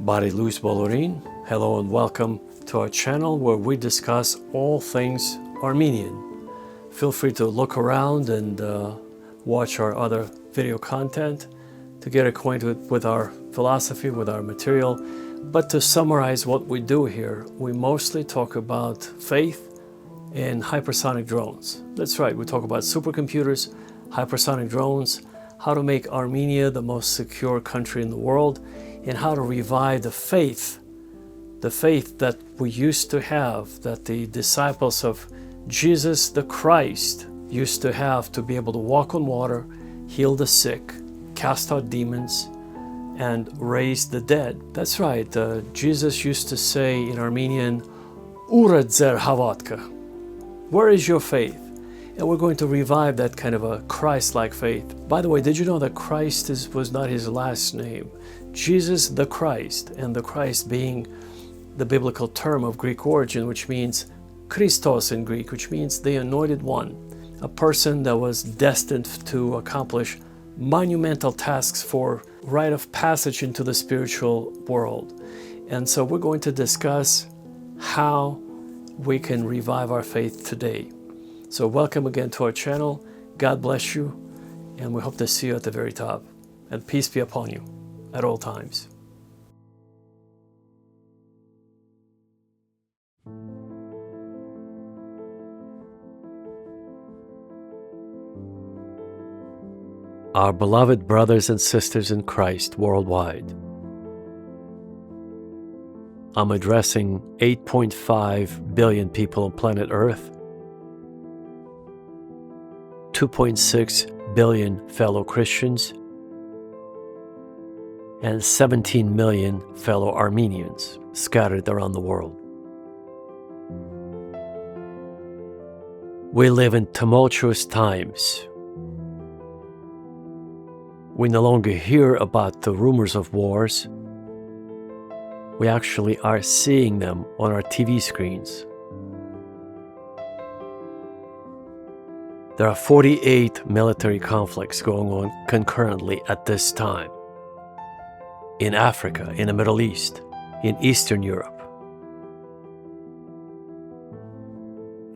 Բարի լույս բոլորին. Hello and welcome to our channel where we discuss all things Armenian. Feel free to look around and watch our other video content to get acquainted with our philosophy, with our material. But to summarize what we do here, we mostly talk about faith and hypersonic drones. That's right, we talk about supercomputers, hypersonic drones, how to make Armenia the most secure country in the world, and how to revive the faith that we used to have, that the disciples of Jesus the Christ used to have, to be able to walk on water, heal the sick, cast out demons, and raise the dead. That's right, Jesus used to say in Armenian, "Ura dzer havatka," where is your faith? And we're going to revive that kind of a Christ-like faith. By the way, did you know that Christ was not his last name? Jesus the Christ, and the Christ being the biblical term of Greek origin, which means Christos in Greek, which means the anointed one, a person that was destined to accomplish monumental tasks for rite of passage into the spiritual world. And so we're going to discuss how we can revive our faith today. So welcome again to our channel. God bless you, and we hope to see you at the very top. And peace be upon you at all times. Our beloved brothers and sisters in Christ worldwide, I'm addressing 8.5 billion people on planet Earth, 2.6 billion fellow Christians, and 17 million fellow Armenians scattered around the world. We live in tumultuous times. We no longer hear about the rumors of wars. We actually are seeing them on our TV screens. There are 48 military conflicts going on concurrently at this time. In Africa, in the Middle East, in Eastern Europe.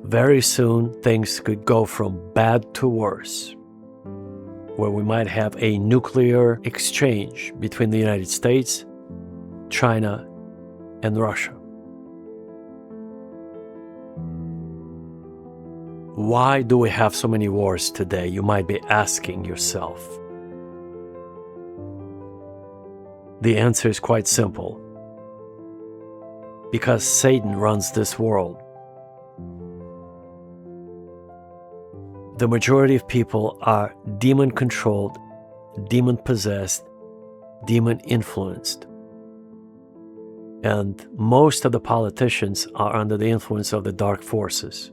Very soon, things could go from bad to worse, where we might have a nuclear exchange between the United States, China, and Russia. Why do we have so many wars today? You might be asking yourself. The answer is quite simple. Because Satan runs this world. The majority of people are demon-controlled, demon-possessed, demon-influenced. And most of the politicians are under the influence of the dark forces.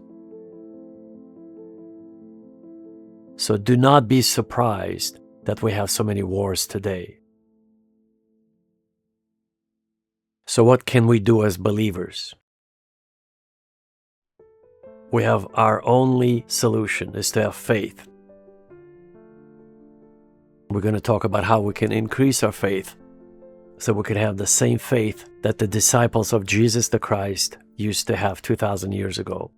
So do not be surprised that we have so many wars today. So what can we do as believers? We have our only solution is to have faith. We're going to talk about how we can increase our faith so we could have the same faith that the disciples of Jesus the Christ used to have 2,000 years ago.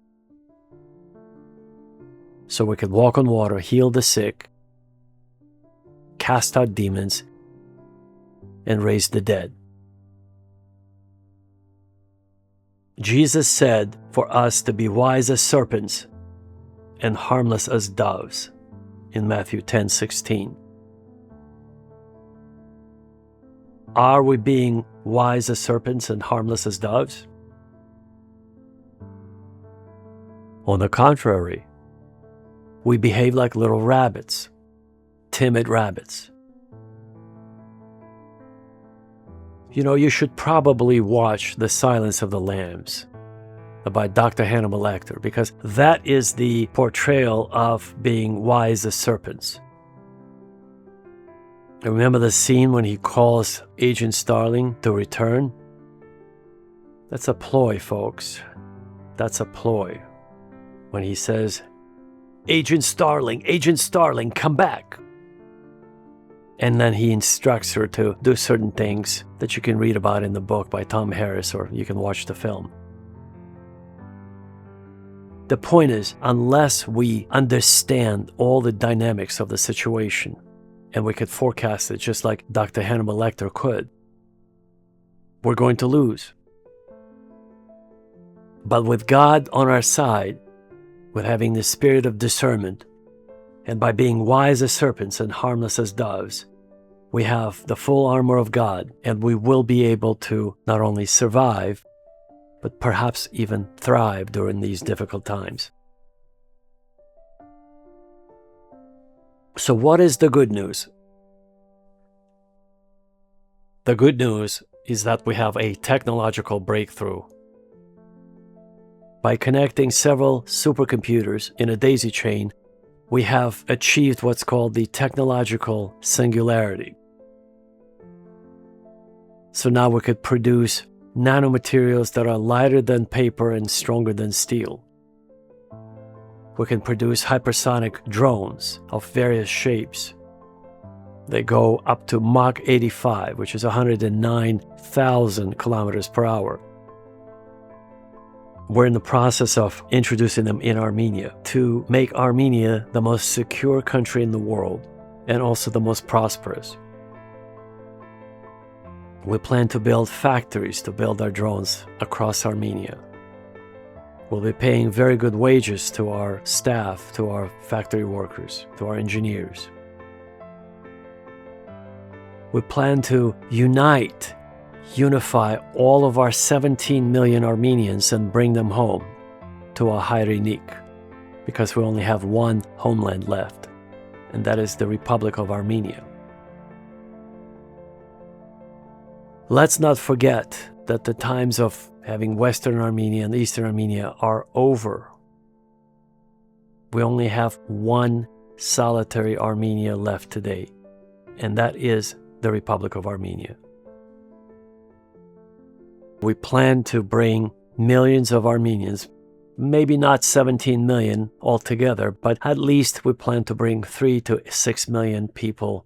So we could walk on water, heal the sick, cast out demons, and raise the dead. Jesus said for us to be wise as serpents and harmless as doves in Matthew 10:16. Are we being wise as serpents and harmless as doves? On the contrary, we behave like little rabbits, timid rabbits. You know, you should probably watch The Silence of the Lambs by Dr. Hannibal Lecter, because that is the portrayal of being wise as serpents. And remember the scene when he calls Agent Starling to return? That's a ploy, folks. That's a ploy. When he says, Agent Starling, come back. And then he instructs her to do certain things that you can read about in the book by Tom Harris, or you can watch the film. The point is, unless we understand all the dynamics of the situation, and we could forecast it just like Dr. Hannibal Lecter could, we're going to lose. But with God on our side, with having the spirit of discernment, and by being wise as serpents and harmless as doves, we have the full armor of God, and we will be able to not only survive, but perhaps even thrive during these difficult times. So what is the good news? The good news is that we have a technological breakthrough. By connecting several supercomputers in a daisy chain, we have achieved what's called the technological singularity. So now we could produce nanomaterials that are lighter than paper and stronger than steel. We can produce hypersonic drones of various shapes. They go up to Mach 85, which is 109,000 kilometers per hour. We're in the process of introducing them in Armenia to make Armenia the most secure country in the world and also the most prosperous. We plan to build factories to build our drones across Armenia. We'll be paying very good wages to our staff, to our factory workers, to our engineers. We plan to unify all of our 17 million Armenians and bring them home to a Hayrenik, because we only have one homeland left, and that is the Republic of Armenia. Let's not forget that the times of having Western Armenia and Eastern Armenia are over. We only have one solitary Armenia left today, and that is the Republic of Armenia. We plan to bring millions of Armenians, maybe not 17 million altogether, but at least we plan to bring 3 to 6 million people,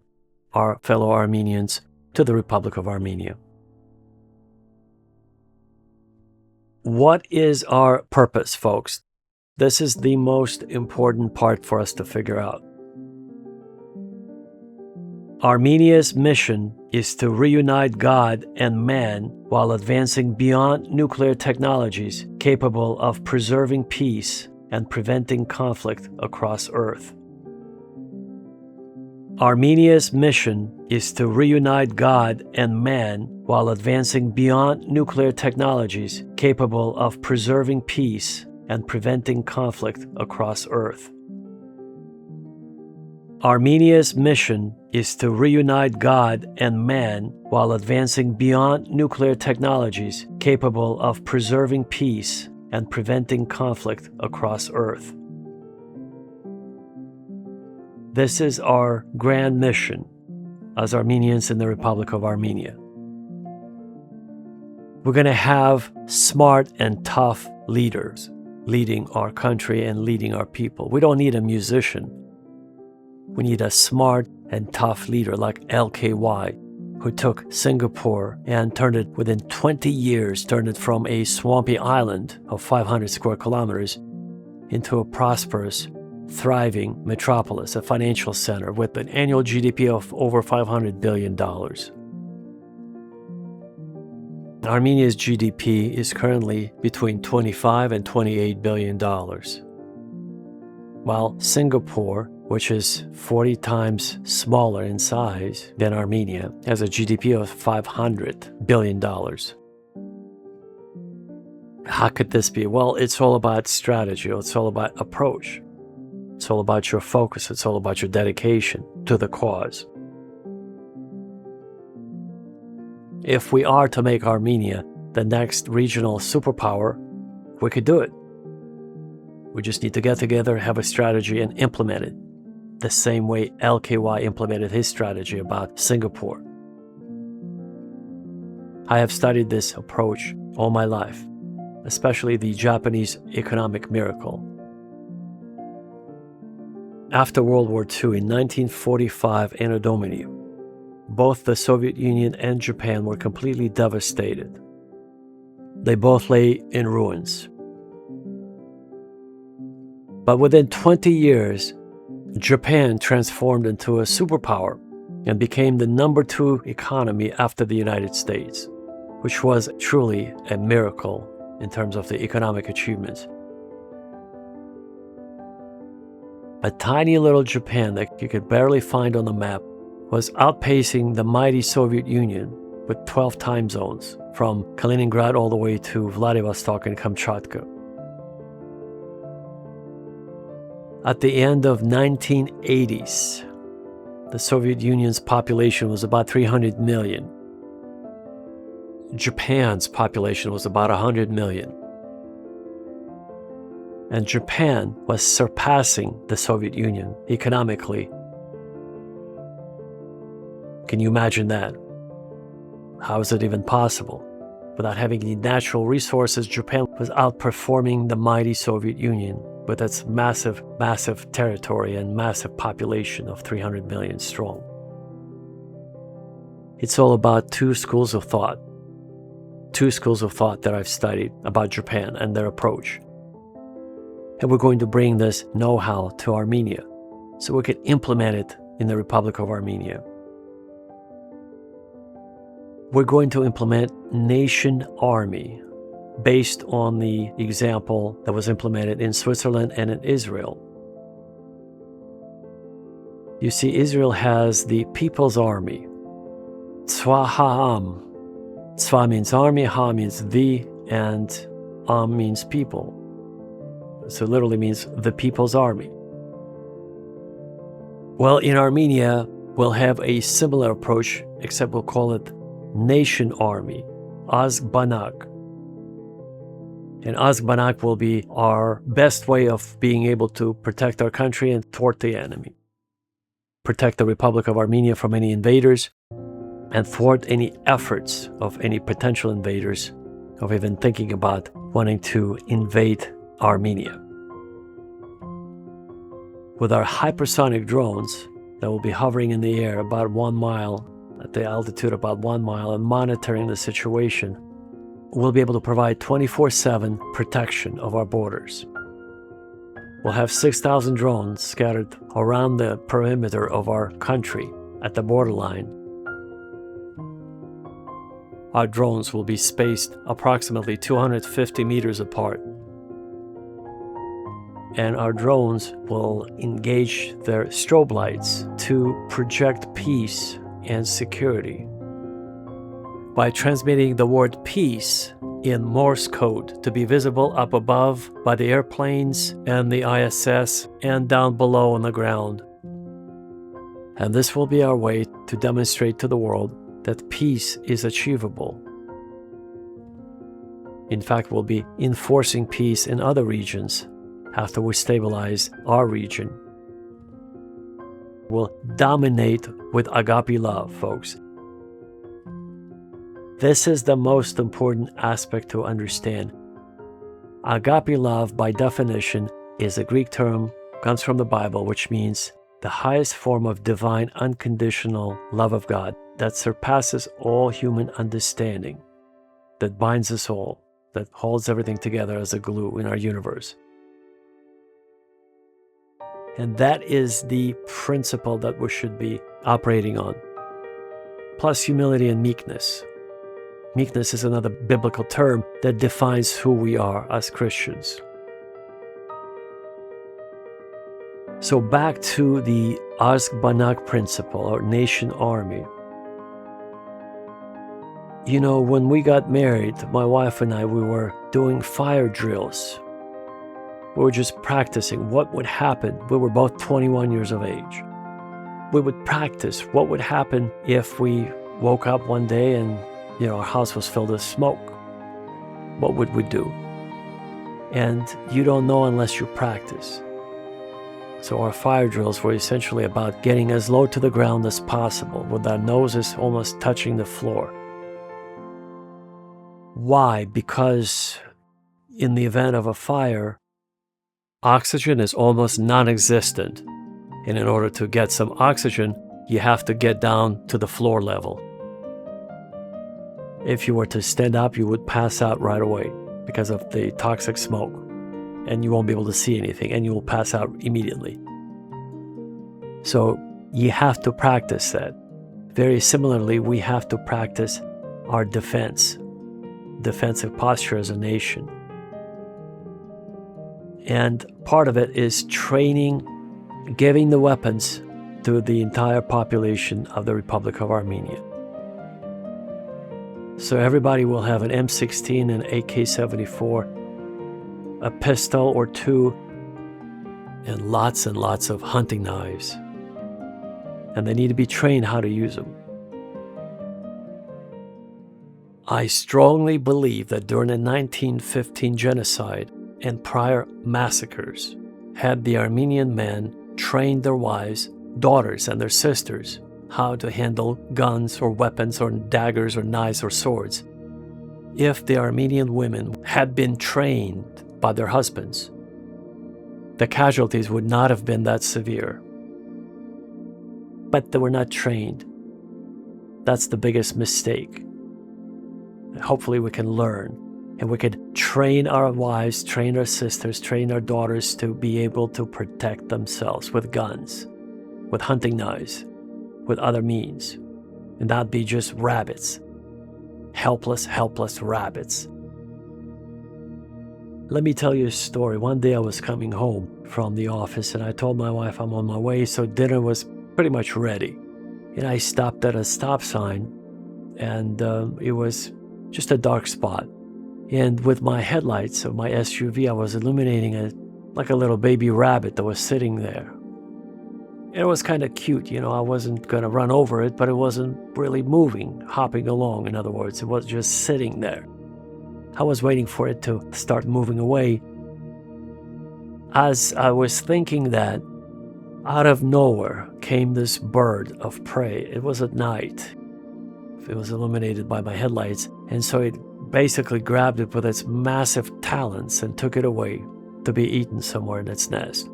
our fellow Armenians, to the Republic of Armenia. What is our purpose, folks? This is the most important part for us to figure out. Armenia's mission is to reunite God and man while advancing beyond nuclear technologies capable of preserving peace and preventing conflict across Earth. Armenia's mission is to reunite God and man while advancing beyond nuclear technologies capable of preserving peace and preventing conflict across Earth. Armenia's mission is to reunite God and man while advancing beyond nuclear technologies capable of preserving peace and preventing conflict across Earth. This is our grand mission as Armenians in the Republic of Armenia. We're going to have smart and tough leaders leading our country and leading our people. We don't need a musician. We need a smart and tough leader like LKY, who took Singapore and turned it within 20 years, turned it from a swampy island of 500 square kilometers into a prosperous, thriving metropolis, a financial center with an annual GDP of over $500 billion. Armenia's GDP is currently between $25 and $28 billion, while Singapore, which is 40 times smaller in size than Armenia, has a GDP of $500 billion. How could this be? Well, it's all about strategy. It's all about approach. It's all about your focus. It's all about your dedication to the cause. If we are to make Armenia the next regional superpower, we could do it. We just need to get together, have a strategy, and implement it the same way LKY implemented his strategy about Singapore. I have studied this approach all my life, especially the Japanese economic miracle. After World War II in 1945 Anno Domini, both the Soviet Union and Japan were completely devastated. They both lay in ruins. But within 20 years, Japan transformed into a superpower and became the number 2 economy after the United States, which was truly a miracle in terms of the economic achievements. A tiny little Japan that you could barely find on the map was outpacing the mighty Soviet Union with 12 time zones, from Kaliningrad all the way to Vladivostok and Kamchatka. At the end of 1980s, the Soviet Union's population was about 300 million. Japan's population was about 100 million. And Japan was surpassing the Soviet Union economically. Can you imagine that? How is it even possible? Without having any natural resources, Japan was outperforming the mighty Soviet Union with its massive, massive territory and massive population of 300 million strong. It's all about 2 schools of thought. 2 schools of thought that I've studied about Japan and their approach. And we're going to bring this know-how to Armenia so we can implement it in the Republic of Armenia. We're going to implement nation army based on the example that was implemented in Switzerland and in Israel. You see, Israel has the People's Army. Tzva ha'am. Tzva means army, ha means the, and am means people. So it literally means the People's Army. Well, in Armenia, we'll have a similar approach, except we'll call it Nation Army, Azbanak. And Azbanak will be our best way of being able to protect our country and thwart the enemy. Protect the Republic of Armenia from any invaders and thwart any efforts of any potential invaders of even thinking about wanting to invade Armenia. With our hypersonic drones that will be hovering in the air about 1 mile, at the altitude about 1 mile, and monitoring the situation, we'll be able to provide 24/7 protection of our borders. We'll have 6,000 drones scattered around the perimeter of our country at the borderline. Our drones will be spaced approximately 250 meters apart. And our drones will engage their strobe lights to project peace and security by transmitting the word peace in Morse code to be visible up above by the airplanes and the ISS and down below on the ground. And this will be our way to demonstrate to the world that peace is achievable. In fact, we'll be enforcing peace in other regions after we stabilize our region. We'll dominate with agape love, folks. This is the most important aspect to understand. Agape love, by definition, is a Greek term, comes from the Bible, which means the highest form of divine unconditional love of God that surpasses all human understanding, that binds us all, that holds everything together as a glue in our universe. And that is the principle that we should be operating on. Plus humility and meekness. Meekness is another biblical term that defines who we are as Christians. So back to the Azbanak principle, or nation army. You know, when we got married, my wife and I, we were doing fire drills. We were just practicing what would happen. We were both 21 years of age. We would practice what would happen if we woke up one day and, our house was filled with smoke. What would we do? And you don't know unless you practice. So our fire drills were essentially about getting as low to the ground as possible, with our noses almost touching the floor. Why? Because in the event of a fire, oxygen is almost non-existent. And in order to get some oxygen, you have to get down to the floor level. If you were to stand up, you would pass out right away because of the toxic smoke. And you won't be able to see anything, and you will pass out immediately. So you have to practice that. Very similarly, we have to practice our defensive posture as a nation. And part of it is training, giving the weapons to the entire population of the Republic of Armenia. So everybody will have an M16 and AK-74, a pistol or two, and lots of hunting knives. And they need to be trained how to use them. I strongly believe that during the 1915 genocide and prior massacres, had the Armenian men trained their wives, daughters, and their sisters how to handle guns or weapons or daggers or knives or swords. If the Armenian women had been trained by their husbands, the casualties would not have been that severe. But they were not trained. That's the biggest mistake. Hopefully we can learn, and we can train our wives, train our sisters, train our daughters to be able to protect themselves with guns, with hunting knives, with other means, and not be just rabbits, helpless rabbits. Let me tell you a story. One day I was coming home from the office, and I told my wife I'm on my way, so dinner was pretty much ready. And I stopped at a stop sign, and it was just a dark spot. And with my headlights of my SUV, I was illuminating like a little baby rabbit that was sitting there. And it was kind of cute, I wasn't going to run over it, but it wasn't really moving, hopping along. In other words, it was just sitting there. I was waiting for it to start moving away. As I was thinking that, out of nowhere came this bird of prey. It was at night. It was illuminated by my headlights, and so it basically grabbed it with its massive talons and took it away to be eaten somewhere in its nest.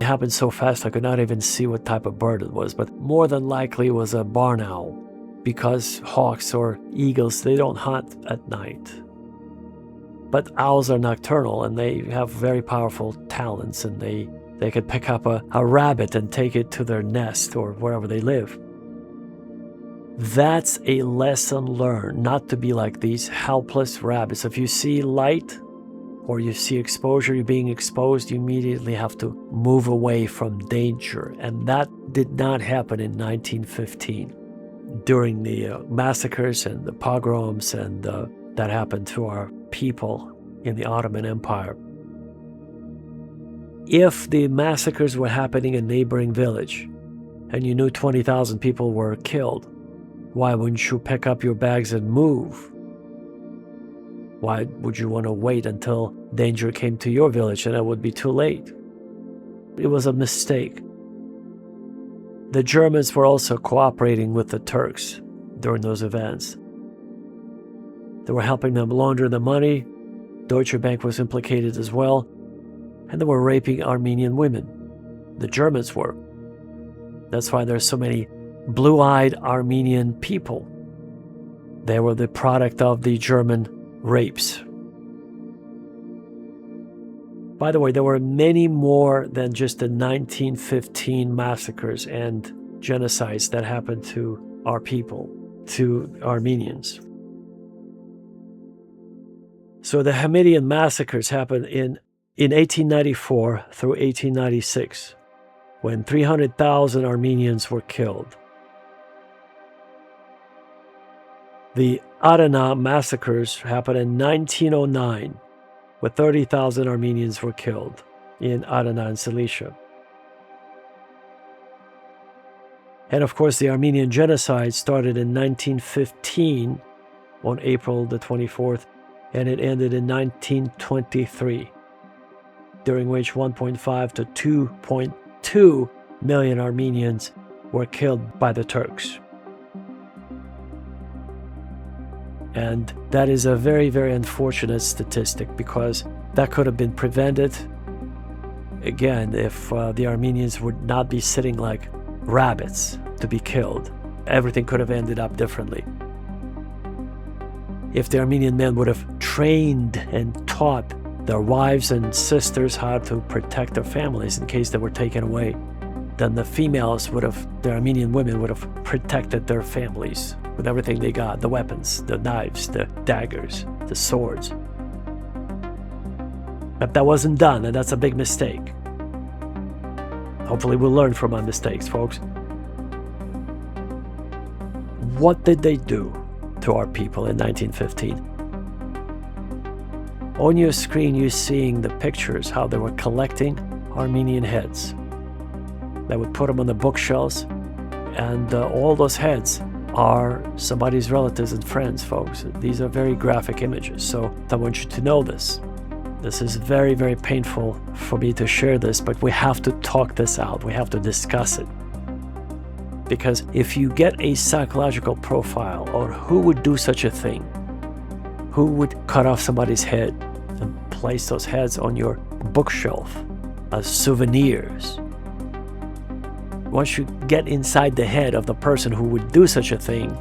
It happened so fast I could not even see what type of bird it was, but more than likely it was a barn owl, because hawks or eagles, they don't hunt at night. But owls are nocturnal, and they have very powerful talons, and they could pick up a rabbit and take it to their nest or wherever they live. That's a lesson learned, not to be like these helpless rabbits. If you see light or you see exposure, you're being exposed, you immediately have to move away from danger. And that did not happen in 1915 during the massacres and the pogroms and that happened to our people in the Ottoman Empire. If the massacres were happening in a neighboring village and you knew 20,000 people were killed, why wouldn't you pick up your bags and move? Why would you want to wait until danger came to your village and it would be too late? It was a mistake. The Germans were also cooperating with the Turks during those events. They were helping them launder the money. Deutsche Bank was implicated as well. And they were raping Armenian women. The Germans were. That's why there's so many blue-eyed Armenian people. They were the product of the German rapes. By the way, there were many more than just the 1915 massacres and genocides that happened to our people, to Armenians. So the Hamidian massacres happened in 1894 through 1896, when 300,000 Armenians were killed. The Adana massacres happened in 1909, where 30,000 Armenians were killed in Adana and Cilicia. And of course, the Armenian Genocide started in 1915 on April the 24th, and it ended in 1923, during which 1.5 to 2.2 million Armenians were killed by the Turks. And that is a very, very unfortunate statistic, because that could have been prevented, again, if the Armenians would not be sitting like rabbits to be killed. Everything could have ended up differently. If the Armenian men would have trained and taught their wives and sisters how to protect their families in case they were taken away, then the females would have, the Armenian women would have protected their families with everything they got, the weapons, the knives, the daggers, the swords. But that wasn't done, and that's a big mistake. Hopefully we'll learn from our mistakes, folks. What did they do to our people in 1915? On your screen, you're seeing the pictures, how they were collecting Armenian heads. They would put them on the bookshelves, and all those heads are somebody's relatives and friends, folks. These are very graphic images, so I want you to know this. This is very, very painful for me to share this, but we have to talk this out. We have to discuss it. Because if you get a psychological profile on who would do such a thing, who would cut off somebody's head and place those heads on your bookshelf as souvenirs, once you get inside the head of the person who would do such a thing,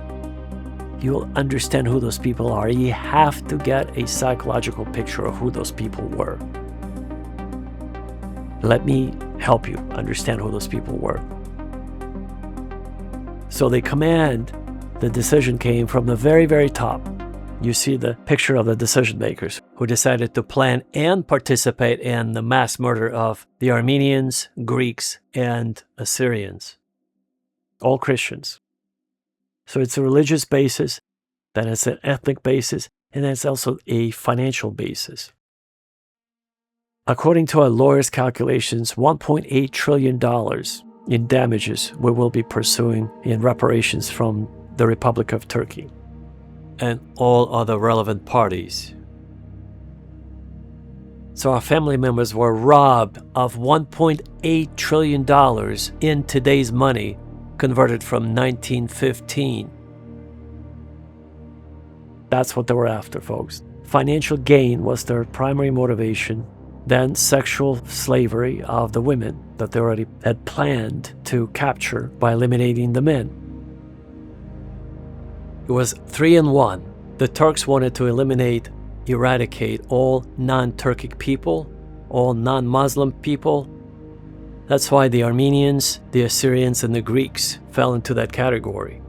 you'll understand who those people are. You have to get a psychological picture of who those people were. Let me help you understand who those people were. So the decision came from the very, very top. You see the picture of the decision makers who decided to plan and participate in the mass murder of the Armenians, Greeks, and Assyrians. All Christians. So it's a religious basis, then it's an ethnic basis, and then it's also a financial basis. According to our lawyers' calculations, $1.8 trillion in damages we will be pursuing in reparations from the Republic of Turkey and all other relevant parties. So our family members were robbed of $1.8 trillion in today's money, converted from 1915. That's what they were after, folks. Financial gain was their primary motivation, then sexual slavery of the women that they already had planned to capture by eliminating the men. It was 3-in-1. The Turks wanted to eradicate all non-Turkic people, all non-Muslim people. That's why the Armenians, the Assyrians, and the Greeks fell into that category.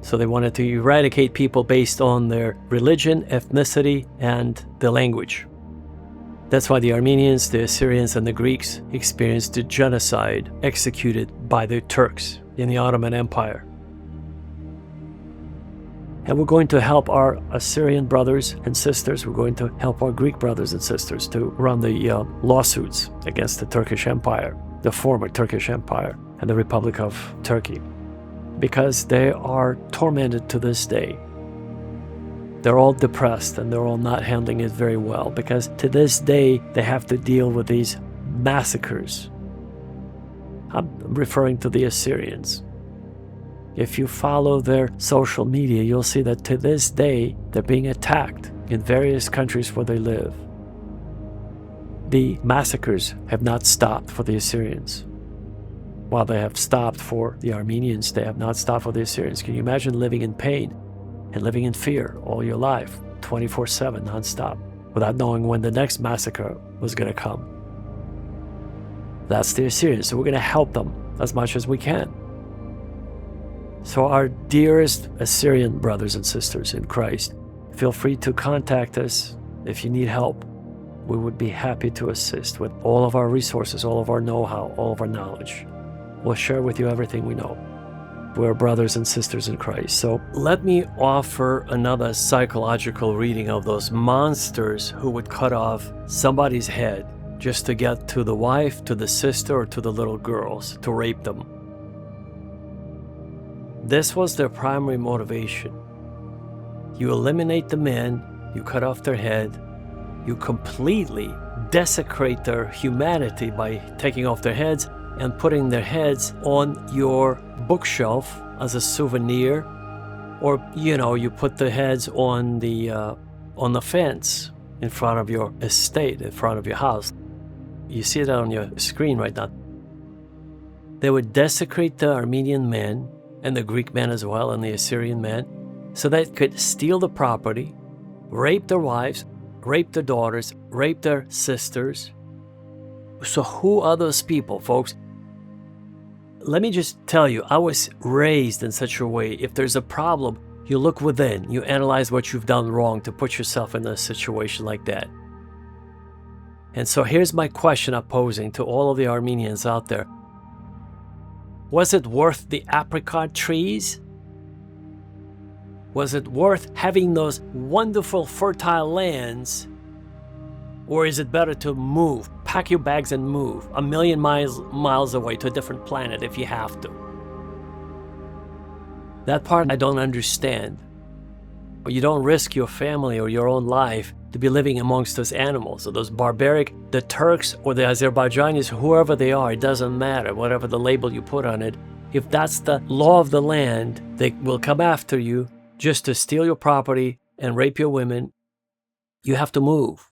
So they wanted to eradicate people based on their religion, ethnicity, and the language. That's why the Armenians, the Assyrians, and the Greeks experienced the genocide executed by the Turks in the Ottoman Empire. And we're going to help our Assyrian brothers and sisters. We're going to help our Greek brothers and sisters to run the lawsuits against the Turkish Empire, the former Turkish Empire, and the Republic of Turkey, because they are tormented to this day. They're all depressed and they're all not handling it very well, because to this day they have to deal with these massacres. I'm referring to the Assyrians. If you follow their social media, you'll see that to this day, they're being attacked in various countries where they live. The massacres have not stopped for the Assyrians. While they have stopped for the Armenians, they have not stopped for the Assyrians. Can you imagine living in pain and living in fear all your life, 24/7, nonstop, without knowing when the next massacre was going to come? That's the Assyrians, so we're going to help them as much as we can. So our dearest Assyrian brothers and sisters in Christ, feel free to contact us if you need help. We would be happy to assist with all of our resources, all of our know-how, all of our knowledge. We'll share with you everything we know. We're brothers and sisters in Christ. So let me offer another psychological reading of those monsters who would cut off somebody's head just to get to the wife, to the sister, or to the little girls, to rape them. This was their primary motivation. You eliminate the men, you cut off their head, you completely desecrate their humanity by taking off their heads and putting their heads on your bookshelf as a souvenir, or you put the heads on the fence in front of your estate, in front of your house. You see that on your screen right now. They would desecrate the Armenian men and the Greek men as well, and the Assyrian men, so they could steal the property, rape their wives, rape their daughters, rape their sisters. So who are those people, folks? Let me just tell you, I was raised in such a way, if there's a problem, you look within, you analyze what you've done wrong to put yourself in a situation like that. And so here's my question I'm posing to all of the Armenians out there. Was it worth the apricot trees? Was it worth having those wonderful fertile lands? Or is it better to move, pack your bags and move 1,000,000 miles away to a different planet if you have to? That part I don't understand. You don't risk your family or your own life to be living amongst those animals or those barbaric, the Turks or the Azerbaijanis, whoever they are, it doesn't matter, whatever the label you put on it. If that's the law of the land, they will come after you just to steal your property and rape your women. You have to move.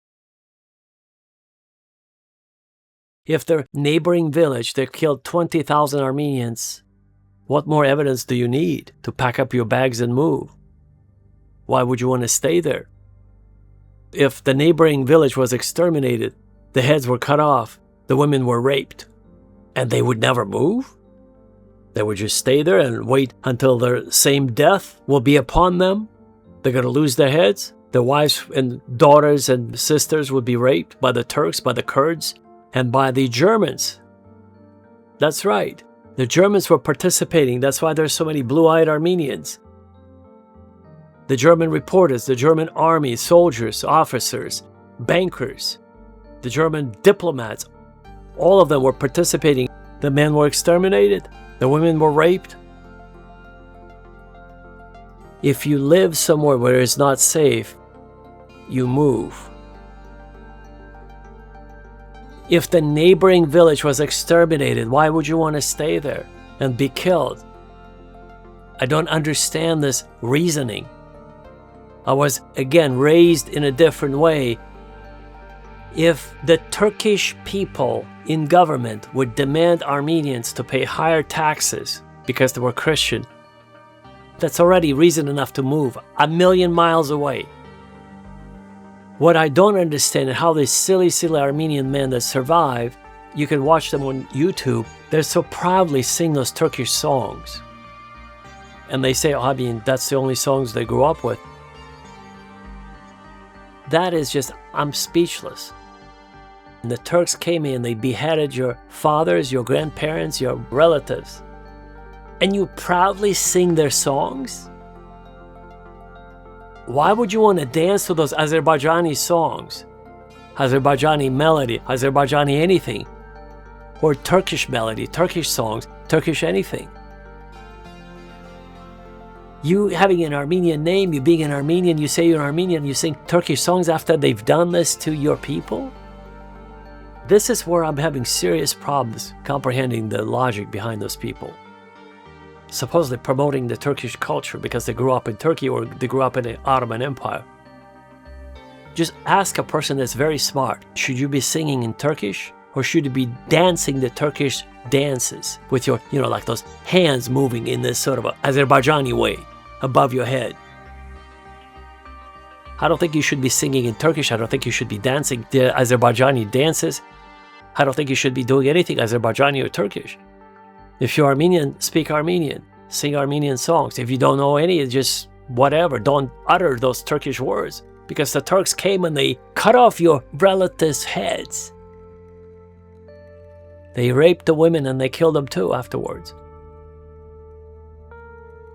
If their neighboring village, they killed 20,000 Armenians, what more evidence do you need to pack up your bags and move? Why would you want to stay there? If the neighboring village was exterminated, the heads were cut off, the women were raped, and they would never move? They would just stay there and wait until their same death will be upon them? They're going to lose their heads? Their wives and daughters and sisters would be raped by the Turks, by the Kurds, and by the Germans. That's right. The Germans were participating. That's why there's so many blue-eyed Armenians. The German reporters, the German army, soldiers, officers, bankers, the German diplomats, all of them were participating. The men were exterminated. The women were raped. If you live somewhere where it's not safe, you move. If the neighboring village was exterminated, why would you want to stay there and be killed? I don't understand this reasoning. I was, again, raised in a different way. If the Turkish people in government would demand Armenians to pay higher taxes because they were Christian, that's already reason enough to move 1,000,000 miles away. What I don't understand is how these silly Armenian men that survive, you can watch them on YouTube, they so proudly sing those Turkish songs. And they say, that's the only songs they grew up with. That is just, I'm speechless. And the Turks came in, they beheaded your fathers, your grandparents, your relatives. And you proudly sing their songs? Why would you want to dance to those Azerbaijani songs? Azerbaijani melody, Azerbaijani anything. Or Turkish melody, Turkish songs, Turkish anything. You having an Armenian name, you being an Armenian, you say you're Armenian, you sing Turkish songs after they've done this to your people? This is where I'm having serious problems comprehending the logic behind those people. Supposedly promoting the Turkish culture because they grew up in Turkey or they grew up in the Ottoman Empire. Just ask a person that's very smart, should you be singing in Turkish or should you be dancing the Turkish dances with your, like those hands moving in this sort of a Azerbaijani way above your head? I don't think you should be singing in Turkish. I don't think you should be dancing the Azerbaijani dances. I don't think you should be doing anything Azerbaijani or Turkish. If you're Armenian, speak Armenian. Sing Armenian songs. If you don't know any, just whatever. Don't utter those Turkish words. Because the Turks came and they cut off your relatives' heads. They raped the women and they killed them too afterwards.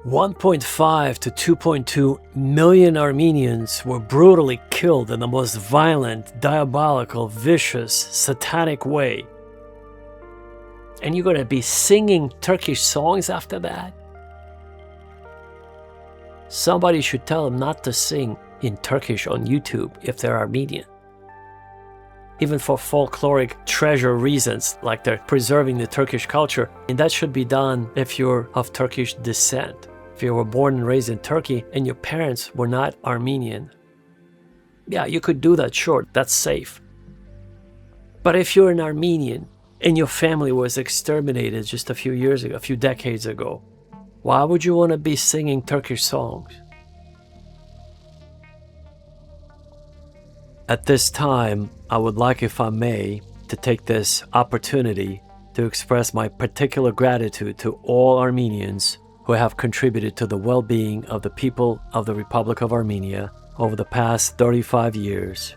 1.5 to 2.2 million Armenians were brutally killed in the most violent, diabolical, vicious, satanic way. And you're going to be singing Turkish songs after that? Somebody should tell them not to sing in Turkish on YouTube if they're Armenian. Even for folkloric treasure reasons, like they're preserving the Turkish culture. And that should be done if you're of Turkish descent. If you were born and raised in Turkey and your parents were not Armenian. Yeah, you could do that, sure, that's safe. But if you're an Armenian and your family was exterminated just a few years ago, a few decades ago, why would you want to be singing Turkish songs? At this time, I would like, if I may, to take this opportunity to express my particular gratitude to all Armenians who have contributed to the well-being of the people of the Republic of Armenia over the past 35 years.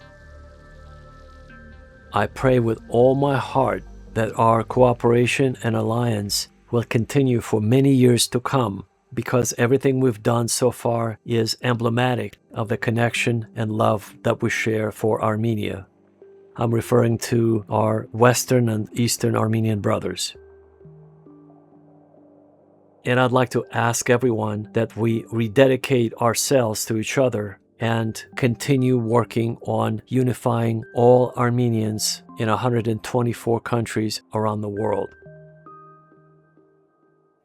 I pray with all my heart that our cooperation and alliance will continue for many years to come, because everything we've done so far is emblematic of the connection and love that we share for Armenia. I'm referring to our Western and Eastern Armenian brothers. And I'd like to ask everyone that we rededicate ourselves to each other and continue working on unifying all Armenians in 124 countries around the world.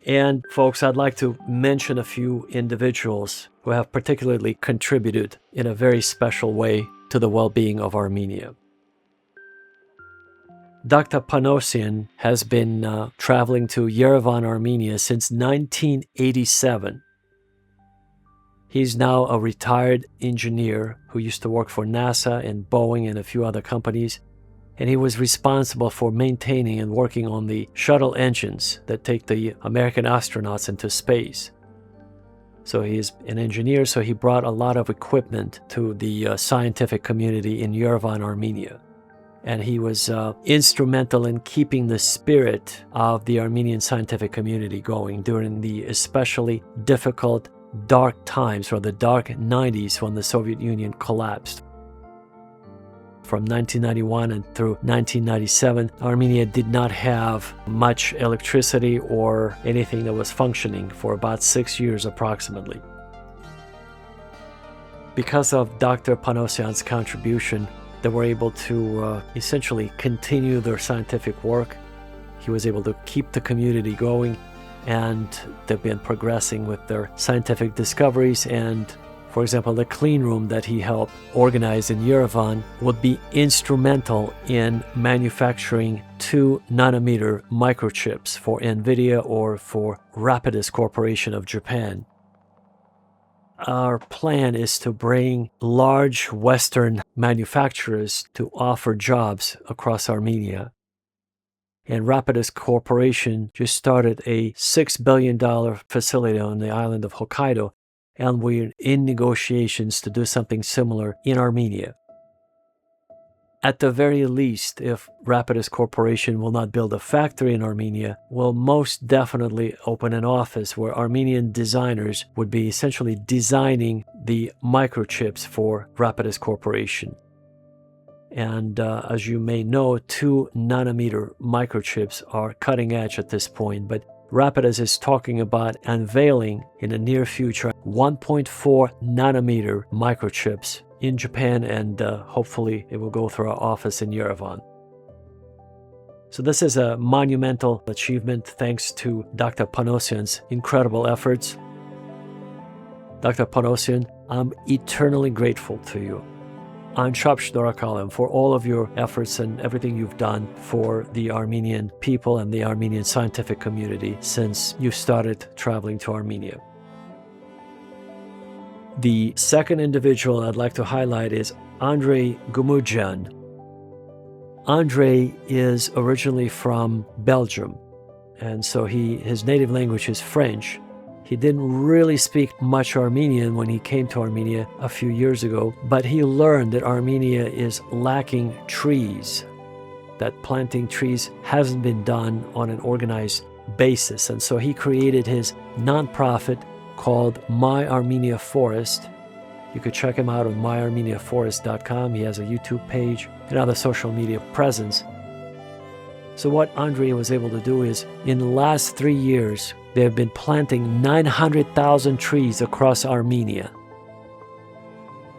And folks, I'd like to mention a few individuals who have particularly contributed in a very special way to the well-being of Armenia. Dr. Panosian has been traveling to Yerevan, Armenia since 1987. He's now a retired engineer who used to work for NASA and Boeing and a few other companies. And he was responsible for maintaining and working on the shuttle engines that take the American astronauts into space. So he's an engineer, so he brought a lot of equipment to the scientific community in Yerevan, Armenia. And he was instrumental in keeping the spirit of the Armenian scientific community going during the especially difficult, dark times, or the dark 90s when the Soviet Union collapsed. From 1991 and through 1997, Armenia did not have much electricity or anything that was functioning for about 6 years approximately. Because of Dr. Panosian's contribution, they were able to essentially continue their scientific work. He was able to keep the community going, and they've been progressing with their scientific discoveries. And for example, the clean room that he helped organize in Yerevan would be instrumental in manufacturing 2 nanometer microchips for NVIDIA or for Rapidus Corporation of Japan. Our plan is to bring large Western manufacturers to offer jobs across Armenia. And Rapidus Corporation just started a $6 billion facility on the island of Hokkaido, and we're in negotiations to do something similar in Armenia. At the very least, if Rapidus Corporation will not build a factory in Armenia, we'll most definitely open an office where Armenian designers would be essentially designing the microchips for Rapidus Corporation. And as you may know, 2 nanometer microchips are cutting edge at this point, but Rapidus is talking about unveiling in the near future 1.4 nanometer microchips in Japan, and hopefully it will go through our office in Yerevan. So this is a monumental achievement thanks to Dr. Panosian's incredible efforts. Dr. Panosian, I'm eternally grateful to you. Anshapsh Dorakalim for all of your efforts and everything you've done for the Armenian people and the Armenian scientific community since you started traveling to Armenia. The second individual I'd like to highlight is Andrei Gumudjan. Andrei is originally from Belgium, and so his native language is French. He didn't really speak much Armenian when he came to Armenia a few years ago, but he learned that Armenia is lacking trees, that planting trees hasn't been done on an organized basis. And so he created his nonprofit called My Armenia Forest. You could check him out on myarmeniaforest.com. He has a YouTube page and other social media presence. So what Andrei was able to do is, in the last 3 years, they have been planting 900,000 trees across Armenia.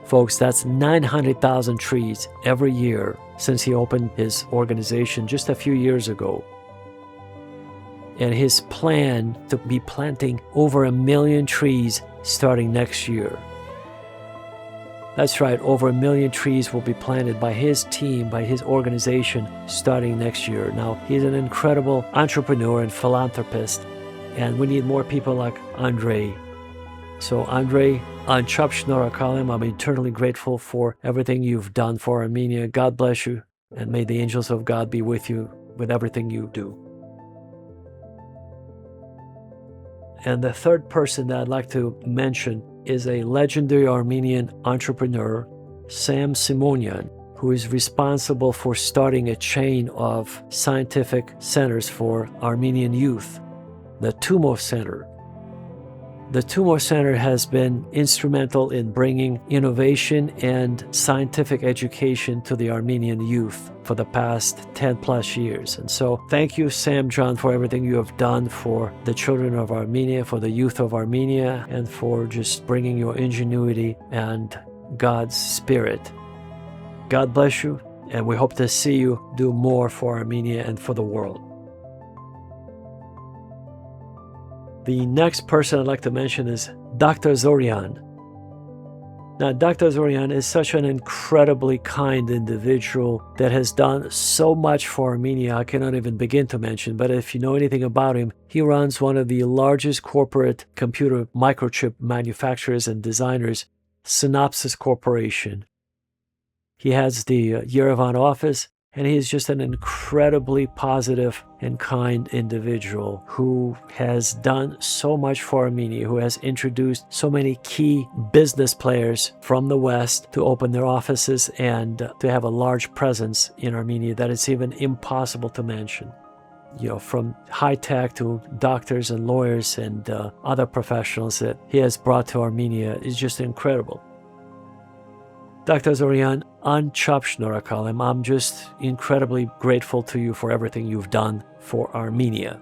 Folks, that's 900,000 trees every year since he opened his organization just a few years ago. And his plan to be planting over 1 million trees starting next year. That's right, over 1 million trees will be planted by his team, by his organization, starting next year. Now, he's an incredible entrepreneur and philanthropist, and we need more people like Andrei. So, Andrei, I'm eternally grateful for everything you've done for Armenia. God bless you, and may the angels of God be with you with everything you do. And the third person that I'd like to mention is a legendary Armenian entrepreneur, Sam Simonian, who is responsible for starting a chain of scientific centers for Armenian youth, the Tumor Center. The Tumor Center has been instrumental in bringing innovation and scientific education to the Armenian youth for the past 10 plus years. And so thank you, Sam John, for everything you have done for the children of Armenia, for the youth of Armenia, and for just bringing your ingenuity and God's spirit. God bless you, and we hope to see you do more for Armenia and for the world. The next person I'd like to mention is Dr. Zorian. Now, Dr. Zorian is such an incredibly kind individual that has done so much for Armenia I cannot even begin to mention, but if you know anything about him, he runs one of the largest corporate computer microchip manufacturers and designers, Synopsys Corporation. He has the Yerevan office, and he is just an incredibly positive and kind individual who has done so much for Armenia, who has introduced so many key business players from the West to open their offices and to have a large presence in Armenia that it's even impossible to mention. You know, from high tech to doctors and lawyers and other professionals that he has brought to Armenia is just incredible. Dr. Zorian, I'm just incredibly grateful to you for everything you've done for Armenia.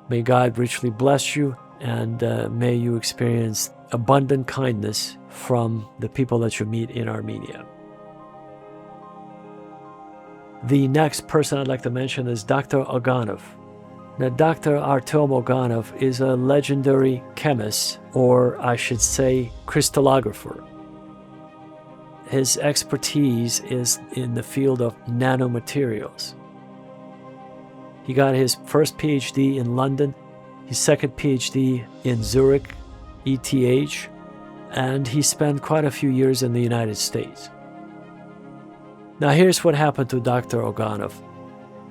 May God richly bless you, and may you experience abundant kindness from the people that you meet in Armenia. The next person I'd like to mention is Dr. Oganov. Now, Dr. Artem Oganov is a legendary chemist, or I should say crystallographer. His expertise is in the field of nanomaterials. He got his first PhD in London, his second PhD in Zurich, ETH, and he spent quite a few years in the United States. Now here's what happened to Dr. Oganov.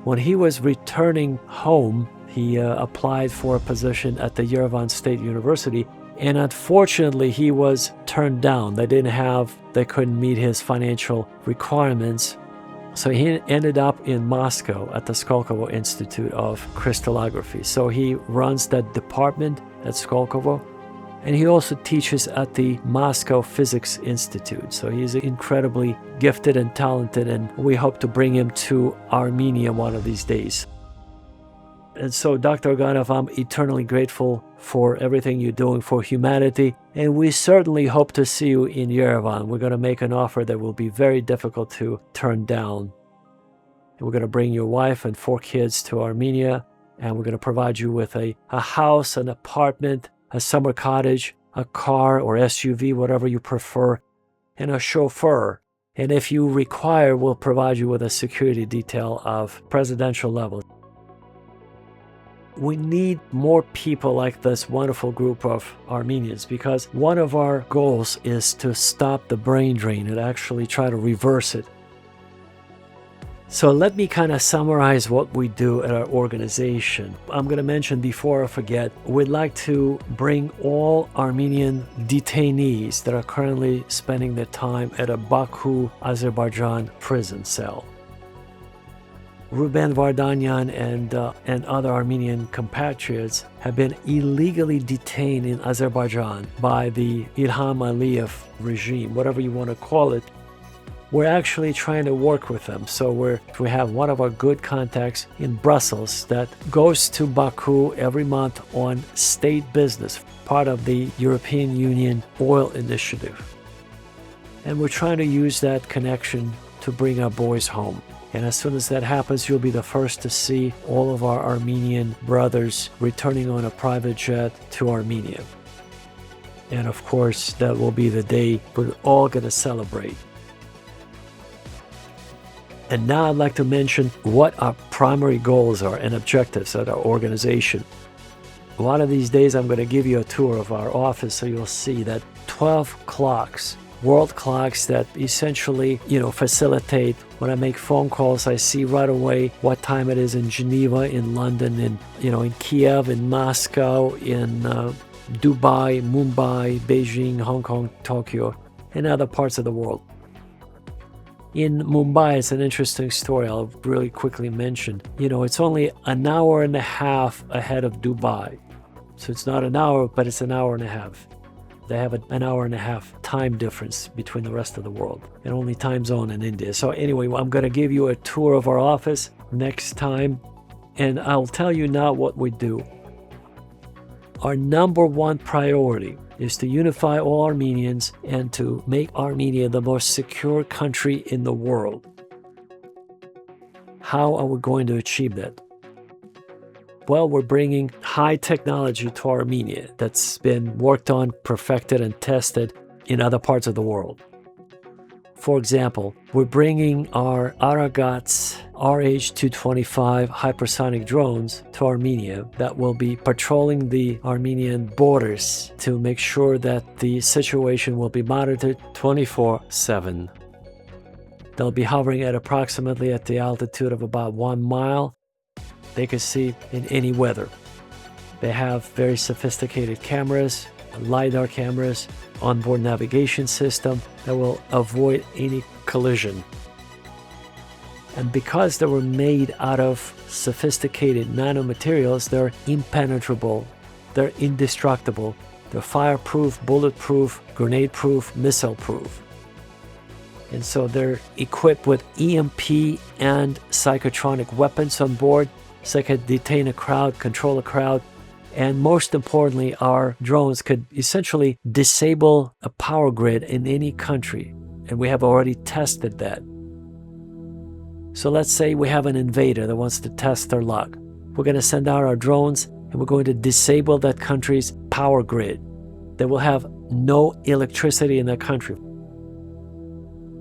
When he was returning home, he applied for a position at the Yerevan State University, and unfortunately he was turned down. They couldn't meet his financial requirements. So he ended up in Moscow at the Skolkovo Institute of Crystallography. So he runs that department at Skolkovo, and he also teaches at the Moscow Physics Institute. So he's incredibly gifted and talented, and we hope to bring him to Armenia one of these days. And so, Dr. Oganov, I'm eternally grateful for everything you're doing for humanity, and we certainly hope to see you in Yerevan. We're going to make an offer that will be very difficult to turn down. We're going to bring your wife and 4 kids to Armenia, and we're going to provide you with a house, an apartment, a summer cottage, a car or SUV, whatever you prefer, and a chauffeur. And if you require, we'll provide you with a security detail of presidential level. We need more people like this wonderful group of Armenians, because one of our goals is to stop the brain drain and actually try to reverse it. So let me kind of summarize what we do at our organization. I'm going to mention before I forget, we'd like to bring all Armenian detainees that are currently spending their time at a Baku, Azerbaijan prison cell. Ruben Vardanyan and other Armenian compatriots have been illegally detained in Azerbaijan by the Ilham Aliyev regime, whatever you want to call it. We're actually trying to work with them. So we have one of our good contacts in Brussels that goes to Baku every month on state business, part of the European Union oil initiative. And we're trying to use that connection to bring our boys home. And as soon as that happens, you'll be the first to see all of our Armenian brothers returning on a private jet to Armenia. And of course, that will be the day we're all going to celebrate. And now I'd like to mention what our primary goals are and objectives at our organization. One of these days, I'm going to give you a tour of our office so you'll see that 12 clocks, world clocks that essentially, facilitate when I make phone calls, I see right away what time it is in Geneva, in London, in Kiev, in Moscow, in Dubai, Mumbai, Beijing, Hong Kong, Tokyo, and other parts of the world. In Mumbai, it's an interesting story I'll really quickly mention. It's only an hour and a half ahead of Dubai. So it's not an hour, but it's an hour and a half. They have an hour and a half time difference between the rest of the world, and only time zone in India. So anyway, I'm going to give you a tour of our office next time, and I'll tell you now what we do. Our number one priority is to unify all Armenians and to make Armenia the most secure country in the world. How are we going to achieve that? Well, we're bringing high technology to Armenia that's been worked on, perfected, and tested in other parts of the world. For example, we're bringing our Aragats RH-225 hypersonic drones to Armenia that will be patrolling the Armenian borders to make sure that the situation will be monitored 24/7. They'll be hovering at approximately at the altitude of about 1 mile. They can see in any weather. They have very sophisticated cameras, LiDAR cameras, onboard navigation system that will avoid any collision. And because they were made out of sophisticated nanomaterials, they're impenetrable, they're indestructible, they're fireproof, bulletproof, grenade-proof, missile-proof. And so they're equipped with EMP and psychotronic weapons on board, so they could detain a crowd, control a crowd, and most importantly, our drones could essentially disable a power grid in any country, and we have already tested that. So let's say we have an invader that wants to test their luck. We're going to send out our drones, and we're going to disable that country's power grid. They will have no electricity in that country.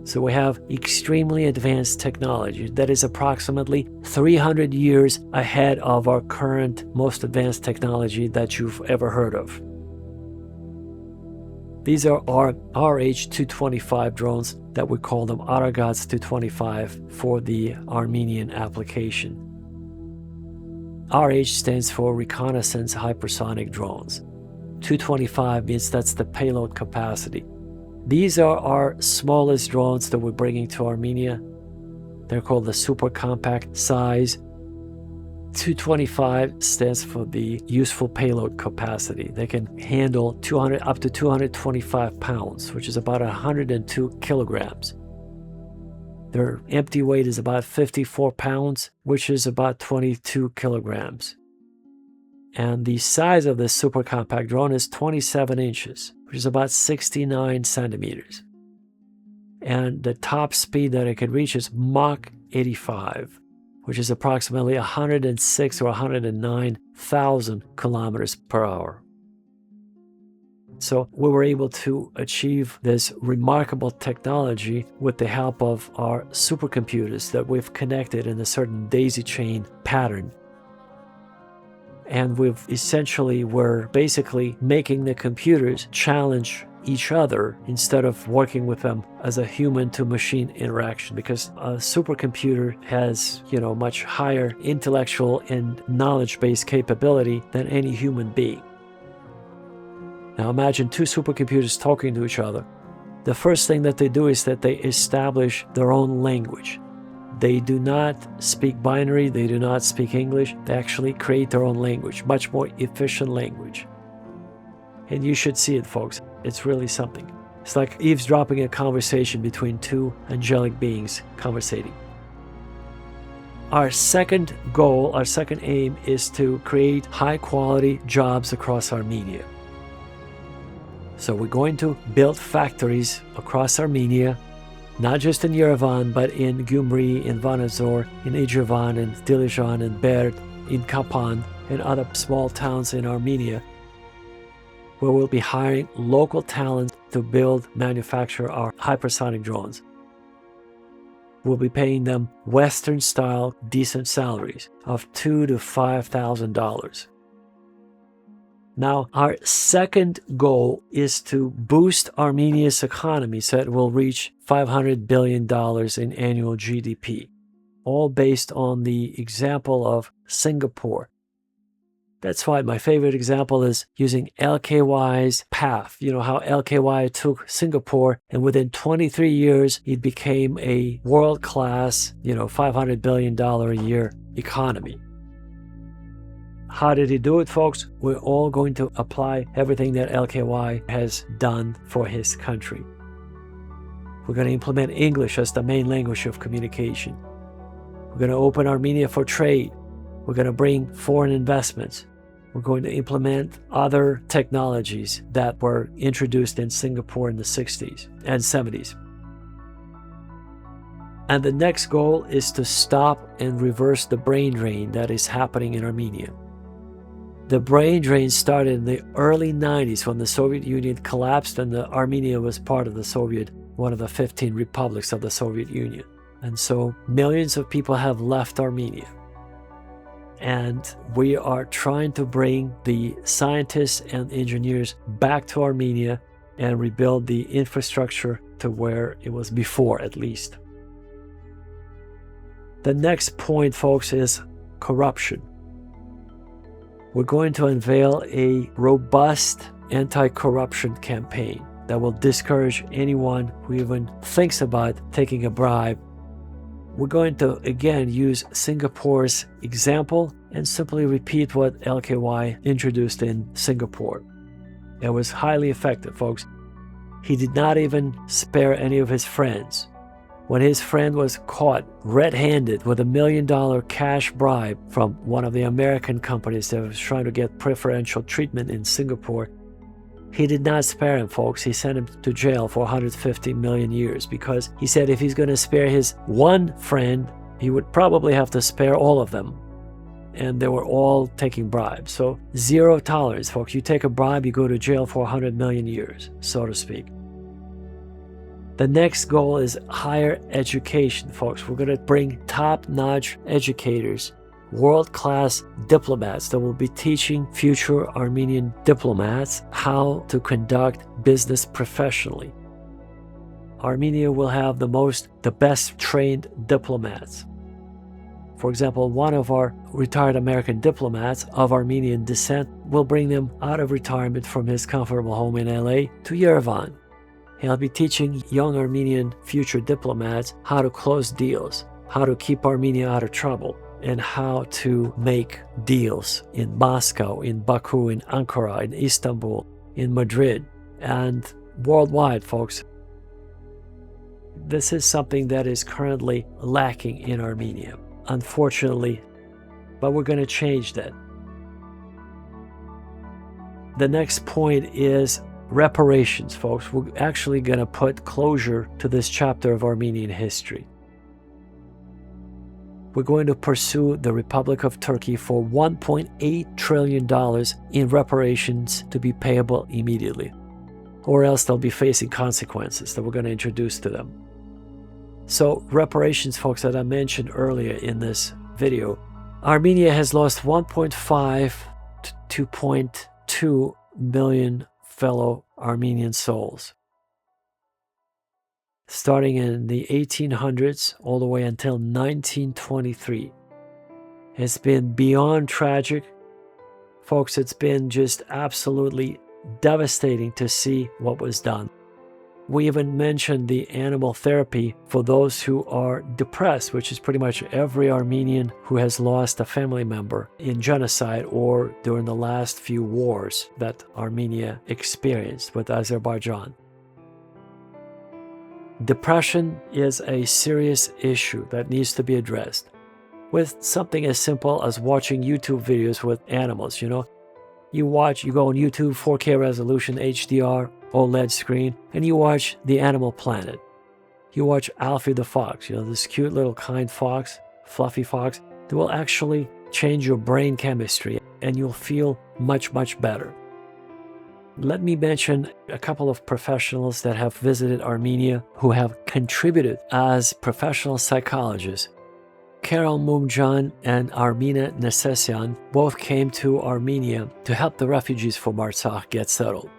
So we have extremely advanced technology that is approximately 300 years ahead of our current most advanced technology that you've ever heard of. These are our RH-225 drones that we call them Aragats 225 for the Armenian application. RH stands for Reconnaissance Hypersonic Drones. 225 means that's the payload capacity. These are our smallest drones that we're bringing to Armenia. They're called the super compact size. 225 stands for the useful payload capacity. They can handle up to 225 pounds, which is about 102 kilograms. Their empty weight is about 54 pounds, which is about 22 kilograms. And the size of this super compact drone is 27 inches, which is about 69 centimeters. And the top speed that it can reach is Mach 85, which is approximately 106 or 109,000 kilometers per hour. So we were able to achieve this remarkable technology with the help of our supercomputers that we've connected in a certain daisy chain pattern. And we're basically making the computers challenge each other instead of working with them as a human-to-machine interaction, because a supercomputer has, much higher intellectual and knowledge-based capability than any human being. Now imagine two supercomputers talking to each other. The first thing that they do is that they establish their own language. They do not speak binary, they do not speak English. They actually create their own language, much more efficient language. And you should see it, folks. It's really something. It's like eavesdropping a conversation between two angelic beings conversating. Our second goal, our second aim is to create high-quality jobs across Armenia. So we're going to build factories across Armenia, not just in Yerevan, but in Gyumri, in Vanazor, in Ijevan, in Dilijan, in Berd, in Kapan, and other small towns in Armenia, where we'll be hiring local talent to build, manufacture our hypersonic drones. We'll be paying them Western-style decent salaries of $2,000 to $5,000. Now, our second goal is to boost Armenia's economy so it will reach $500 billion in annual GDP, all based on the example of Singapore. That's why my favorite example is using LKY's path. You know how LKY took Singapore and within 23 years, it became a world-class, $500 billion a year economy. How did he do it, folks? We're all going to apply everything that LKY has done for his country. We're going to implement English as the main language of communication. We're going to open Armenia for trade. We're going to bring foreign investments. We're going to implement other technologies that were introduced in Singapore in the 60s and 70s. And the next goal is to stop and reverse the brain drain that is happening in Armenia. The brain drain started in the early 90s when the Soviet Union collapsed and Armenia was part of the Soviet, one of the 15 republics of the Soviet Union. And so millions of people have left Armenia. And we are trying to bring the scientists and engineers back to Armenia and rebuild the infrastructure to where it was before, at least. The next point, folks, is corruption. We're going to unveil a robust anti-corruption campaign that will discourage anyone who even thinks about taking a bribe. We're going to, again, use Singapore's example and simply repeat what LKY introduced in Singapore. It was highly effective, folks. He did not even spare any of his friends. When his friend was caught red-handed with $1 million cash bribe from one of the American companies that was trying to get preferential treatment in Singapore, he did not spare him, folks. He sent him to jail for 150 million years because he said if he's going to spare his one friend, he would probably have to spare all of them. And they were all taking bribes. So zero tolerance, folks. You take a bribe, you go to jail for 100 million years, so to speak. The next goal is higher education, folks. We're going to bring top-notch educators, world-class diplomats that will be teaching future Armenian diplomats how to conduct business professionally. Armenia will have the best trained diplomats. For example, one of our retired American diplomats of Armenian descent will bring them out of retirement from his comfortable home in LA to Yerevan. He'll be teaching young Armenian future diplomats how to close deals, how to keep Armenia out of trouble, and how to make deals in Moscow, in Baku, in Ankara, in Istanbul, in Madrid, and worldwide, folks. This is something that is currently lacking in Armenia, unfortunately, but we're going to change that. The next point is reparations, folks. We're actually going to put closure to this chapter of Armenian history. We're going to pursue the Republic of Turkey for $1.8 trillion in reparations to be payable immediately, or else they'll be facing consequences that we're going to introduce to them. So reparations, folks, that I mentioned earlier in this video, Armenia has lost 1.5 to 2.2 million fellow Armenian souls, starting in the 1800s all the way until 1923. It's been beyond tragic. Folks, it's been just absolutely devastating to see what was done. We even mentioned the animal therapy for those who are depressed, which is pretty much every Armenian who has lost a family member in genocide or during the last few wars that Armenia experienced with Azerbaijan. Depression is a serious issue that needs to be addressed with something as simple as watching YouTube videos with animals. You know, you go on YouTube, 4K resolution, HDR, OLED screen, and you watch the Animal Planet. You watch Alfie the fox, you know, this cute little kind fox, fluffy fox, that will actually change your brain chemistry and you'll feel much, much better. Let me mention a couple of professionals that have visited Armenia who have contributed as professional psychologists. Karin Mumjan and Armina Nesesyan both came to Armenia to help the refugees from Artsakh get settled.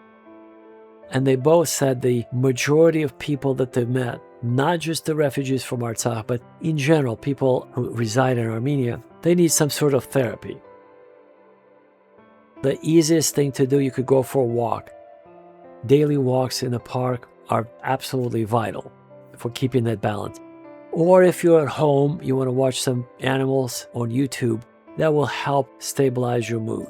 And they both said the majority of people that they met, not just the refugees from Artsakh, but in general, people who reside in Armenia, they need some sort of therapy. The easiest thing to do, you could go for a walk. Daily walks in the park are absolutely vital for keeping that balance. Or if you're at home, you want to watch some animals on YouTube, that will help stabilize your mood.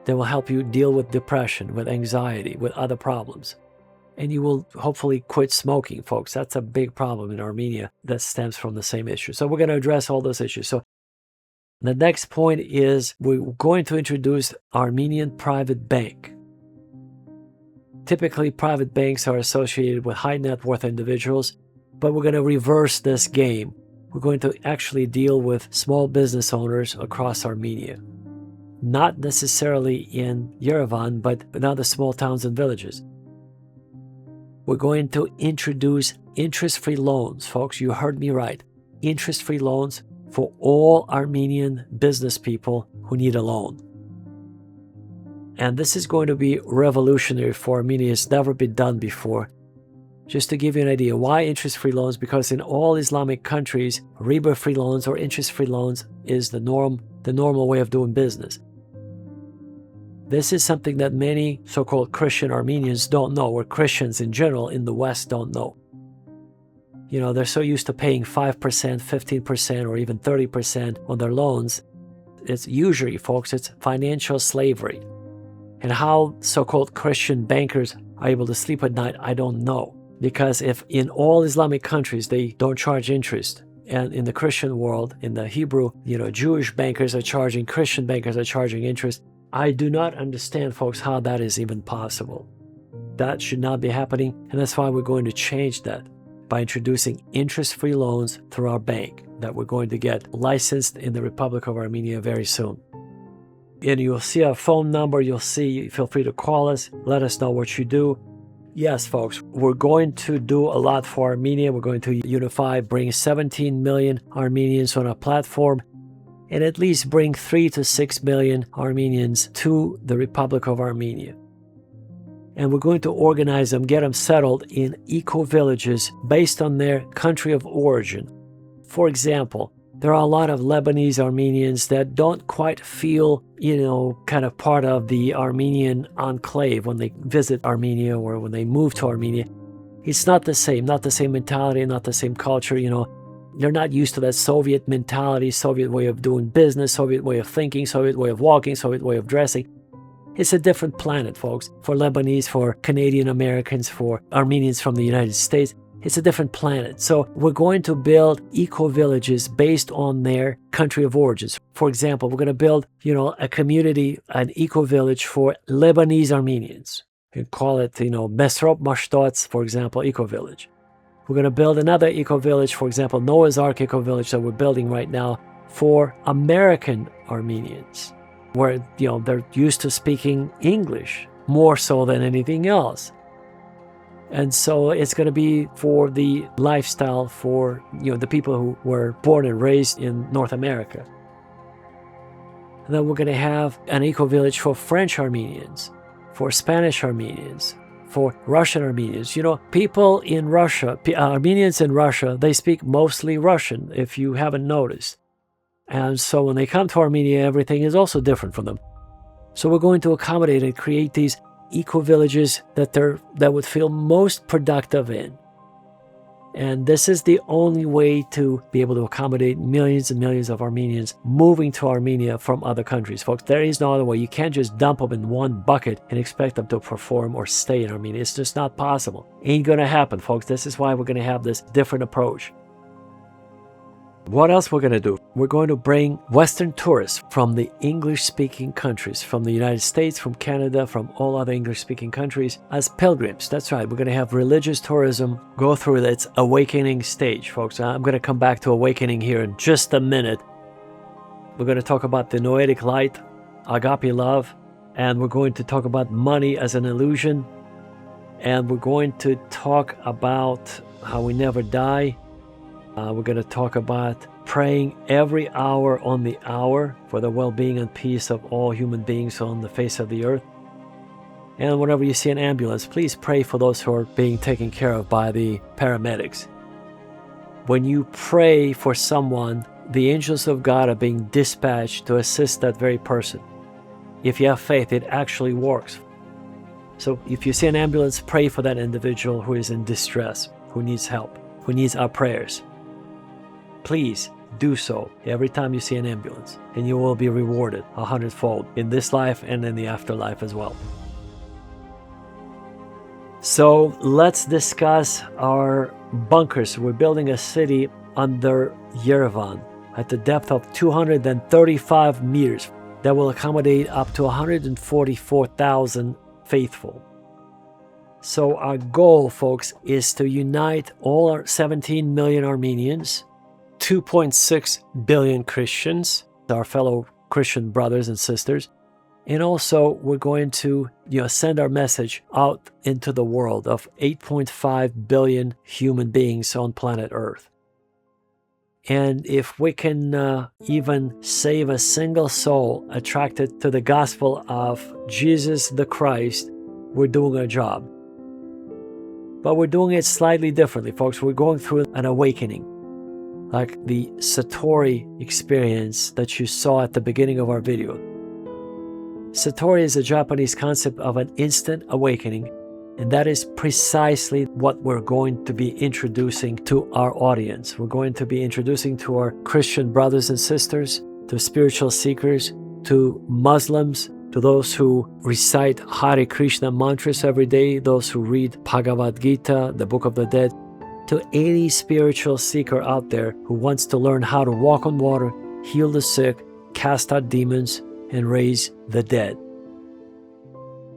That will help you deal with depression, with anxiety, with other problems. And you will hopefully quit smoking, folks. That's a big problem in Armenia that stems from the same issue. So we're going to address all those issues. So the next point is we're going to introduce Armenian private bank. Typically, private banks are associated with high net worth individuals, but we're going to reverse this game. We're going to actually deal with small business owners across Armenia. Not necessarily in Yerevan, but in other small towns and villages. We're going to introduce interest-free loans. Folks, you heard me right. Interest-free loans for all Armenian business people who need a loan. And this is going to be revolutionary for Armenia. It's never been done before. Just to give you an idea, why interest-free loans? Because in all Islamic countries, riba-free loans or interest-free loans is the normal way of doing business. This is something that many so-called Christian Armenians don't know, or Christians in general in the West don't know. You know, they're so used to paying 5%, 15%, or even 30% on their loans. It's usury, folks, it's financial slavery. And how so-called Christian bankers are able to sleep at night, I don't know. Because if in all Islamic countries they don't charge interest, and in the Christian world, in the Hebrew, Jewish bankers are charging, Christian bankers are charging interest, I do not understand, folks, how that is even possible. That should not be happening, and that's why we're going to change that by introducing interest-free loans through our bank that we're going to get licensed in the Republic of Armenia very soon. And you'll see our phone number, feel free to call us, let us know what you do. Yes, folks, we're going to do a lot for Armenia. We're going to unify, bring 17 million Armenians on our platform, and at least bring 3 to 6 million Armenians to the Republic of Armenia. And we're going to organize them, get them settled in eco-villages based on their country of origin. For example, there are a lot of Lebanese Armenians that don't quite feel, kind of part of the Armenian enclave when they visit Armenia or when they move to Armenia. It's not the same mentality, not the same culture, They're not used to that Soviet mentality, Soviet way of doing business, Soviet way of thinking, Soviet way of walking, Soviet way of dressing. It's a different planet, folks. For Lebanese, for Canadian Americans, for Armenians from the United States, it's a different planet. So we're going to build eco-villages based on their country of origins. For example, we're going to build, a community, an eco-village for Lebanese Armenians. You can call it, Mesrop Mashtots, for example, eco-village. We're going to build another eco-village, for example, Noah's Ark eco-village that we're building right now for American Armenians, where, they're used to speaking English more so than anything else. And so it's going to be for the lifestyle for, the people who were born and raised in North America. And then we're going to have an eco-village for French Armenians, for Spanish Armenians, for Russian Armenians. People in Russia, Armenians in Russia, they speak mostly Russian, if you haven't noticed. And so when they come to Armenia, everything is also different from them. So we're going to accommodate and create these eco-villages that would feel most productive in. And this is the only way to be able to accommodate millions and millions of Armenians moving to Armenia from other countries. Folks, there is no other way. You can't just dump them in one bucket and expect them to perform or stay in Armenia. It's just not possible. Ain't gonna happen, folks. This is why we're gonna have this different approach. What else we're going to do? We're going to bring Western tourists from the English-speaking countries, from the United States, from Canada, from all other English-speaking countries as pilgrims. That's right. We're going to have religious tourism go through its awakening stage, folks. I'm going to come back to awakening here in just a minute. We're going to talk about the noetic light, agape love, and we're going to talk about money as an illusion, and we're going to talk about how we never die. We're going to talk about praying every hour on the hour for the well-being and peace of all human beings on the face of the earth. And whenever you see an ambulance, please pray for those who are being taken care of by the paramedics. When you pray for someone, the angels of God are being dispatched to assist that very person. If you have faith, it actually works. So if you see an ambulance, pray for that individual who is in distress, who needs help, who needs our prayers. Please do so every time you see an ambulance, and you will be rewarded 100-fold in this life and in the afterlife as well. So let's discuss our bunkers. We're building a city under Yerevan at the depth of 235 meters that will accommodate up to 144,000 faithful. So our goal, folks, is to unite all our 17 million Armenians, 2.6 billion Christians, our fellow Christian brothers and sisters, and also we're going to send our message out into the world of 8.5 billion human beings on planet Earth. And if we can even save a single soul attracted to the gospel of Jesus the Christ, we're doing our job. But we're doing it slightly differently, folks. We're going through an awakening, like the Satori experience that you saw at the beginning of our video. Satori is a Japanese concept of an instant awakening, and that is precisely what we're going to be introducing to our audience. We're going to be introducing to our Christian brothers and sisters, to spiritual seekers, to Muslims, to those who recite Hare Krishna mantras every day, those who read Bhagavad Gita, the Book of the Dead, to any spiritual seeker out there who wants to learn how to walk on water, heal the sick, cast out demons, and raise the dead.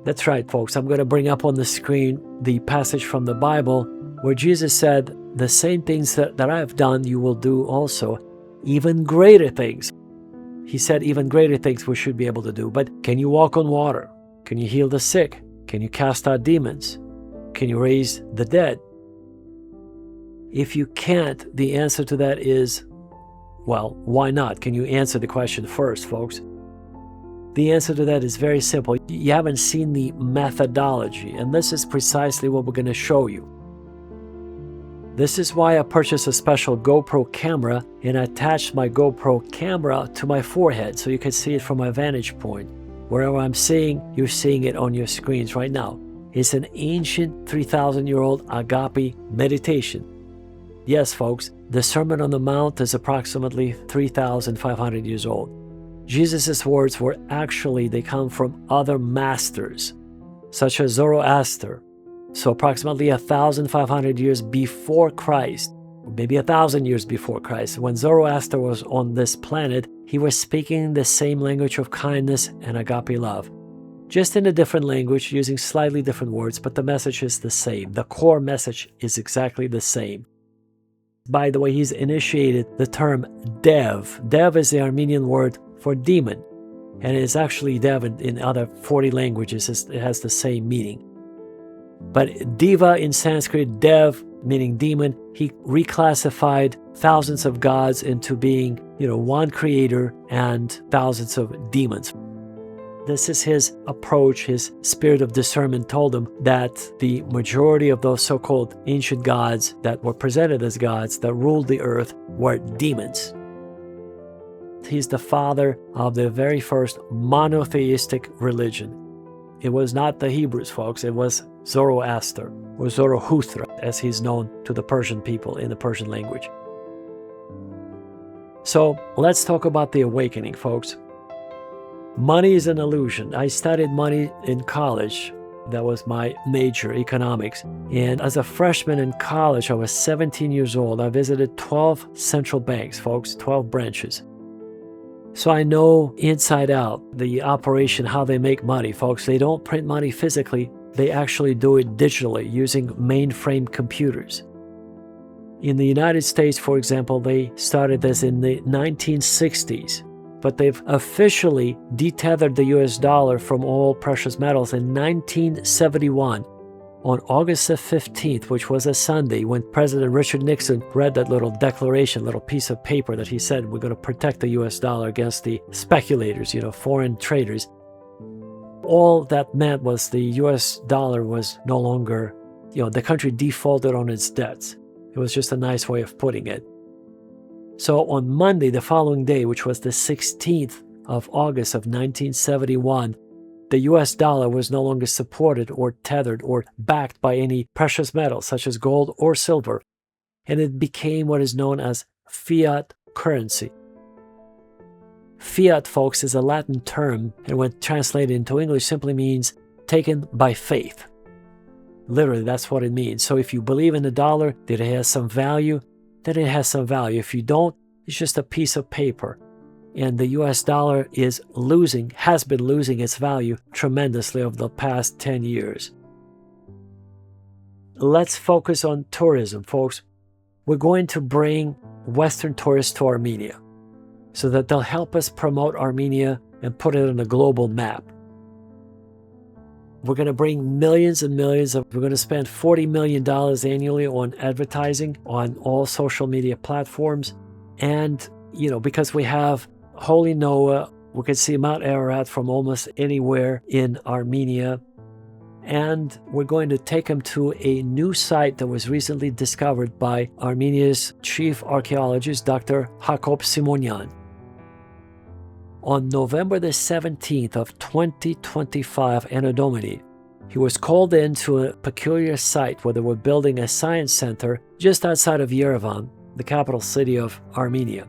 That's right, folks. I'm going to bring up on the screen the passage from the Bible where Jesus said, the same things that I have done, you will do also, even greater things. He said even greater things we should be able to do. But can you walk on water? Can you heal the sick? Can you cast out demons? Can you raise the dead? If you can't, the answer to that is, well, why not? Can you answer the question first, folks? The answer to that is very simple. You haven't seen the methodology, and this is precisely what we're going to show you. This is why I purchased a special GoPro camera and attached my GoPro camera to my forehead so you can see it from my vantage point. Wherever I'm seeing, you're seeing it on your screens right now. It's an ancient 3,000-year-old agape meditation. Yes, folks, the Sermon on the Mount is approximately 3,500 years old. Jesus' words they come from other masters, such as Zoroaster. So approximately 1,500 years before Christ, or maybe 1,000 years before Christ, when Zoroaster was on this planet, he was speaking the same language of kindness and agape love. Just in a different language, using slightly different words, but the message is the same. The core message is exactly the same. By the way, he's initiated the term dev. Dev is the Armenian word for demon, and it's actually dev in other 40 languages. It has the same meaning. But diva in Sanskrit, dev meaning demon, he reclassified thousands of gods into being, one creator and thousands of demons. This is his approach. His spirit of discernment told him that the majority of those so-called ancient gods that were presented as gods that ruled the earth were demons. He's the father of the very first monotheistic religion. It was not the Hebrews, folks. It was Zoroaster, or Zoroaster, as he's known to the Persian people in the Persian language. So let's talk about the awakening, folks. Money is an illusion. I studied money in college. That was my major, economics. And as a freshman in college, I was 17 years old. I visited 12 central banks, folks, 12 branches. So I know inside out the operation, how they make money, folks. They don't print money physically. They actually do it digitally using mainframe computers. In the United States, for example, they started this in the 1960s. But they've officially detethered the US dollar from all precious metals in 1971 on August the 15th, which was a Sunday, when President Richard Nixon read that little declaration, little piece of paper that he said, we're going to protect the US dollar against the speculators, foreign traders. All that meant was the US dollar was no longer, the country defaulted on its debts. It was just a nice way of putting it. So on Monday, the following day, which was the 16th of August of 1971, the US dollar was no longer supported or tethered or backed by any precious metals such as gold or silver, and it became what is known as fiat currency. Fiat, folks, is a Latin term, and when translated into English simply means taken by faith. Literally, that's what it means. So if you believe in the dollar, that it has some value, then it has some value. If you don't, it's just a piece of paper. And the US dollar has been losing its value tremendously over the past 10 years. Let's focus on tourism, folks. We're going to bring Western tourists to Armenia so that they'll help us promote Armenia and put it on a global map. We're going to bring millions and millions we're going to spend $40 million annually on advertising on all social media platforms. And, because we have Holy Noah, we can see Mount Ararat from almost anywhere in Armenia. And we're going to take them to a new site that was recently discovered by Armenia's chief archaeologist, Dr. Jacob Simonyan. On November the 17th of 2025, Anno Domini, he was called into a peculiar site where they were building a science center just outside of Yerevan, the capital city of Armenia.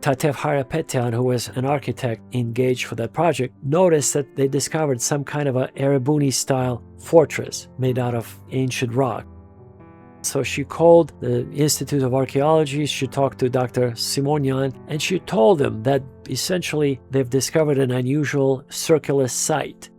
Tatev Harapetyan, who was an architect engaged for that project, noticed that they discovered some kind of a Erebuni-style fortress made out of ancient rock. So she called the Institute of Archaeology, she talked to Dr. Simonyan, and she told him that essentially they've discovered an unusual circular site.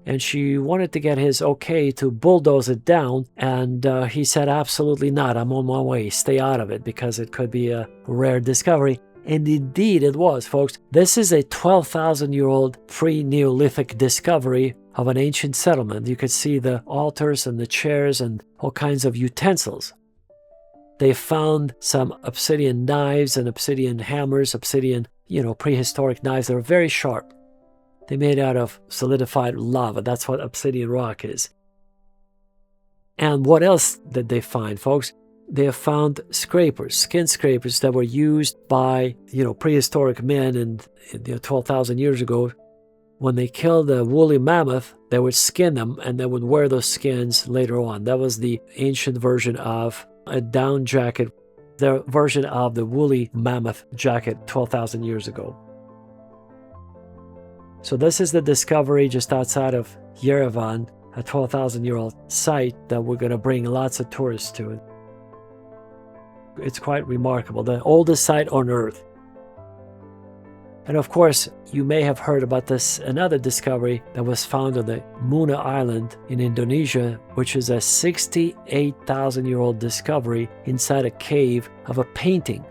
And she wanted to get his okay to bulldoze it down, and he said, absolutely not, I'm on my way, stay out of it, because it could be a rare discovery. And indeed it was, folks. This is a 12,000-year-old pre-Neolithic discovery of an ancient settlement. You could see the altars and the chairs and all kinds of utensils. They found some obsidian knives and obsidian hammers, obsidian, prehistoric knives that are very sharp. They're made out of solidified lava. That's what obsidian rock is. And what else did they find, folks? They have found scrapers, skin scrapers that were used by, prehistoric men and 12,000 years ago. When they killed a woolly mammoth, they would skin them and they would wear those skins later on. That was the ancient version of a down jacket, their version of the woolly mammoth jacket 12,000 years ago. So this is the discovery just outside of Yerevan, a 12,000-year-old site that we're going to bring lots of tourists to. It's quite remarkable, the oldest site on Earth. And of course, you may have heard about this another discovery that was found on the Muna Island in Indonesia, which is a 68,000-year-old discovery inside a cave of a painting.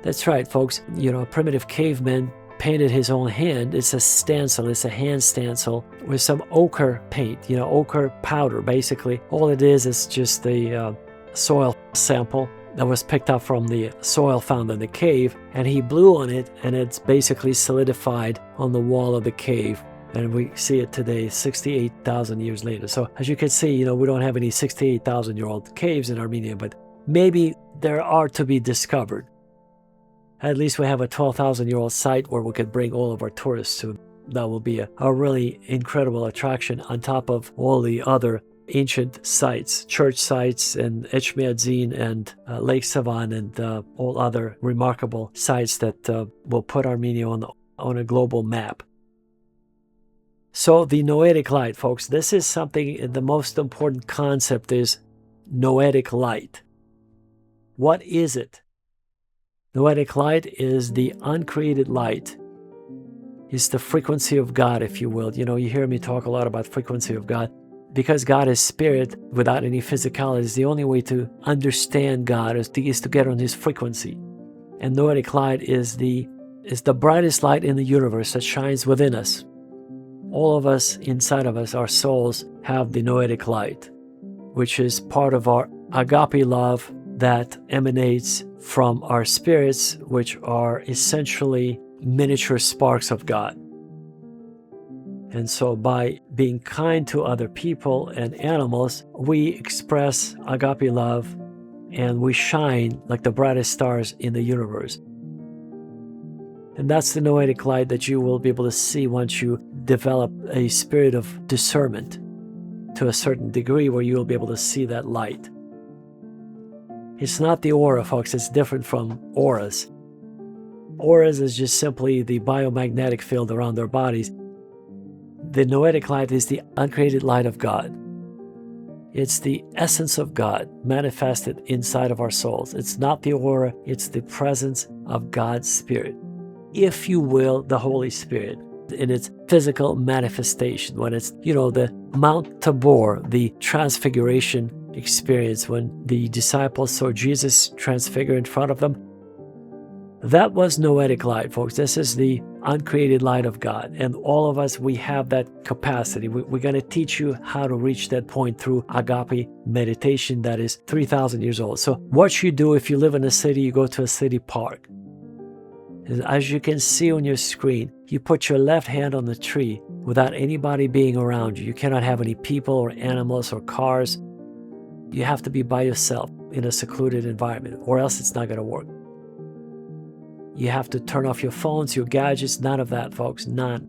That's right, folks. A primitive caveman painted his own hand. It's a stencil, it's a hand stencil with some ochre paint, ochre powder, basically. All it is just the soil sample that was picked up from the soil found in the cave, and he blew on it, and it's basically solidified on the wall of the cave. And we see it today, 68,000 years later. So as you can see, we don't have any 68,000-year-old caves in Armenia, but maybe there are to be discovered. At least we have a 12,000-year-old site where we could bring all of our tourists to. That will be a really incredible attraction on top of all the other ancient sites, church sites, and Echmiadzin and Lake Savan, and all other remarkable sites that will put Armenia on a global map. So the noetic light, folks, this is something, the most important concept is noetic light. What is it? Noetic light is the uncreated light. It's the frequency of God, if you will. You know, you hear me talk a lot about frequency of God. Because God is spirit without any physicality, is the only way to understand God is to get on His frequency. And noetic light is the brightest light in the universe that shines within us. All of us, inside of us, our souls have the noetic light, which is part of our agape love that emanates from our spirits, which are essentially miniature sparks of God. And so by being kind to other people and animals, we express agape love and we shine like the brightest stars in the universe. And that's the noetic light that you will be able to see once you develop a spirit of discernment to a certain degree, where you will be able to see that light. It's not the aura, folks. It's different from auras. Auras is just simply the biomagnetic field around our bodies. The noetic light is the uncreated light of God. It's the essence of God manifested inside of our souls. It's not the aura, it's the presence of God's Spirit. If you will, the Holy Spirit in its physical manifestation, when it's, the Mount Tabor, the transfiguration experience, when the disciples saw Jesus transfigure in front of them. That was noetic light, folks. This is the uncreated light of God. And all of us, we have that capacity. We're going to teach you how to reach that point through agape meditation that is 3,000 years old. So what you do if you live in a city, you go to a city park. As you can see on your screen, you put your left hand on the tree without anybody being around you. You cannot have any people or animals or cars. You have to be by yourself in a secluded environment, or else it's not going to work. You have to turn off your phones, your gadgets, none of that, folks, none.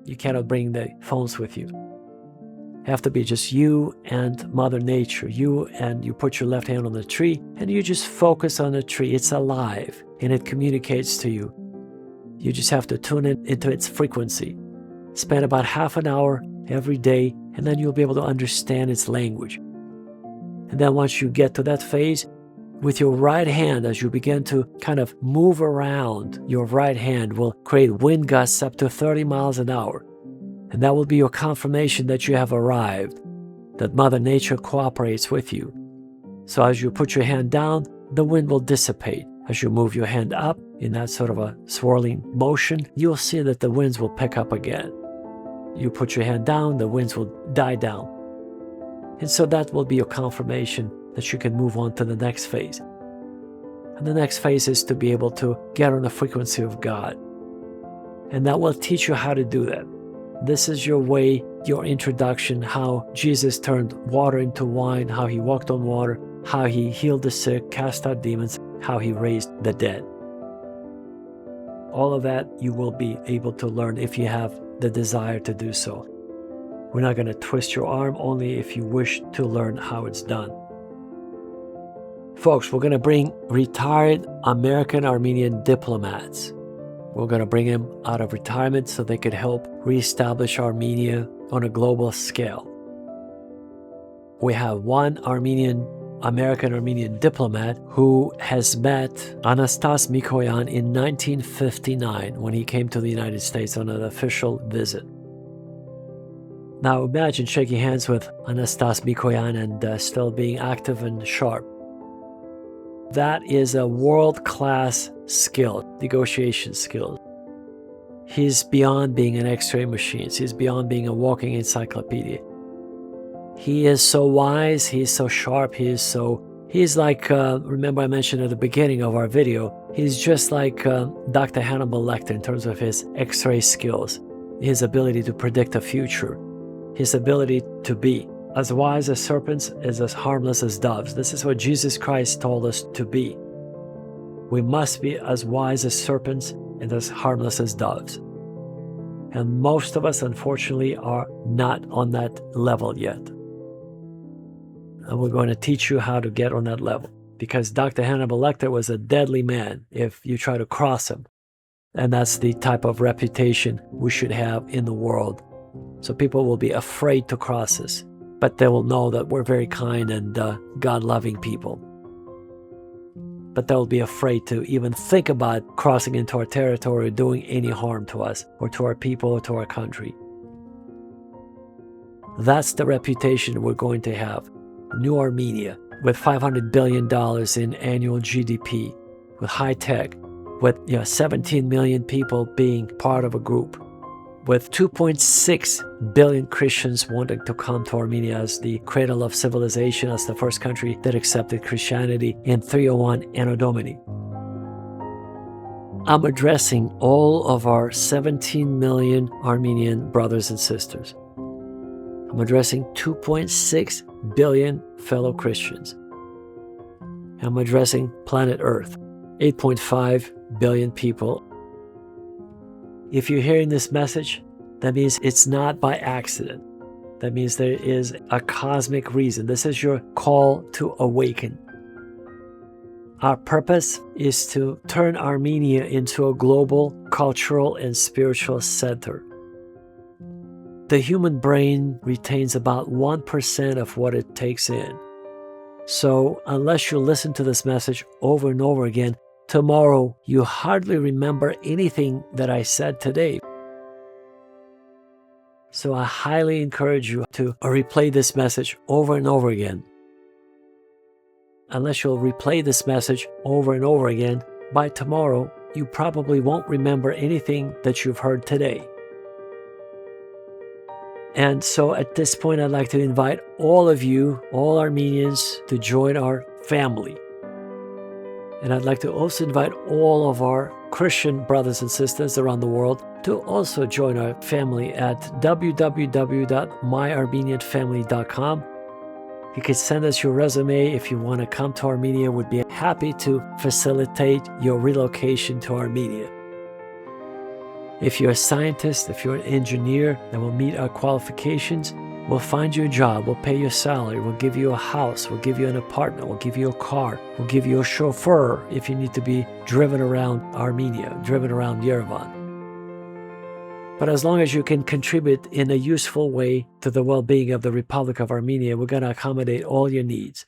You cannot bring the phones with you. You have to be just you and Mother Nature. You put your left hand on the tree and you just focus on the tree. It's alive and it communicates to you. You just have to tune into its frequency. Spend about half an hour every day, and then you'll be able to understand its language. And then once you get to that phase, with your right hand, as you begin to kind of move around, your right hand will create wind gusts up to 30 miles an hour. And that will be your confirmation that you have arrived, that Mother Nature cooperates with you. So as you put your hand down, the wind will dissipate. As you move your hand up in that sort of a swirling motion, you'll see that the winds will pick up again. You put your hand down, the winds will die down. And so that will be your confirmation that you can move on to the next phase. And the next phase is to be able to get on the frequency of God. And that will teach you how to do that. This is your way, your introduction, how Jesus turned water into wine, how he walked on water, how he healed the sick, cast out demons, how he raised the dead. All of that you will be able to learn if you have the desire to do so. We're not going to twist your arm, only if you wish to learn how it's done. Folks, we're going to bring retired American Armenian diplomats. We're going to bring them out of retirement so they could help reestablish Armenia on a global scale. We have one American Armenian diplomat who has met Anastas Mikoyan in 1959 when he came to the United States on an official visit. Now imagine shaking hands with Anastas Mikoyan and still being active and sharp. That is a world-class skill, negotiation skill. He's beyond being an X-ray machine. He's beyond being a walking encyclopedia. He is so wise, he's so sharp, he's like, remember I mentioned at the beginning of our video, he's just like Dr. Hannibal Lecter in terms of his X-ray skills, his ability to predict the future, his ability to be as wise as serpents, as harmless as doves. This is what Jesus Christ told us to be. We must be as wise as serpents and as harmless as doves. And most of us, unfortunately, are not on that level yet. And we're going to teach you how to get on that level. Because Dr. Hannibal Lecter was a deadly man if you try to cross him. And that's the type of reputation we should have in the world. So people will be afraid to cross us, but they will know that we're very kind and God-loving people. But they'll be afraid to even think about crossing into our territory or doing any harm to us or to our people or to our country. That's the reputation we're going to have. New Armenia, with $500 billion in annual GDP, with high tech, with 17 million people being part of a group, with 2.6 billion Christians wanting to come to Armenia as the cradle of civilization, as the first country that accepted Christianity in 301 Anno Domini. I'm addressing all of our 17 million Armenian brothers and sisters. I'm addressing 2.6 billion fellow Christians. I'm addressing planet Earth, 8.5 billion people. If you're hearing this message, that means it's not by accident. That means there is a cosmic reason. This is your call to awaken. Our purpose is to turn Armenia into a global cultural and spiritual center. The human brain retains about 1% of what it takes in. So unless you listen to this message over and over again, tomorrow you hardly remember anything that I said today. So I highly encourage you to replay this message over and over again. Unless you'll replay this message over and over again, by tomorrow you probably won't remember anything that you've heard today. And so at this point, I'd like to invite all of you, all Armenians, to join our family. And I'd like to also invite all of our Christian brothers and sisters around the world to also join our family at www.myarmenianfamily.com. You can send us your resume if you want to come to Armenia. We'd be happy to facilitate your relocation to Armenia. If you're a scientist, if you're an engineer that will meet our qualifications, we'll find you a job, we'll pay your salary, we'll give you a house, we'll give you an apartment, we'll give you a car, we'll give you a chauffeur if you need to be driven around Armenia, driven around Yerevan. But as long as you can contribute in a useful way to the well-being of the Republic of Armenia, we're going to accommodate all your needs.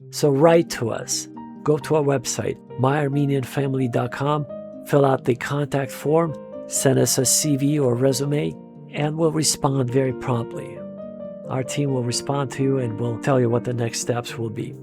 So write to us. Go to our website, myarmenianfamily.com, fill out the contact form, send us a CV or resume, and we'll respond very promptly. Our team will respond to you and we'll tell you what the next steps will be.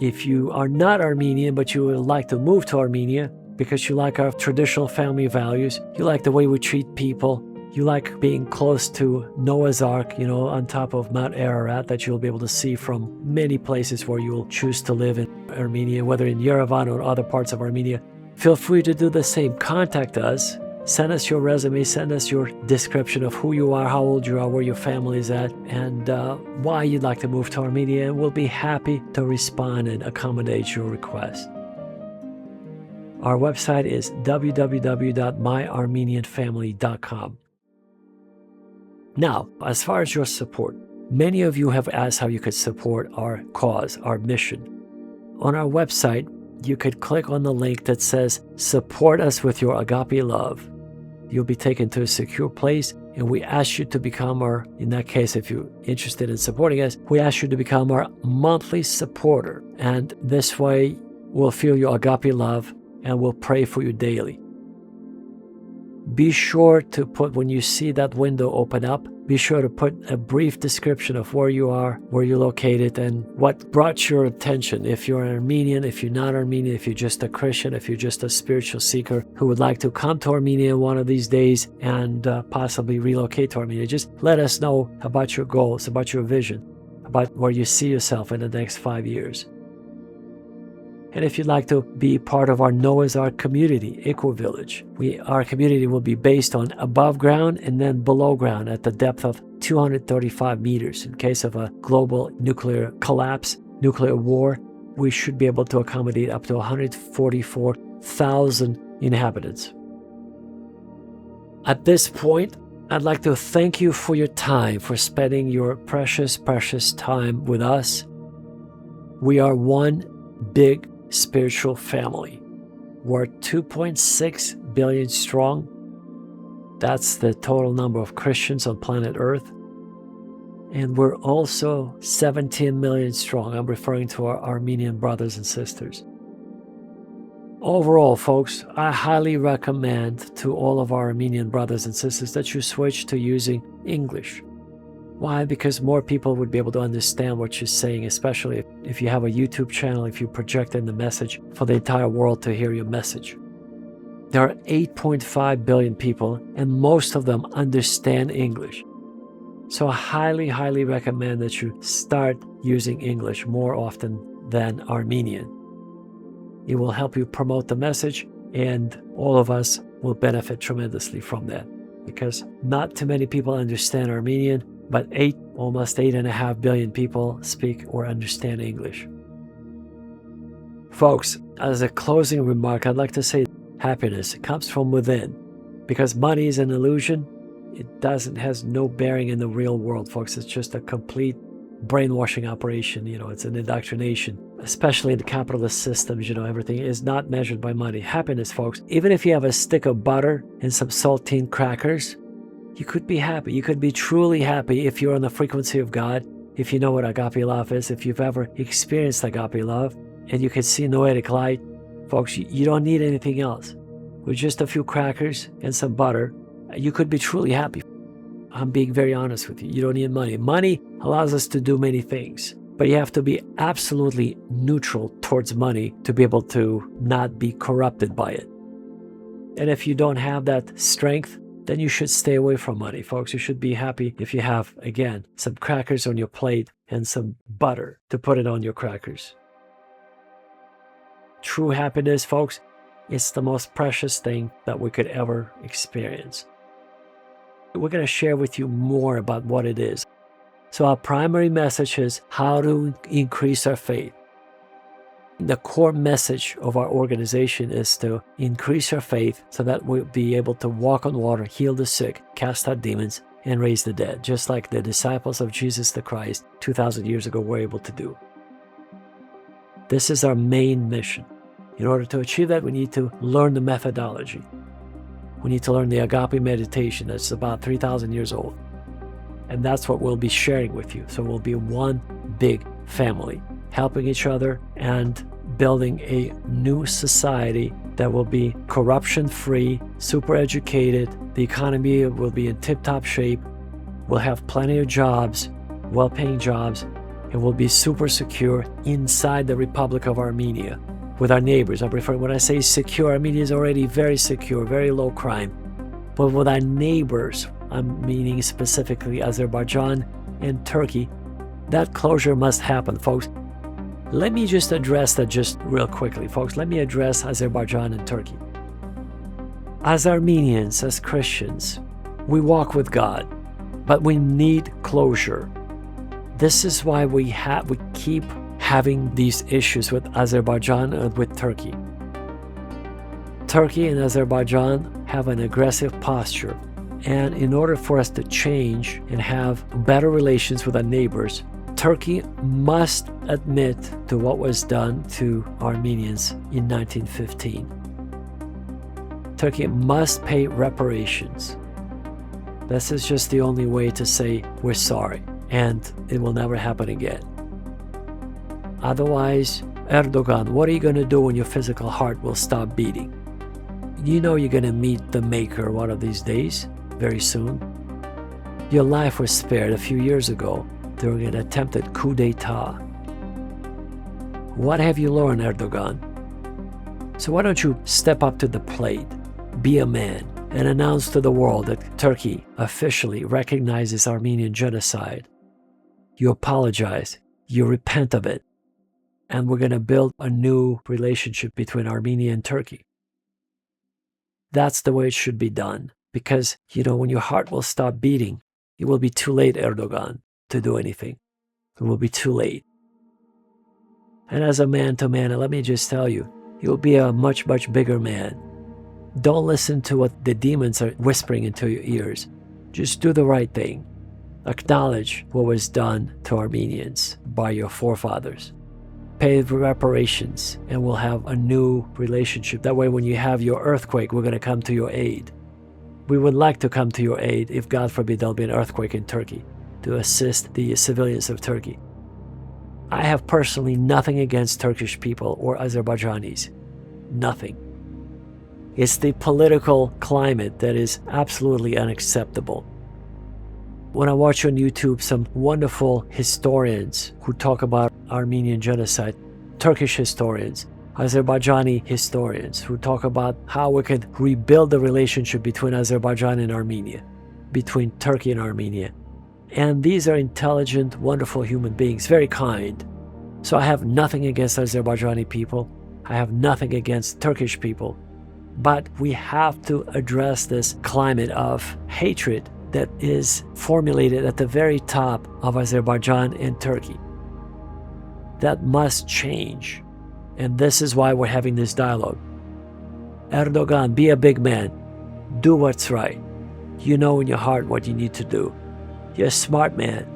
If you are not Armenian, but you would like to move to Armenia because you like our traditional family values, you like the way we treat people, you like being close to Noah's Ark, on top of Mount Ararat that you'll be able to see from many places where you'll choose to live in Armenia, whether in Yerevan or other parts of Armenia, feel free to do the same. Contact us. Send us your resume, send us your description of who you are, how old you are, where your family is at, and why you'd like to move to Armenia, and we'll be happy to respond and accommodate your request. Our website is www.myarmenianfamily.com. Now, as far as your support, many of you have asked how you could support our cause, our mission. On our website, you could click on the link that says, support us with your agape love. You'll be taken to a secure place, and we ask you to become in that case, if you're interested in supporting us, we ask you to become our monthly supporter. And this way, we'll feel your agape love, and we'll pray for you daily. Be sure to put, when you see that window open up, be sure to put a brief description of where you are, where you're located, and what brought your attention. If you're an Armenian, if you're not Armenian, if you're just a Christian, if you're just a spiritual seeker who would like to come to Armenia one of these days and possibly relocate to Armenia, just let us know about your goals, about your vision, about where you see yourself in the next 5 years. And if you'd like to be part of our Noah's Ark community, Eco-Village, our community will be based on above ground and then below ground at the depth of 235 meters. In case of a global nuclear collapse, nuclear war, we should be able to accommodate up to 144,000 inhabitants. At this point, I'd like to thank you for your time, for spending your precious, precious time with us. We are one big spiritual family. We're 2.6 billion strong. That's the total number of Christians on planet Earth. And we're also 17 million strong. I'm referring to our Armenian brothers and sisters. Overall, folks, I highly recommend to all of our Armenian brothers and sisters that you switch to using English. Why? Because more people would be able to understand what you're saying, especially if you have a YouTube channel, if you project in the message for the entire world to hear your message. There are 8.5 billion people, and most of them understand English. So I highly, highly recommend that you start using English more often than Armenian. It will help you promote the message, and all of us will benefit tremendously from that, because not too many people understand Armenian, but almost 8.5 billion people speak or understand English. Folks, as a closing remark, I'd like to say happiness comes from within, because money is an illusion. It has no bearing in the real world, folks. It's just a complete brainwashing operation. It's an indoctrination, especially in the capitalist systems. Everything is not measured by money. Happiness, folks, even if you have a stick of butter and some saltine crackers, you could be happy. You could be truly happy if you're on the frequency of God, if you know what agape love is, if you've ever experienced agape love, and you can see noetic light. Folks, you don't need anything else. With just a few crackers and some butter, you could be truly happy. I'm being very honest with you. You don't need money. Money allows us to do many things, but you have to be absolutely neutral towards money to be able to not be corrupted by it. And if you don't have that strength, then you should stay away from money, folks. You should be happy if you have, again, some crackers on your plate and some butter to put it on your crackers. True happiness, folks, is the most precious thing that we could ever experience. We're going to share with you more about what it is. So our primary message is how to increase our faith. The core message of our organization is to increase our faith so that we'll be able to walk on water, heal the sick, cast out demons, and raise the dead, just like the disciples of Jesus the Christ 2,000 years ago were able to do. This is our main mission. In order to achieve that, we need to learn the methodology. We need to learn the agape meditation that's about 3,000 years old. And that's what we'll be sharing with you. So we'll be one big family, helping each other and building a new society that will be corruption-free, super educated. The economy will be in tip-top shape. We'll have plenty of jobs, well-paying jobs, and we'll be super secure inside the Republic of Armenia with our neighbors. When I say secure, Armenia is already very secure, very low crime. But with our neighbors, I'm meaning specifically Azerbaijan and Turkey, that closure must happen, folks. Let me just address that just real quickly, folks. Let me address Azerbaijan and Turkey. As Armenians, as Christians, we walk with God, but we need closure. This is why we keep having these issues with Azerbaijan and with Turkey. Turkey and Azerbaijan have an aggressive posture, and in order for us to change and have better relations with our neighbors, Turkey must admit to what was done to Armenians in 1915. Turkey must pay reparations. This is just the only way to say we're sorry, and it will never happen again. Otherwise, Erdogan, what are you going to do when your physical heart will stop beating? You know you're going to meet the Maker one of these days, very soon. Your life was spared a few years ago during an attempted coup d'etat. What have you learned, Erdogan? So why don't you step up to the plate, be a man, and announce to the world that Turkey officially recognizes Armenian genocide. You apologize, you repent of it, and we're going to build a new relationship between Armenia and Turkey. That's the way it should be done, because, when your heart will stop beating, it will be too late, Erdogan, to do anything. It will be too late. And as a man to man, let me just tell you, you'll be a much, much bigger man. Don't listen to what the demons are whispering into your ears. Just do the right thing. Acknowledge what was done to Armenians by your forefathers. Pay reparations, and we'll have a new relationship. That way, when you have your earthquake, we're going to come to your aid. We would like to come to your aid if, God forbid, there'll be an earthquake in Turkey to assist the civilians of Turkey. I have personally nothing against Turkish people or Azerbaijanis. Nothing. It's the political climate that is absolutely unacceptable. When I watch on YouTube some wonderful historians who talk about Armenian genocide, Turkish historians, Azerbaijani historians who talk about how we could rebuild the relationship between Azerbaijan and Armenia, between Turkey and Armenia. And these are intelligent, wonderful human beings, very kind. So I have nothing against Azerbaijani people. I have nothing against Turkish people. But we have to address this climate of hatred that is formulated at the very top of Azerbaijan and Turkey. That must change. And this is why we're having this dialogue. Erdogan, be a big man. Do what's right. You know in your heart what you need to do. You're a smart man.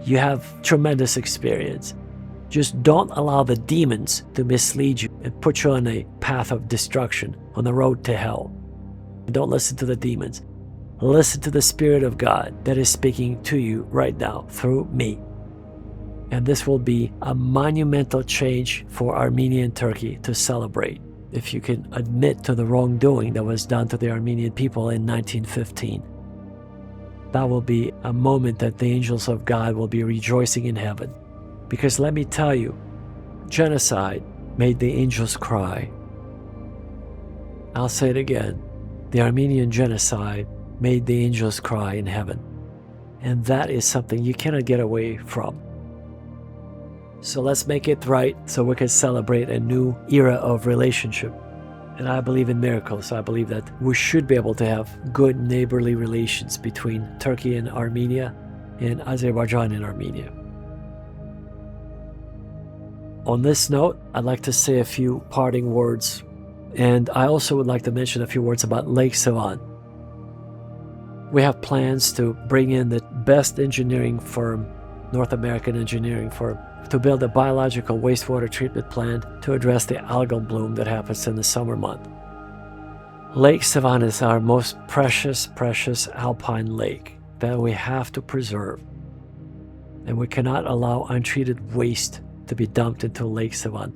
You have tremendous experience. Just don't allow the demons to mislead you and put you on a path of destruction, on the road to hell. Don't listen to the demons. Listen to the Spirit of God that is speaking to you right now through me. And this will be a monumental change for Armenia and Turkey to celebrate if you can admit to the wrongdoing that was done to the Armenian people in 1915. That will be a moment that the angels of God will be rejoicing in heaven. Because let me tell you, genocide made the angels cry. I'll say it again. The Armenian genocide made the angels cry in heaven. And that is something you cannot get away from. So let's make it right so we can celebrate a new era of relationship. And I believe in miracles. I believe that we should be able to have good neighborly relations between Turkey and Armenia and Azerbaijan and Armenia. On this note, I'd like to say a few parting words. And I also would like to mention a few words about Lake Sevan. We have plans to bring in the best engineering firm, North American engineering firm, to build a biological wastewater treatment plant to address the algal bloom that happens in the summer month. Lake Sevan is our most precious alpine lake that we have to preserve. And we cannot allow untreated waste to be dumped into Lake Sevan.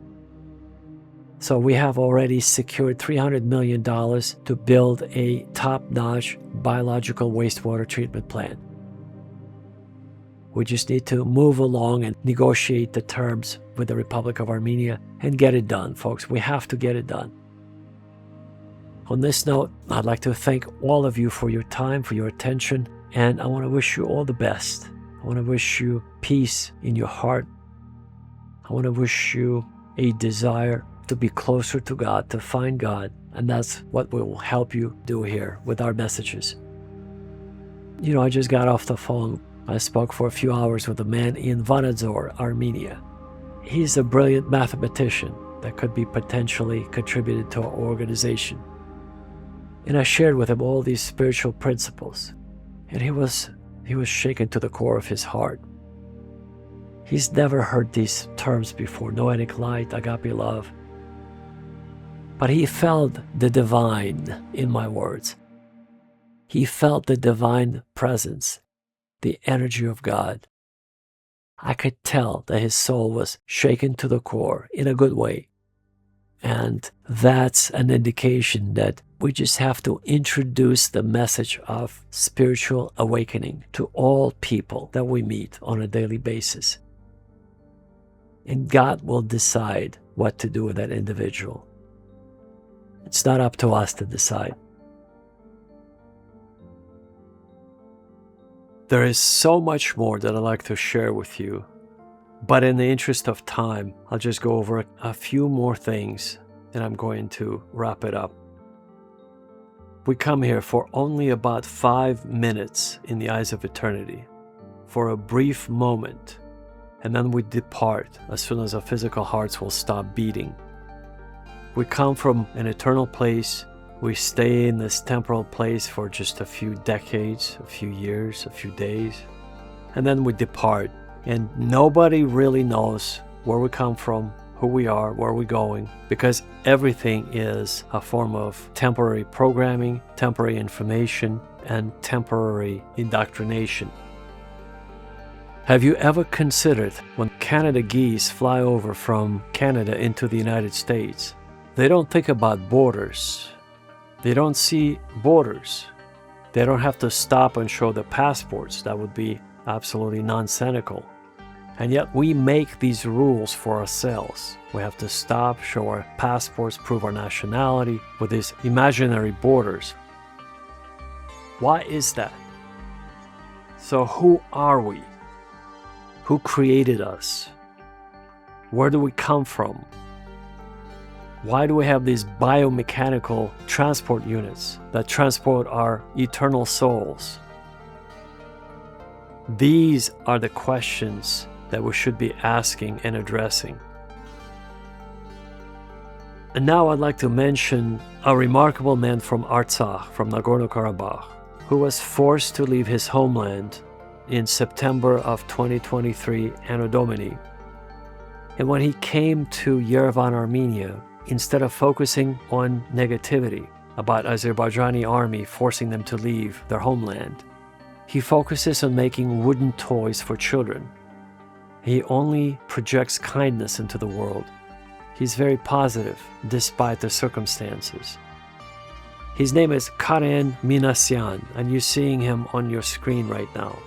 So we have already secured $300 million to build a top-notch biological wastewater treatment plant. We just need to move along and negotiate the terms with the Republic of Armenia and get it done, folks. We have to get it done. On this note, I'd like to thank all of you for your time, for your attention, and I want to wish you all the best. I want to wish you peace in your heart. I want to wish you a desire to be closer to God, to find God, and that's what we will help you do here with our messages. You know, I just got off the phone. I spoke for a few hours with a man in Vanadzor, Armenia. He's a brilliant mathematician that could be potentially contributed to our organization. And I shared with him all these spiritual principles, and he was shaken to the core of his heart. He's never heard these terms before, noetic light, agape love. But he felt the divine in my words. He felt the divine presence, the energy of God. I could tell that his soul was shaken to the core in a good way. And that's an indication that we just have to introduce the message of spiritual awakening to all people that we meet on a daily basis. And God will decide what to do with that individual. It's not up to us to decide. There is so much more that I'd like to share with you, but in the interest of time, I'll just go over a few more things and I'm going to wrap it up. We come here for only about 5 minutes in the eyes of eternity, for a brief moment, and then we depart as soon as our physical hearts will stop beating. We come from an eternal place We stay in this temporal place for just a few decades, a few years, a few days, and then we depart. And nobody really knows where we come from, who we are, where we're going, because everything is a form of temporary programming, temporary information, and temporary indoctrination. Have you ever considered when Canada geese fly over from Canada into the United States? They don't think about borders. They don't see borders. They don't have to stop and show their passports. That would be absolutely nonsensical. And yet we make these rules for ourselves. We have to stop, show our passports, prove our nationality with these imaginary borders. Why is that? So who are we? Who created us? Where do we come from? Why do we have these biomechanical transport units that transport our eternal souls? These are the questions that we should be asking and addressing. And now I'd like to mention a remarkable man from Artsakh, from Nagorno-Karabakh, who was forced to leave his homeland in September of 2023, Anno Domini. And when he came to Yerevan, Armenia, instead of focusing on negativity about Azerbaijani army forcing them to leave their homeland, he focuses on making wooden toys for children. He only projects kindness into the world. He's very positive despite the circumstances. His name is Karin Minasyan, and you're seeing him on your screen right now.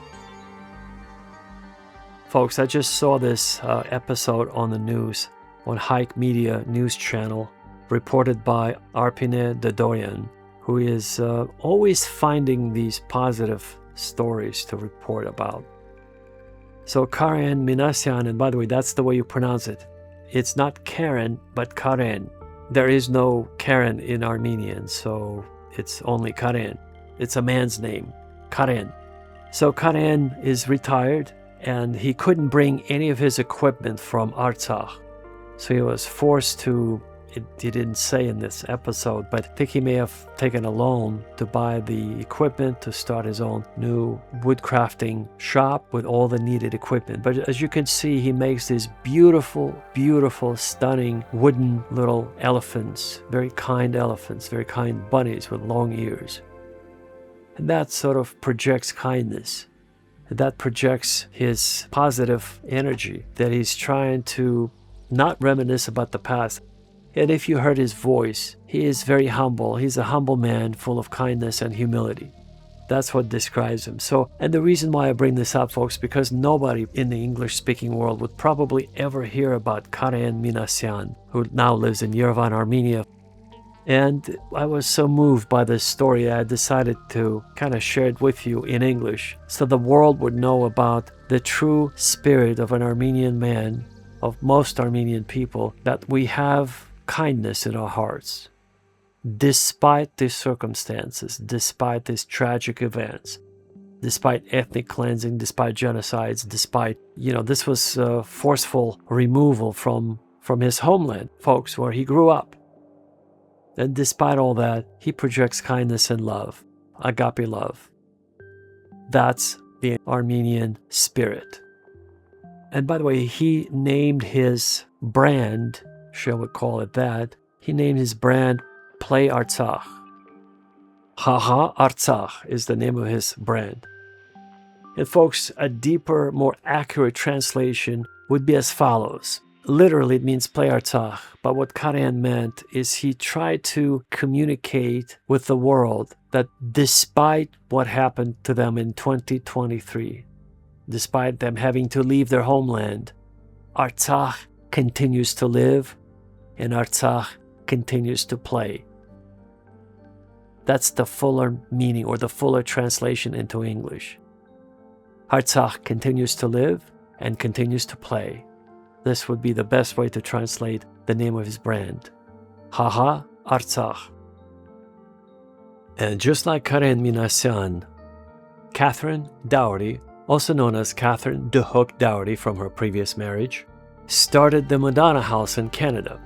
Folks, I just saw this episode on the news, on Hayk Media news channel, reported by Arpine Dadorian, who is always finding these positive stories to report about. So Karin Minasyan, and by the way, that's the way you pronounce it. It's not Karen, but Karin. There is no Karen in Armenian, so it's only Karin. It's a man's name, Karin. So Karin is retired, and he couldn't bring any of his equipment from Artsakh. So he was forced to, he didn't say in this episode, but I think he may have taken a loan to buy the equipment to start his own new woodcrafting shop with all the needed equipment. But as you can see, he makes these beautiful, beautiful, stunning wooden little elephants, very kind bunnies with long ears. And that sort of projects kindness. That projects his positive energy, that he's trying to not reminisce about the past. And if you heard his voice, he is very humble. He's a humble man full of kindness and humility. That's what describes him. So, and the reason why I bring this up, folks, because nobody in the English-speaking world would probably ever hear about Karin Minasyan, who now lives in Yerevan, Armenia. And I was so moved by this story, I decided to kind of share it with you in English so the world would know about the true spirit of an Armenian man, of most Armenian people, that we have kindness in our hearts. Despite these circumstances, despite these tragic events, despite ethnic cleansing, despite genocides, despite, this was forceful removal from his homeland, folks, where he grew up. And despite all that, he projects kindness and love, agape love. That's the Armenian spirit. And by the way, he named his brand, shall we call it that, he named his brand Play Artsakh. Haha Artsakh is the name of his brand. And folks, a deeper, more accurate translation would be as follows. Literally, it means play Artsakh, but what Karin meant is he tried to communicate with the world that despite what happened to them in 2023, despite them having to leave their homeland, Artsakh continues to live and Artsakh continues to play. That's the fuller meaning or the fuller translation into English. Artsakh continues to live and continues to play. This would be the best way to translate the name of his brand. Haha Artsakh. And just like Karin Minasyan, Catherine Dougherty, also known as Catherine de Hook Dougherty from her previous marriage, started the Madonna House in Canada.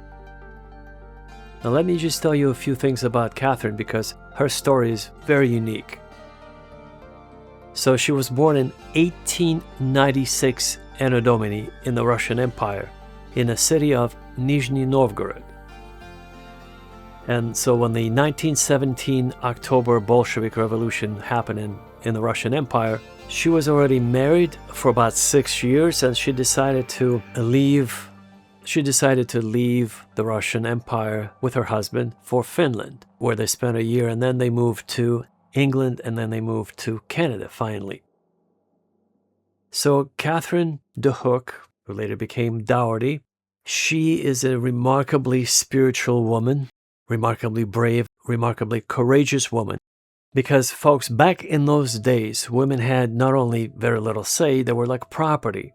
Now let me just tell you a few things about Catherine because her story is very unique. So she was born in 1896 Anno Domini in the Russian Empire, in the city of Nizhny Novgorod. And so when the 1917 October Bolshevik Revolution happened in the Russian Empire, she was already married for about 6 years, and she decided to leave the Russian Empire with her husband for Finland, where they spent a year, and then they moved to England, and then they moved to Canada finally. So Catherine de Hook, who later became Dougherty, she is a remarkably spiritual woman, remarkably brave, remarkably courageous woman. Because, folks, back in those days, women had not only very little say, they were like property.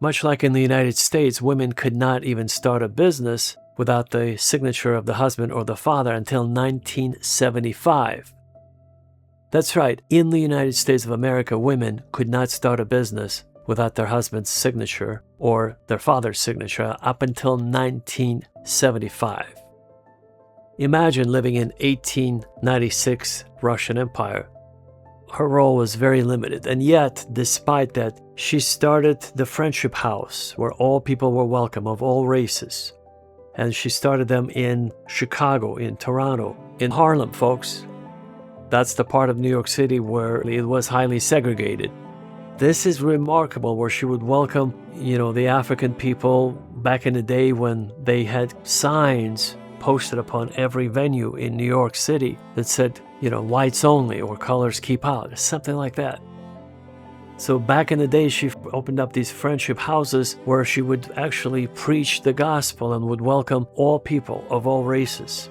Much like in the United States, women could not even start a business without the signature of the husband or the father until 1975. That's right, in the United States of America, women could not start a business without their husband's signature or their father's signature up until 1975. Imagine living in 1896 Russian Empire. Her role was very limited, and yet, despite that, she started the Friendship House, where all people were welcome of all races. And she started them in Chicago, in Toronto, in Harlem, folks. That's the part of New York City where it was highly segregated. This is remarkable, where she would welcome, the African people back in the day when they had signs posted upon every venue in New York City that said, whites only or colors keep out, something like that. So back in the day, she opened up these friendship houses where she would actually preach the gospel and would welcome all people of all races.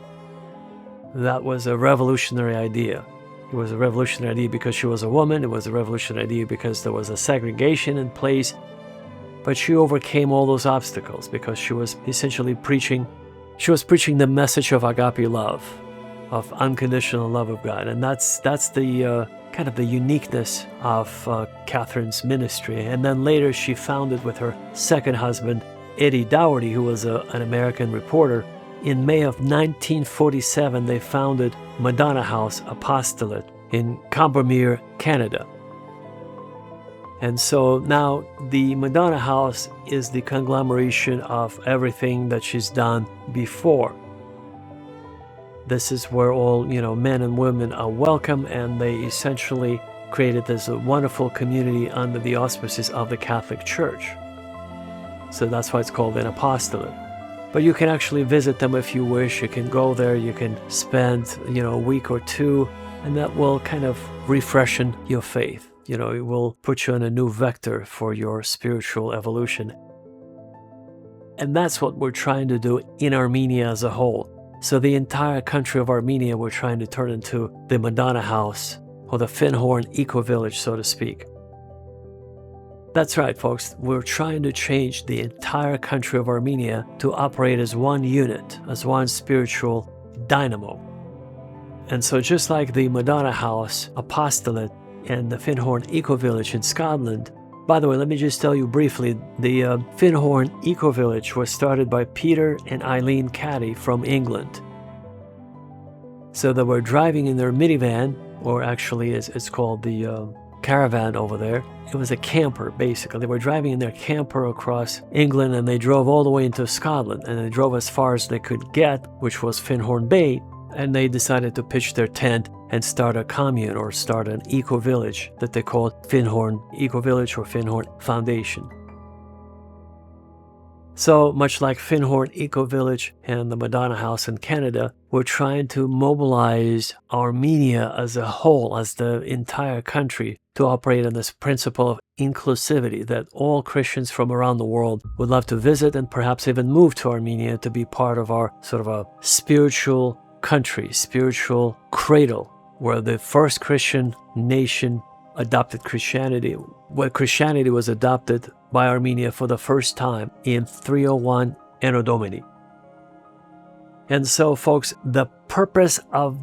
That was a revolutionary idea. It was a revolutionary idea because she was a woman. It was a revolutionary idea because there was a segregation in place. But she overcame all those obstacles because she was essentially preaching the message of agape love, of unconditional love of God. And that's the kind of the uniqueness of Catherine's ministry. And then later she founded with her second husband, Eddie Dougherty, who was an American reporter. In May of 1947, they founded Madonna House Apostolate in Combermere, Canada. And so now the Madonna House is the conglomeration of everything that she's done before. This is where all, men and women are welcome, and they essentially created this wonderful community under the auspices of the Catholic Church. So that's why it's called an apostolate. But you can actually visit them if you wish. You can go there, you can spend, a week or two, and that will kind of refreshen your faith. It will put you on a new vector for your spiritual evolution. And that's what we're trying to do in Armenia as a whole. So the entire country of Armenia, we're trying to turn into the Madonna House, or the Finnhorn eco-village, so to speak. That's right, folks. We're trying to change the entire country of Armenia to operate as one unit, as one spiritual dynamo. And so just like the Madonna House Apostolate and the Finnhorn eco-village in Scotland, by the way, let me just tell you briefly, the Finnhorn eco-village was started by Peter and Eileen Caddy from England. So they were driving in their minivan, or actually it's called the caravan over there. It was a camper, basically. They were driving in their camper across England, and they drove all the way into Scotland, and they drove as far as they could get, which was Finnhorn Bay, and they decided to pitch their tent and start a commune or start an eco-village that they called Finnhorn Eco-Village or Finnhorn Foundation. So much like Finnhorn Eco-Village and the Madonna House in Canada, we're trying to mobilize Armenia as a whole, as the entire country, to operate on this principle of inclusivity, that all Christians from around the world would love to visit and perhaps even move to Armenia to be part of our sort of a spiritual country, spiritual cradle, where the first Christian nation adopted Christianity, where Christianity was adopted by Armenia for the first time in 301 Anno Domini. And so, folks, the purpose of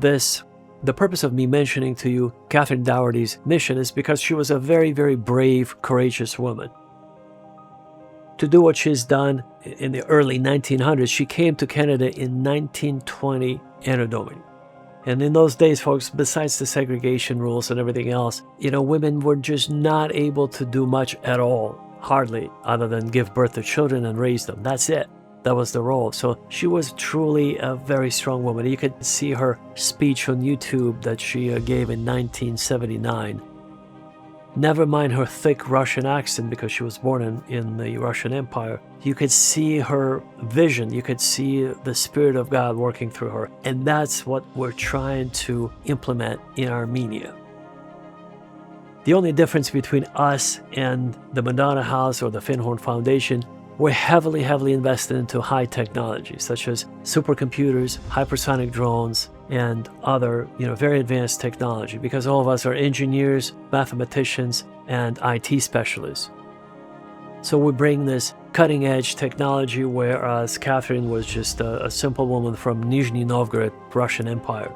me mentioning to you Catherine Dougherty's mission is because she was a very, very brave, courageous woman. to do what she's done in the early 1900s. She came to Canada in 1920 Anno Domini. And in those days, folks, besides the segregation rules and everything else, women were just not able to do much at all, hardly, other than give birth to children and raise them. That's it. That was the role. So she was truly a very strong woman. You could see her speech on YouTube that she gave in 1979. Never mind her thick Russian accent, because she was born in the Russian Empire. You could see her vision. You could see the Spirit of God working through her. And that's what we're trying to implement in Armenia. The only difference between us and the Madonna House or the Finnhorn Foundation, we're heavily invested into high technology, such as supercomputers, hypersonic drones, and other, very advanced technology, because all of us are engineers, mathematicians, and IT specialists. So we bring this cutting-edge technology, whereas Karin was just a simple woman from Nizhny Novgorod, Russian Empire.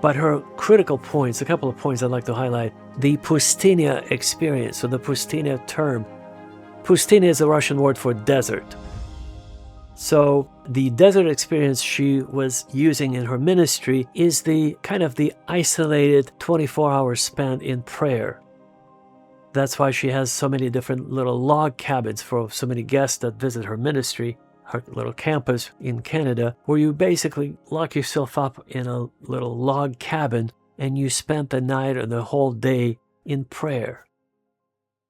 But her critical points, a couple of points I'd like to highlight: the Pustynia experience, so the Pustynia term. Pustynia is a Russian word for desert. So the desert experience she was using in her ministry is the kind of the isolated 24 hours spent in prayer. That's why she has so many different little log cabins for so many guests that visit her ministry, her little campus in Canada, where you basically lock yourself up in a little log cabin and you spend the night or the whole day in prayer.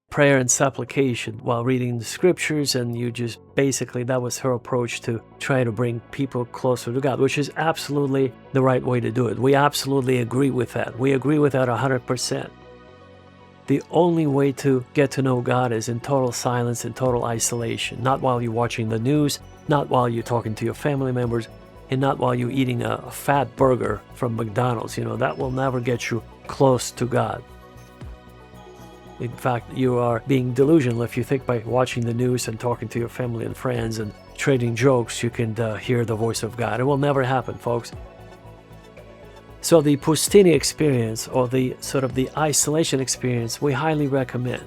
Prayer and supplication while reading the scriptures, and you just basically, that was her approach to try to bring people closer to God, which is absolutely the right way to do it. We absolutely agree with that. We agree with that 100%. The only way to get to know God is in total silence and total isolation, not while you're watching the news, not while you're talking to your family members, and not while you're eating a fat burger from McDonald's. That will never get you close to God. In fact, you are being delusional if you think by watching the news and talking to your family and friends and trading jokes you can hear the voice of God. It will never happen, folks. So the Pustynia experience, or the sort of the isolation experience, we highly recommend.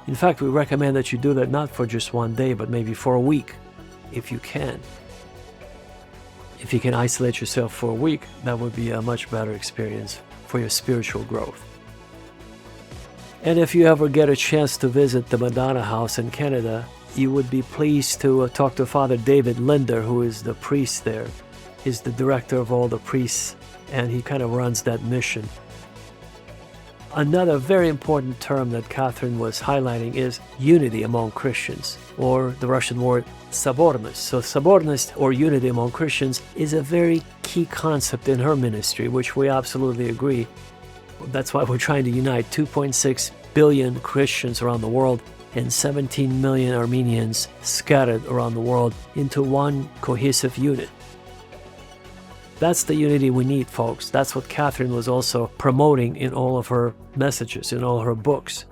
In fact, we recommend that you do that not for just one day, but maybe for a week, if you can. If you can isolate yourself for a week, that would be a much better experience for your spiritual growth. And if you ever get a chance to visit the Madonna House in Canada, you would be pleased to talk to Father David Linder, who is the priest there. He's the director of all the priests, and he kind of runs that mission. Another very important term that Karin was highlighting is unity among Christians, or the Russian word sabornost. So sabornost, or unity among Christians, is a very key concept in her ministry, which we absolutely agree. That's why we're trying to unite 2.6 billion Christians around the world and 17 million Armenians scattered around the world into one cohesive unit. That's the unity we need, folks. That's what Karin was also promoting in all of her messages, in all her books.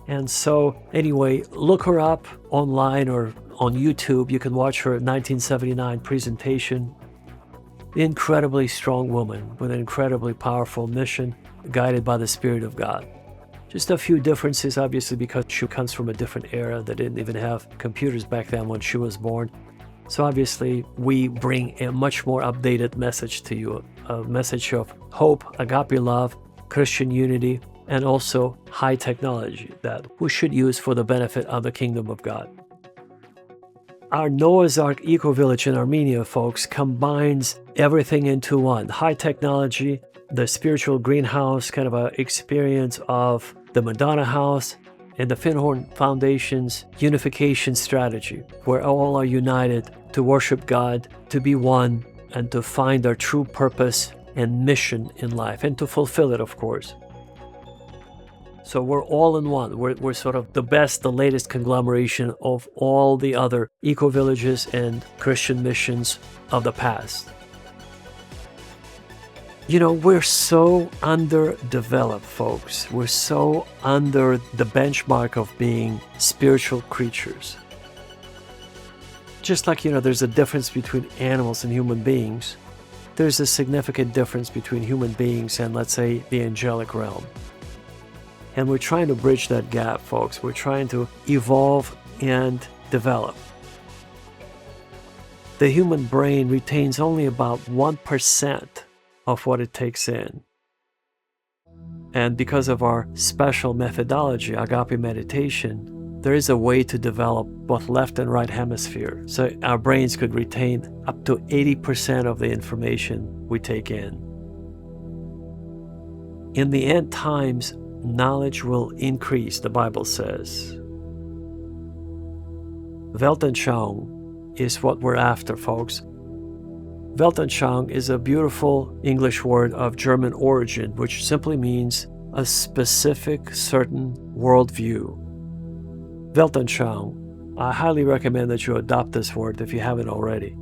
And so, anyway, look her up online or on YouTube. You can watch her 1979 presentation. Incredibly strong woman with an incredibly powerful mission, guided by the Spirit of God. Just a few differences, obviously, because she comes from a different era that didn't even have computers back then when she was born. So obviously, we bring a much more updated message to you, a message of hope, agape love, Christian unity, and also high technology that we should use for the benefit of the kingdom of God. Our Noah's Ark eco-village in Armenia, folks, combines everything into one. High technology, the spiritual greenhouse kind of an experience of the Madonna House, and the Finnhorn Foundation's unification strategy, where all are united to worship God, to be one, and to find our true purpose and mission in life, and to fulfill it, of course. So we're all in one. We're sort of the best, the latest conglomeration of all the other eco-villages and Christian missions of the past. We're so underdeveloped, folks. We're so under the benchmark of being spiritual creatures. Just like, there's a difference between animals and human beings, there's a significant difference between human beings and, let's say, the angelic realm. And we're trying to bridge that gap, folks. We're trying to evolve and develop. The human brain retains only about 1% of what it takes in. And because of our special methodology, agape meditation, there is a way to develop both left and right hemisphere. So our brains could retain up to 80% of the information we take in. In the end times, knowledge will increase, the Bible says. Weltanschauung is what we're after, folks. Weltanschauung is a beautiful English word of German origin, which simply means a specific, certain worldview. Weltanschauung. I highly recommend that you adopt this word if you haven't already.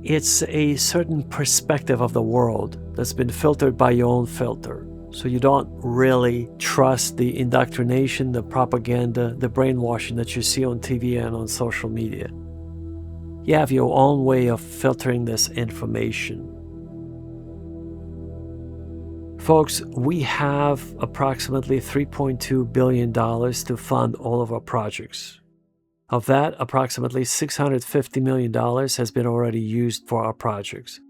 It's a certain perspective of the world that's been filtered by your own filter. So you don't really trust the indoctrination, the propaganda, the brainwashing that you see on TV and on social media. You have your own way of filtering this information. Folks, we have approximately $3.2 billion to fund all of our projects. Of that, approximately $650 million has been already used for our projects.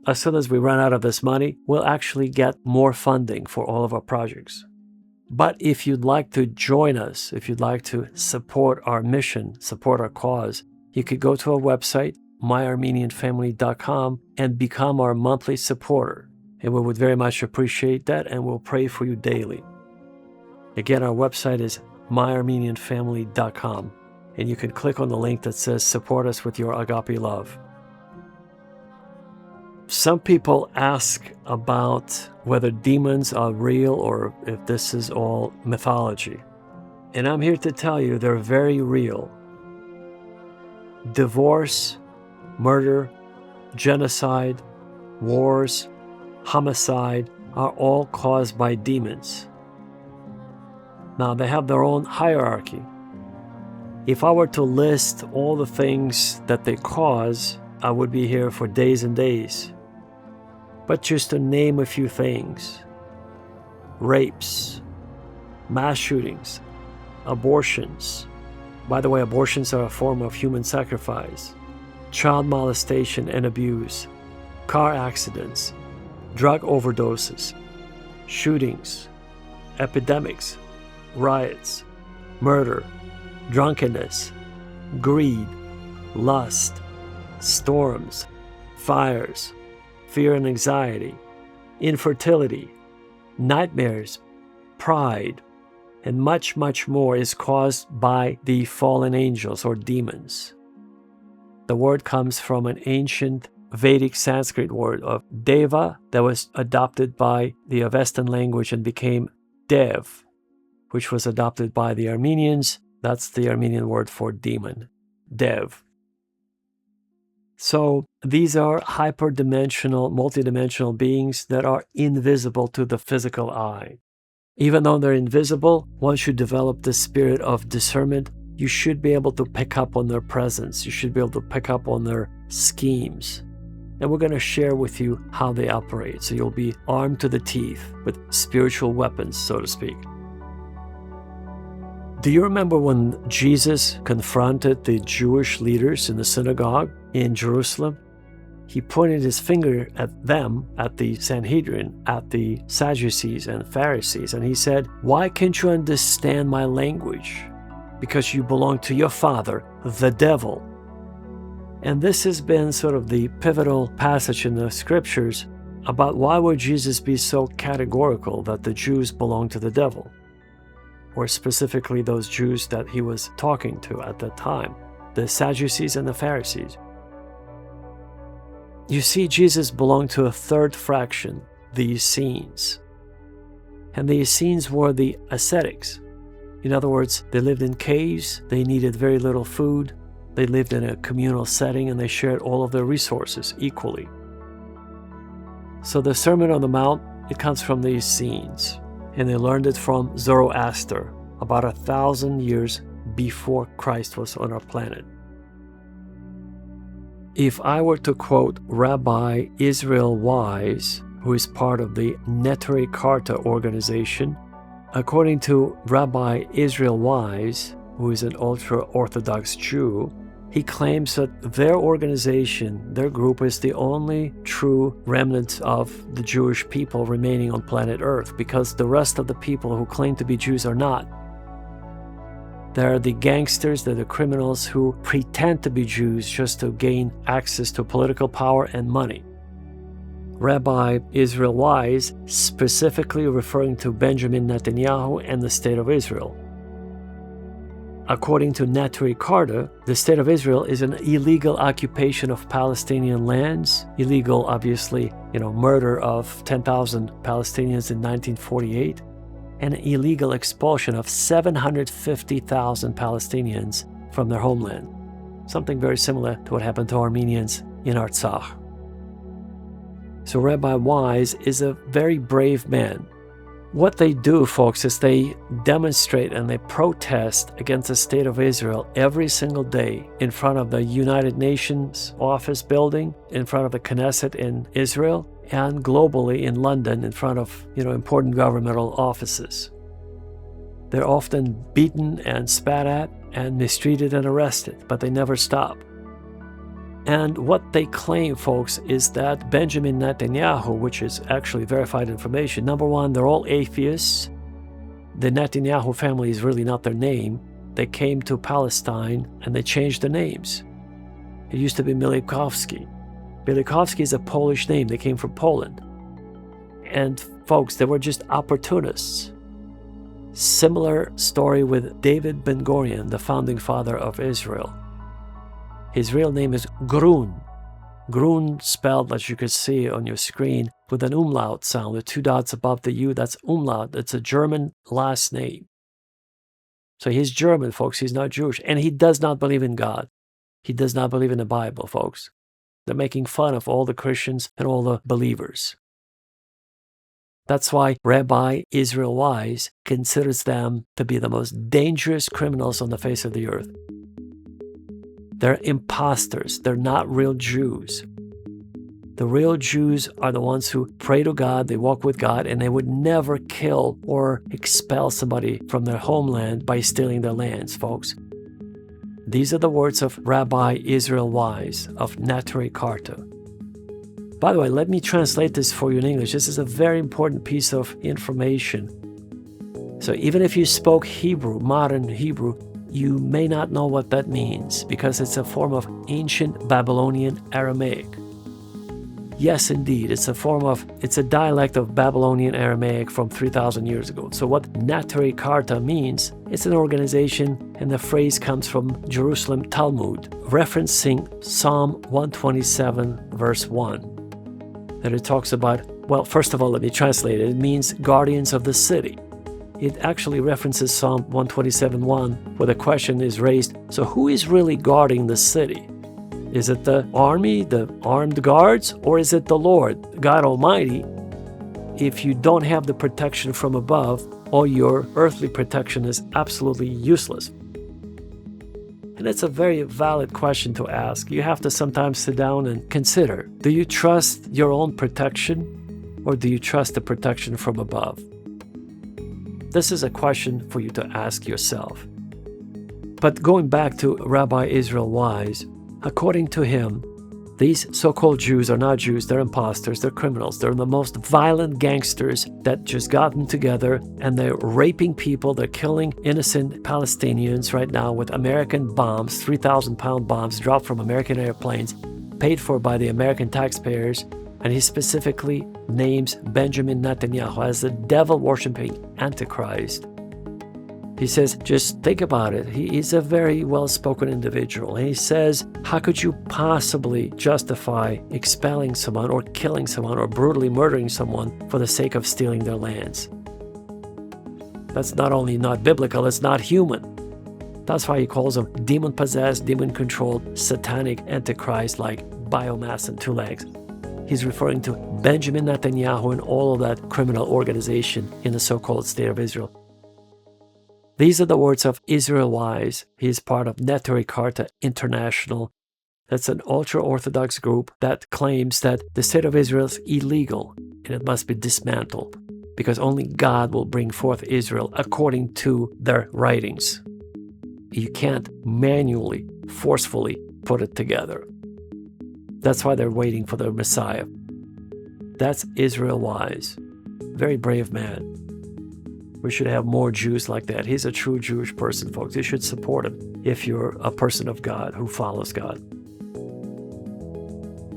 As soon as we run out of this money, we'll actually get more funding for all of our projects. But if you'd like to join us, if you'd like to support our mission, support our cause, you could go to our website, myarmenianfamily.com, and become our monthly supporter. And we would very much appreciate that, and we'll pray for you daily. Again, our website is myarmenianfamily.com, and you can click on the link that says support us with your agape love. Some people ask about whether demons are real or if this is all mythology. And I'm here to tell you they're very real. Divorce, murder, genocide, wars, homicide are all caused by demons. Now, they have their own hierarchy. If I were to list all the things that they cause, I would be here for days and days. But just to name a few things: rapes, mass shootings, abortions. By the way, abortions are a form of human sacrifice. Child molestation and abuse, car accidents, drug overdoses, shootings, epidemics, riots, murder, drunkenness, greed, lust, storms, fires, fear and anxiety, infertility, nightmares, pride, and much, much more is caused by the fallen angels or demons. The word comes from an ancient Vedic Sanskrit word of deva that was adopted by the Avestan language and became dev, which was adopted by the Armenians. That's the Armenian word for demon, dev. So these are hyperdimensional, multidimensional beings that are invisible to the physical eye. Even though they're invisible, once you develop the spirit of discernment, you should be able to pick up on their presence. You should be able to pick up on their schemes. And we're going to share with you how they operate, so you'll be armed to the teeth with spiritual weapons, so to speak. Do you remember when Jesus confronted the Jewish leaders in the synagogue in Jerusalem? He pointed his finger at them, at the Sanhedrin, at the Sadducees and Pharisees, and he said, "Why can't you understand my language? Because you belong to your father, the devil." And this has been sort of the pivotal passage in the scriptures about why would Jesus be so categorical that the Jews belong to the devil, or specifically those Jews that he was talking to at that time, the Sadducees and the Pharisees. You see, Jesus belonged to a third fraction, the Essenes. And the Essenes were the ascetics. In other words, they lived in caves, they needed very little food, they lived in a communal setting, and they shared all of their resources equally. So the Sermon on the Mount, it comes from the Essenes, and they learned it from Zoroaster about 1,000 years before Christ was on our planet. If I were to quote Rabbi Israel Wise, who is part of the Neturei Karta organization, according to Rabbi Israel Wise, who is an ultra-Orthodox Jew, he claims that their organization, their group, is the only true remnant of the Jewish people remaining on planet Earth, because the rest of the people who claim to be Jews are not. They're the gangsters, they're the criminals who pretend to be Jews just to gain access to political power and money. Rabbi Israel Wise, specifically referring to Benjamin Netanyahu and the State of Israel. According to Neturei Karta, the State of Israel is an illegal occupation of Palestinian lands, illegal, obviously, murder of 10,000 Palestinians in 1948, and an illegal expulsion of 750,000 Palestinians from their homeland. Something very similar to what happened to Armenians in Artsakh. So Rabbi Wise is a very brave man. What they do, folks, is they demonstrate and they protest against the State of Israel every single day in front of the United Nations office building, in front of the Knesset in Israel, and globally in London in front of, important governmental offices. They're often beaten and spat at and mistreated and arrested, but they never stop. And what they claim, folks, is that Benjamin Netanyahu, which is actually verified information, number one, they're all atheists. The Netanyahu family is really not their name. They came to Palestine and they changed the names. It used to be Milikowski. Milikowski is a Polish name. They came from Poland. And folks, they were just opportunists. Similar story with David Ben-Gurion, the founding father of Israel. His real name is Grun. Grun spelled, as you can see on your screen, with an umlaut sound, with two dots above the U. That's umlaut. It's a German last name. So he's German, folks. He's not Jewish. And he does not believe in God. He does not believe in the Bible, folks. They're making fun of all the Christians and all the believers. That's why Rabbi Israel Wise considers them to be the most dangerous criminals on the face of the earth. They're imposters. They're not real Jews. The real Jews are the ones who pray to God, they walk with God, and they would never kill or expel somebody from their homeland by stealing their lands, folks. These are the words of Rabbi Israel Wise of Neturei Karta. By the way, let me translate this for you in English. This is a very important piece of information. So even if you spoke Hebrew, modern Hebrew, you may not know what that means because it's a form of ancient Babylonian Aramaic. Yes, indeed, it's a dialect of Babylonian Aramaic from 3,000 years ago. So what Neturei Karta means, it's an organization, and the phrase comes from Jerusalem Talmud, referencing Psalm 127, verse 1. And it talks about, well, first of all, let me translate it. It means guardians of the city. It actually references Psalm 127:1, where the question is raised, so who is really guarding the city? Is it the army, the armed guards, or is it the Lord, God Almighty? If you don't have the protection from above, all your earthly protection is absolutely useless. And it's a very valid question to ask. You have to sometimes sit down and consider, do you trust your own protection, or do you trust the protection from above? This is a question for you to ask yourself. But going back to Rabbi Israel Wise, according to him, these so-called Jews are not Jews, they're imposters, they're criminals, they're the most violent gangsters that just gotten together, and they're raping people, they're killing innocent Palestinians right now with American bombs, 3,000-pound bombs dropped from American airplanes, paid for by the American taxpayers. And he specifically names Benjamin Netanyahu as the devil-worshipping Antichrist. He says, just think about it. He is a very well-spoken individual. And he says, how could you possibly justify expelling someone or killing someone or brutally murdering someone for the sake of stealing their lands? That's not only not biblical, it's not human. That's why he calls them demon-possessed, demon-controlled, satanic Antichrist like biomass and two legs. He's referring to Benjamin Netanyahu and all of that criminal organization in the so-called State of Israel. These are the words of Israel Wise. He is part of Neturei Karta International. That's an ultra-Orthodox group that claims that the State of Israel is illegal and it must be dismantled because only God will bring forth Israel according to their writings. You can't manually, forcefully put it together. That's why they're waiting for the Messiah. That's Israel wise. Very brave man. We should have more Jews like that. He's a true Jewish person, folks. You should support him if you're a person of God who follows God.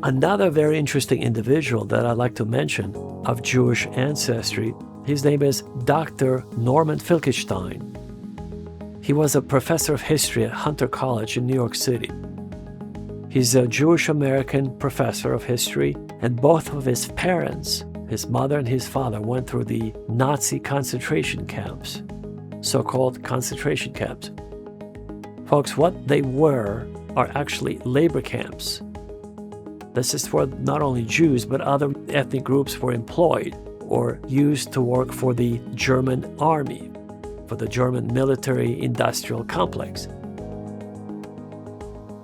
Another very interesting individual that I'd like to mention of Jewish ancestry, his name is Dr. Norman Finkelstein. He was a professor of history at Hunter College in New York City. He's a Jewish-American professor of history, and both of his parents, his mother and his father, went through the Nazi concentration camps, so-called concentration camps. Folks, what they were are actually labor camps. This is where not only Jews, but other ethnic groups were employed or used to work for the German army, for the German military-industrial complex.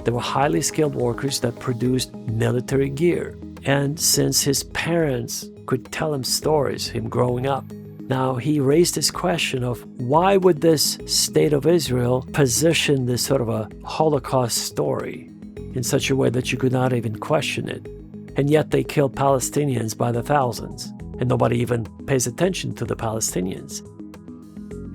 They were highly skilled workers that produced military gear. And since his parents could tell him stories, him growing up, now he raised this question of why would this state of Israel position this sort of a Holocaust story in such a way that you could not even question it? And yet they killed Palestinians by the thousands, and nobody even pays attention to the Palestinians.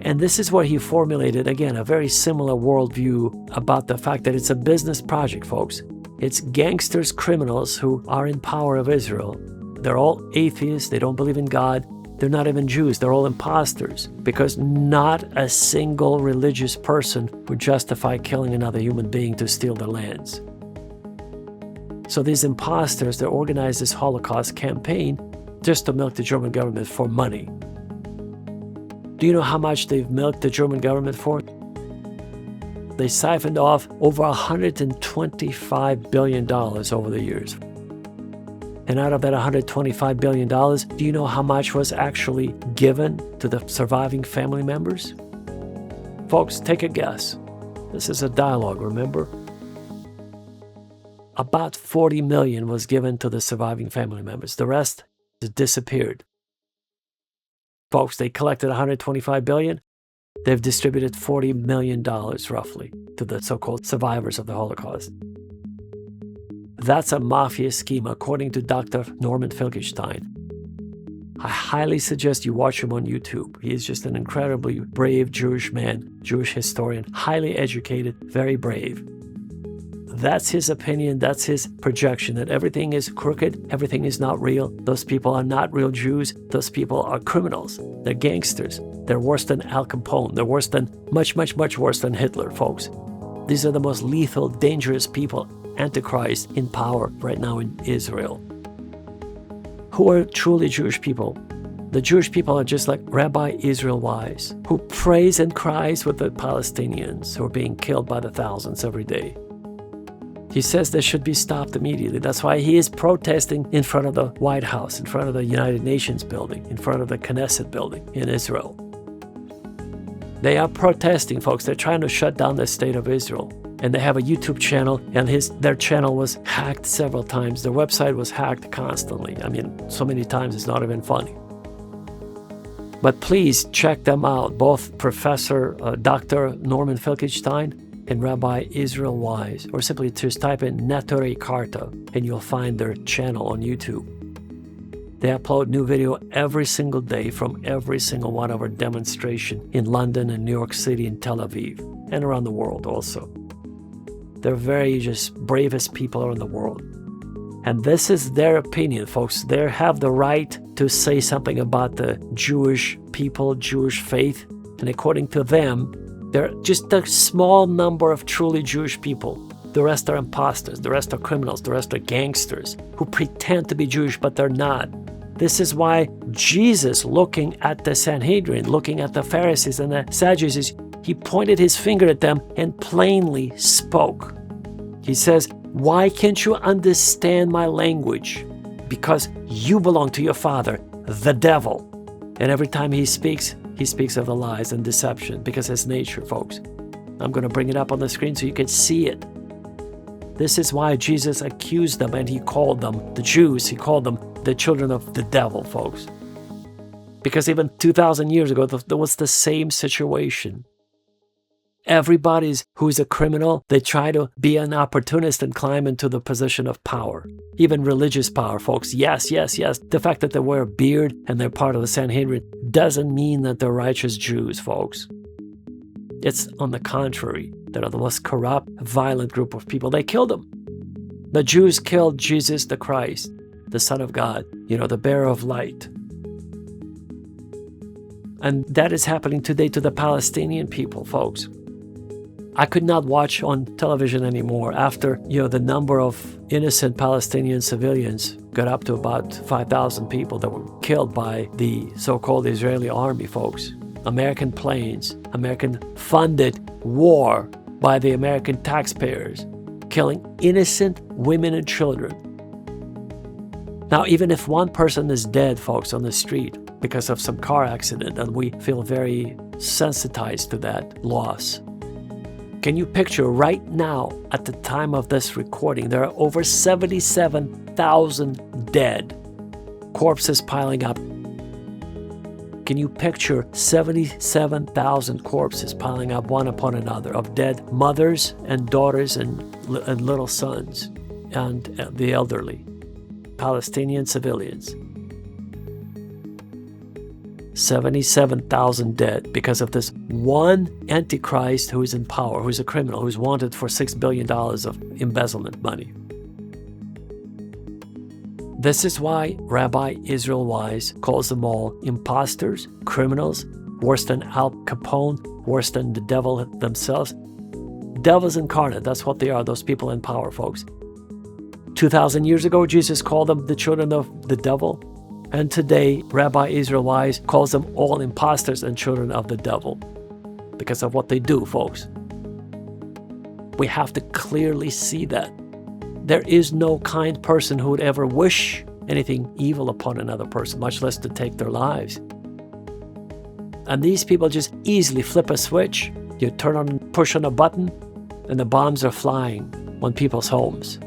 And this is what he formulated, again, a very similar worldview about the fact that it's a business project, folks. It's gangsters, criminals who are in power of Israel. They're all atheists. They don't believe in God. They're not even Jews. They're all imposters because not a single religious person would justify killing another human being to steal their lands. So these imposters, they organized this Holocaust campaign just to milk the German government for money. Do you know how much they've milked the German government for? They siphoned off over $125 billion over the years. And out of that $125 billion, do you know how much was actually given to the surviving family members? Folks, take a guess. This is a dialogue, remember? About 40 million was given to the surviving family members. The rest disappeared. Folks, they collected $125 billion. They've distributed $40 million, roughly, to the so-called survivors of the Holocaust. That's a mafia scheme, according to Dr. Norman Finkelstein. I highly suggest you watch him on YouTube. He is just an incredibly brave Jewish man, Jewish historian, highly educated, very brave. That's his opinion, that's his projection, that everything is crooked, everything is not real. Those people are not real Jews. Those people are criminals. They're gangsters. They're worse than Al Capone. They're worse than, much worse than Hitler, folks. These are the most lethal, dangerous people, Antichrist in power right now in Israel. Who are truly Jewish people? The Jewish people are just like Rabbi Israel Wise, who prays and cries with the Palestinians who are being killed by the thousands every day. He says they should be stopped immediately. That's why he is protesting in front of the White House, in front of the United Nations building, in front of the Knesset building in Israel. They are protesting, folks. They're trying to shut down the state of Israel. And they have a YouTube channel, and their channel was hacked several times. Their website was hacked constantly. I mean, so many times it's not even funny. But please check them out, both Professor Dr. Norman Finkelstein and Rabbi Israel Wise, or simply just type in Neturei Karta and you'll find their channel on YouTube. They upload new video every single day from every single one of our demonstration in London and New York City and Tel Aviv, and around the world also. They're very just bravest people around the world. And this is their opinion, folks. They have the right to say something about the Jewish people, Jewish faith, and according to them, they're just a small number of truly Jewish people. The rest are imposters, the rest are criminals, the rest are gangsters who pretend to be Jewish, but they're not. This is why Jesus, looking at the Sanhedrin, looking at the Pharisees and the Sadducees, he pointed his finger at them and plainly spoke. He says, "Why can't you understand my language? Because you belong to your father, the devil." And every time he speaks of the lies and deception, because it's nature, folks. I'm going to bring it up on the screen so you can see it. This is why Jesus accused them, and he called them, the Jews, he called them the children of the devil, folks. Because even 2,000 years ago, there was the same situation. Everybody who's a criminal, they try to be an opportunist and climb into the position of power. Even religious power, folks. Yes, yes, yes. The fact that they wear a beard and they're part of the Sanhedrin doesn't mean that they're righteous Jews, folks. It's on the contrary. They're the most corrupt, violent group of people. They killed them. The Jews killed Jesus the Christ, the Son of God, the bearer of light. And that is happening today to the Palestinian people, folks. I could not watch on television anymore after, the number of innocent Palestinian civilians got up to about 5,000 people that were killed by the so-called Israeli army, folks. American planes, American-funded war by the American taxpayers, killing innocent women and children. Now, even if one person is dead, folks, on the street because of some car accident, and we feel very sensitized to that loss, can you picture right now, at the time of this recording, there are over 77,000 dead, corpses piling up. Can you picture 77,000 corpses piling up one upon another of dead mothers and daughters and little sons and the elderly, Palestinian civilians? 77,000 dead because of this one antichrist who is in power, who's a criminal, who's wanted for $6 billion of embezzlement money. This is why Rabbi Israel Wise calls them all imposters, criminals, worse than Al Capone, worse than the devil themselves. Devils incarnate, that's what they are, those people in power, folks. 2,000 years ago, Jesus called them the children of the devil. And today, Rabbi Israel Wise calls them all imposters and children of the devil because of what they do, folks. We have to clearly see that. There is no kind person who would ever wish anything evil upon another person, much less to take their lives. And these people just easily flip a switch. You turn on, push on a button, and the bombs are flying on people's homes.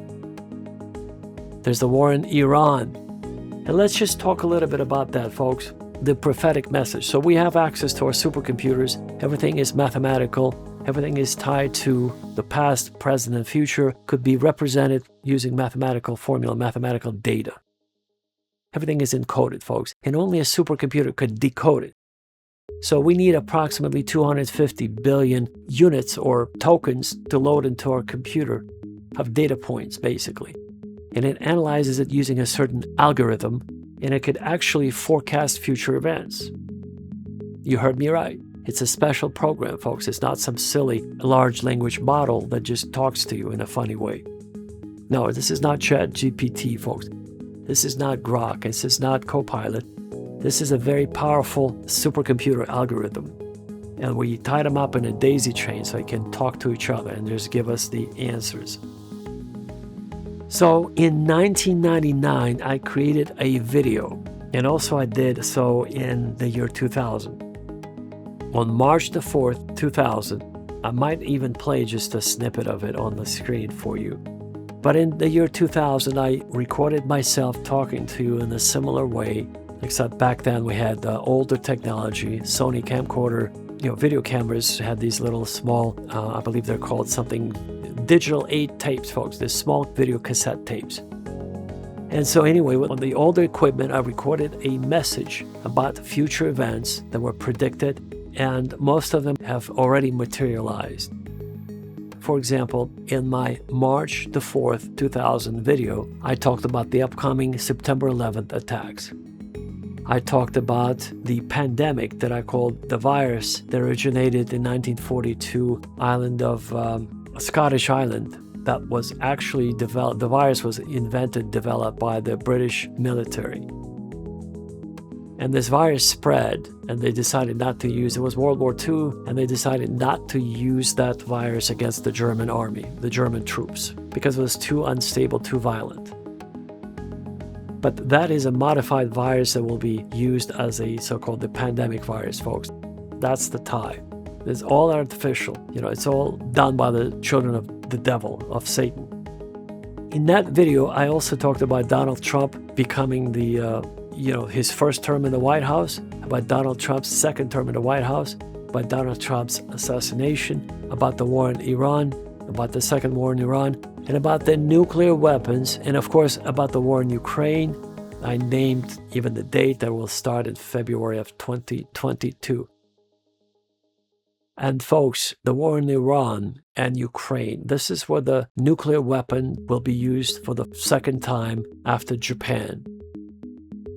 There's the war in Iran. And let's just talk a little bit about that, folks. The prophetic message. So we have access to our supercomputers. Everything is mathematical. Everything is tied to the past, present, and future. Could be represented using mathematical formula, mathematical data. Everything is encoded, folks. And only a supercomputer could decode it. So we need approximately 250 billion units or tokens to load into our computer of data points, basically. And it analyzes it using a certain algorithm, and it could actually forecast future events. You heard me right. It's a special program, folks. It's not some silly large language model that just talks to you in a funny way. No, this is not ChatGPT, folks. This is not Grok. This is not Copilot. This is a very powerful supercomputer algorithm. And we tied them up in a daisy chain so they can talk to each other and just give us the answers. So in 1999, I created a video, and also I did so in the year 2000. On March the 4th, 2000, I might even play just a snippet of it on the screen for you. But in the year 2000, I recorded myself talking to you in a similar way, except back then we had older technology, Sony camcorder, video cameras had these little small, I believe they're called something, digital 8 tapes, folks, these small video cassette tapes. And so anyway, on the older equipment, I recorded a message about future events that were predicted, and most of them have already materialized. For example, in my March the 4th, 2000 video, I talked about the upcoming September 11th attacks. I talked about the pandemic that I called the virus that originated in 1942 island of a Scottish island that was actually developed. The virus was developed by the British military. And this virus spread, and they decided not to use, it was World War II, and they decided not to use that virus against the German army, the German troops, because it was too unstable, too violent. But that is a modified virus that will be used as a so-called the pandemic virus, folks. That's the tie. It's all artificial. It's all done by the children of the devil, of Satan. In that video, I also talked about Donald Trump becoming the, his first term in the White House, about Donald Trump's second term in the White House, by Donald Trump's assassination, about the war in Iran, about the second war in Iran, and about the nuclear weapons, and of course about the war in Ukraine. I named even the date that will start in February of 2022. And folks, the war in Iran and Ukraine, this is where the nuclear weapon will be used for the second time after Japan.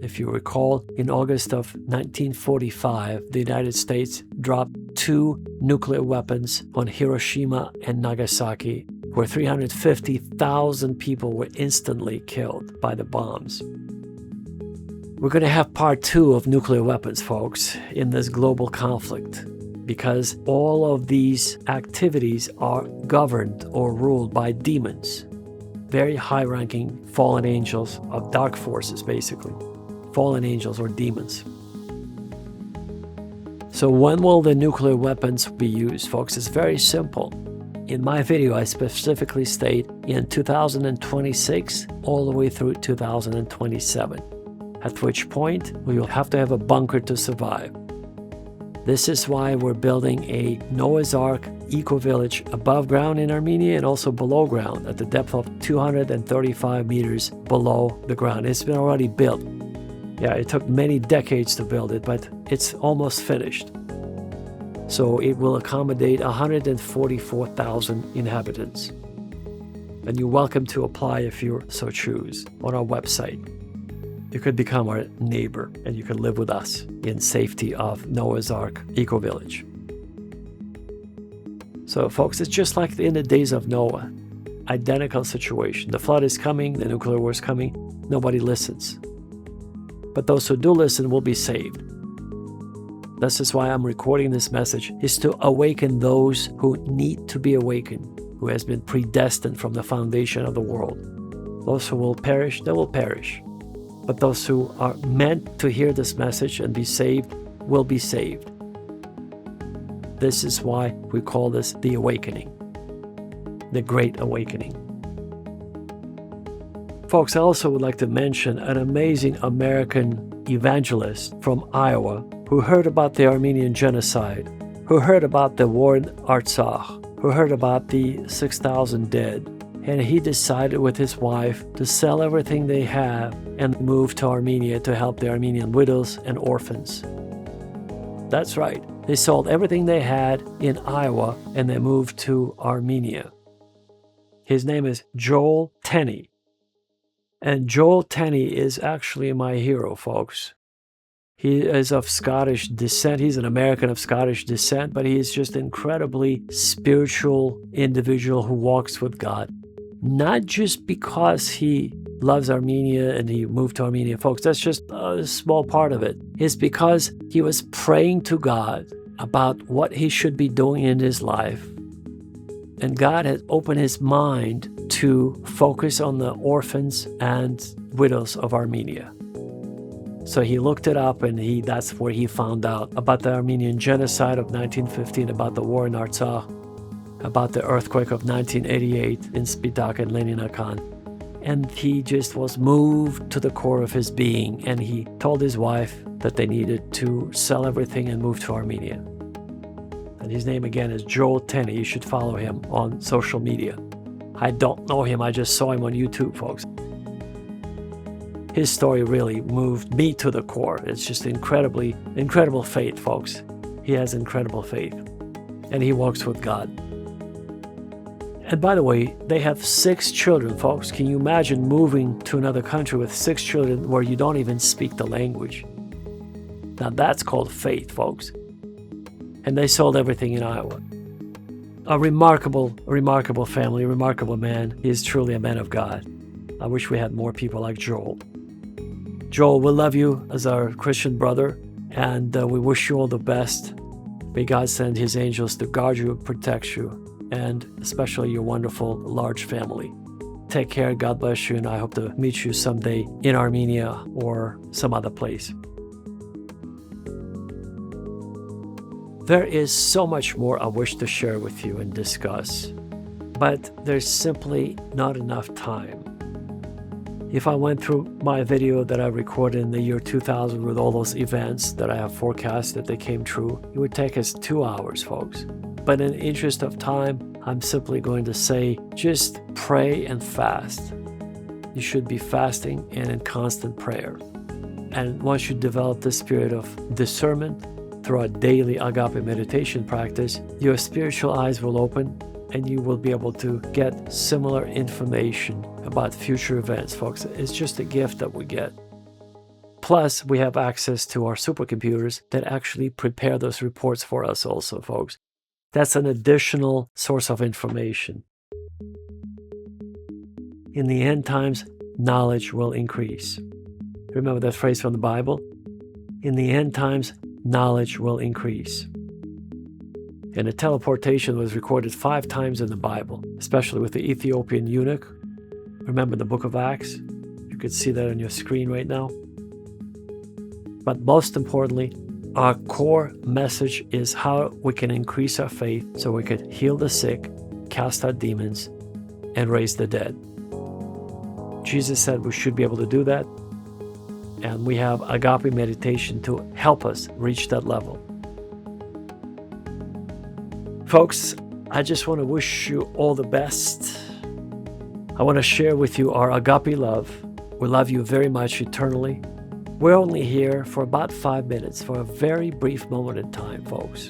If you recall, in August of 1945, the United States dropped 2 nuclear weapons on Hiroshima and Nagasaki, where 350,000 people were instantly killed by the bombs. We're going to have part 2 of nuclear weapons, folks, in this global conflict, because all of these activities are governed or ruled by demons, very high-ranking fallen angels of dark forces, basically. Fallen angels or demons. So when will the nuclear weapons be used, folks? It's very simple. In my video, I specifically state in 2026 all the way through 2027, at which point we will have to have a bunker to survive. This is why we're building a Noah's Ark eco-village above ground in Armenia and also below ground at the depth of 235 meters below the ground. It's been already built. Yeah, it took many decades to build it, but it's almost finished. So it will accommodate 144,000 inhabitants. And you're welcome to apply if you so choose on our website. You could become our neighbor and you could live with us in safety of Noah's Ark eco-village. So folks, it's just like in the days of Noah. Identical situation. The flood is coming, the nuclear war is coming, nobody listens. But those who do listen will be saved. This is why I'm recording this message, is to awaken those who need to be awakened, who has been predestined from the foundation of the world. Those who will perish, they will perish. But those who are meant to hear this message and be saved will be saved. This is why we call this the awakening, the Great Awakening. Folks, I also would like to mention an amazing American evangelist from Iowa who heard about the Armenian Genocide, who heard about the war in Artsakh, who heard about the 6,000 dead, and he decided with his wife to sell everything they have and move to Armenia to help the Armenian widows and orphans. That's right, they sold everything they had in Iowa and they moved to Armenia. His name is Joel Tenney. And Joel Tenney is actually my hero, folks. He is of Scottish descent. He's an American of Scottish descent, but he is just an incredibly spiritual individual who walks with God. Not just because he loves Armenia and he moved to Armenia, folks. That's just a small part of it. It's because he was praying to God about what he should be doing in his life. And God has opened his mind to focus on the orphans and widows of Armenia. So he looked it up and that's where he found out about the Armenian Genocide of 1915, about the war in Artsakh, about the earthquake of 1988 in Spitak and Leninakan. And he just was moved to the core of his being, and he told his wife that they needed to sell everything and move to Armenia. And his name again is Joel Tenney. You should follow him on social media. I don't know him, I just saw him on YouTube, folks. His story really moved me to the core. It's just incredible faith, folks. He has incredible faith. And he walks with God. And by the way, they have 6 children, folks. Can you imagine moving to another country with 6 children where you don't even speak the language? Now that's called faith, folks. And they sold everything in Iowa. A remarkable family, a remarkable man. He is truly a man of God. I wish we had more people like Joel. Joel, we love you as our Christian brother, and we wish you all the best. May God send his angels to guard you, protect you, and especially your wonderful large family. Take care, God bless you, and I hope to meet you someday in Armenia or some other place. There is so much more I wish to share with you and discuss, but there's simply not enough time. If I went through my video that I recorded in the year 2000 with all those events that I have forecast that they came true, it would take us 2 hours, folks. But in the interest of time, I'm simply going to say, just pray and fast. You should be fasting and in constant prayer. And once you develop the spirit of discernment through a daily agape meditation practice, your spiritual eyes will open and you will be able to get similar information about future events, folks. It's just a gift that we get. Plus, we have access to our supercomputers that actually prepare those reports for us also, folks. That's an additional source of information. In the end times, knowledge will increase. Remember that phrase from the Bible? In the end times, knowledge will increase. And a teleportation was recorded 5 times in the Bible, especially with the Ethiopian eunuch. Remember the book of Acts? You could see that on your screen right now. But most importantly, our core message is how we can increase our faith so we could heal the sick, cast out demons, and raise the dead. Jesus said we should be able to do that, and we have agape meditation to help us reach that level. Folks, I just want to wish you all the best. I want to share with you our agape love. We love you very much eternally. We're only here for about 5 minutes, for a very brief moment in time, folks.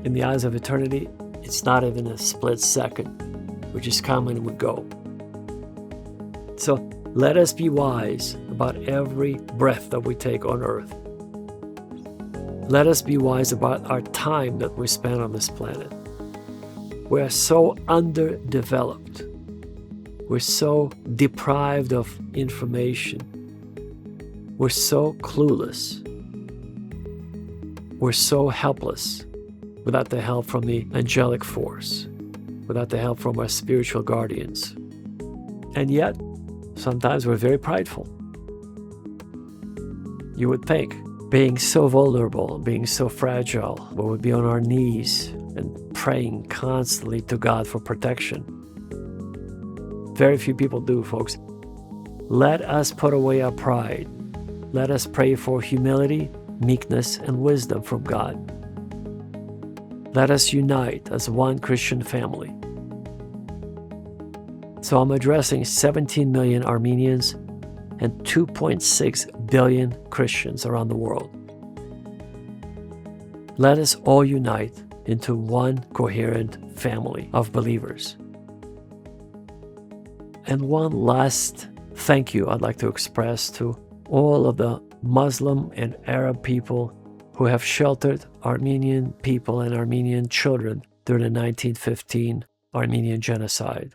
In the eyes of eternity, it's not even a split second. We just come and we go. So let us be wise about every breath that we take on earth. Let us be wise about our time that we spend on this planet. We're so underdeveloped. We're so deprived of information. We're so clueless. We're so helpless without the help from the angelic force, without the help from our spiritual guardians. And yet, sometimes we're very prideful. You would think, being so vulnerable, being so fragile, we would be on our knees and praying constantly to God for protection. Very few people do, folks. Let us put away our pride. Let us pray for humility, meekness, and wisdom from God. Let us unite as one Christian family. So I'm addressing 17 million Armenians and 2.6 billion Christians around the world. Let us all unite into one coherent family of believers. And one last thank you I'd like to express to all of the Muslim and Arab people who have sheltered Armenian people and Armenian children during the 1915 Armenian Genocide.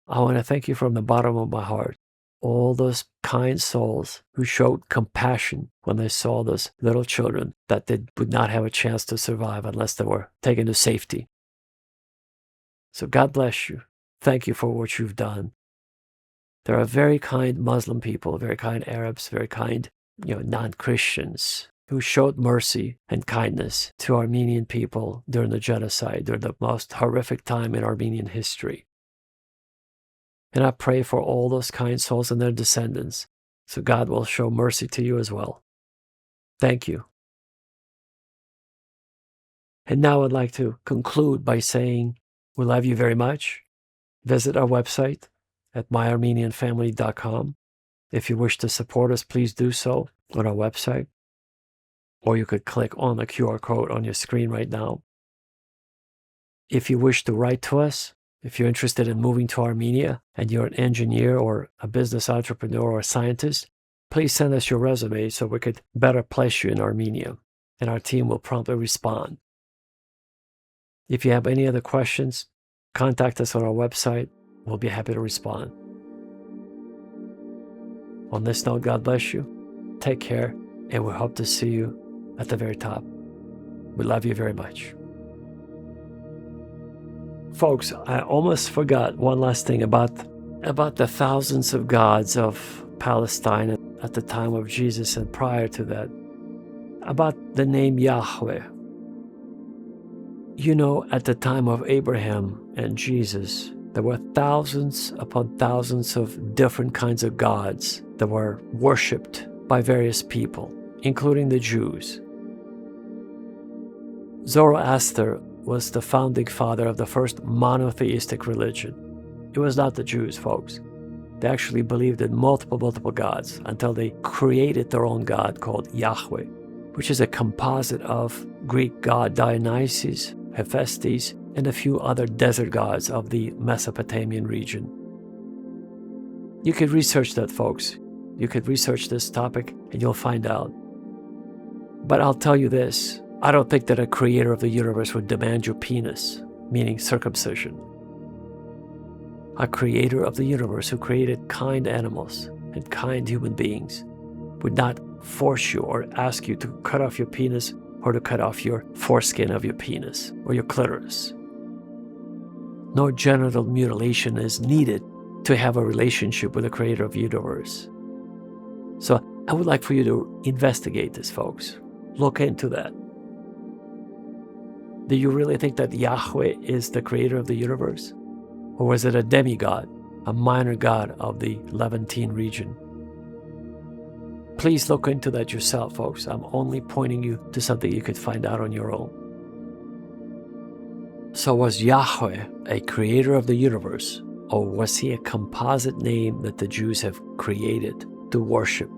I want to thank you from the bottom of my heart. All those kind souls who showed compassion when they saw those little children that they would not have a chance to survive unless they were taken to safety. So God bless you. Thank you for what you've done. There are very kind Muslim people, very kind Arabs, very kind, non-Christians who showed mercy and kindness to Armenian people during the genocide, during the most horrific time in Armenian history. And I pray for all those kind souls and their descendants, so God will show mercy to you as well. Thank you. And now I'd like to conclude by saying we love you very much. Visit our website at myarmenianfamily.com. If you wish to support us, please do so on our website. Or you could click on the QR code on your screen right now. If you wish to write to us, if you're interested in moving to Armenia and you're an engineer or a business entrepreneur or a scientist, please send us your resume so we could better place you in Armenia, and our team will promptly respond. If you have any other questions, contact us on our website. We'll be happy to respond. On this note, God bless you. Take care, and we hope to see you at the very top. We love you very much. Folks, I almost forgot one last thing about the thousands of gods of Palestine at the time of Jesus and prior to that, about the name Yahweh. At the time of Abraham and Jesus, There were thousands upon thousands of different kinds of gods that were worshipped by various people, including the Jews. Zoroaster was the founding father of the first monotheistic religion. It was not the Jews, folks. They actually believed in multiple gods until they created their own god called Yahweh, which is a composite of Greek god Dionysus, Hephaestus, and a few other desert gods of the Mesopotamian region. You could research that, folks. You could research this topic and you'll find out. But I'll tell you this, I don't think that a creator of the universe would demand your penis, meaning circumcision. A creator of the universe who created kind animals and kind human beings would not force you or ask you to cut off your penis or to cut off your foreskin of your penis or your clitoris. No genital mutilation is needed to have a relationship with the creator of the universe. So I would like for you to investigate this, folks. Look into that. Do you really think that Yahweh is the creator of the universe? Or was it a demigod, a minor god of the Levantine region? Please look into that yourself, folks. I'm only pointing you to something you could find out on your own. So was Yahweh a creator of the universe, or was he a composite name that the Jews have created to worship?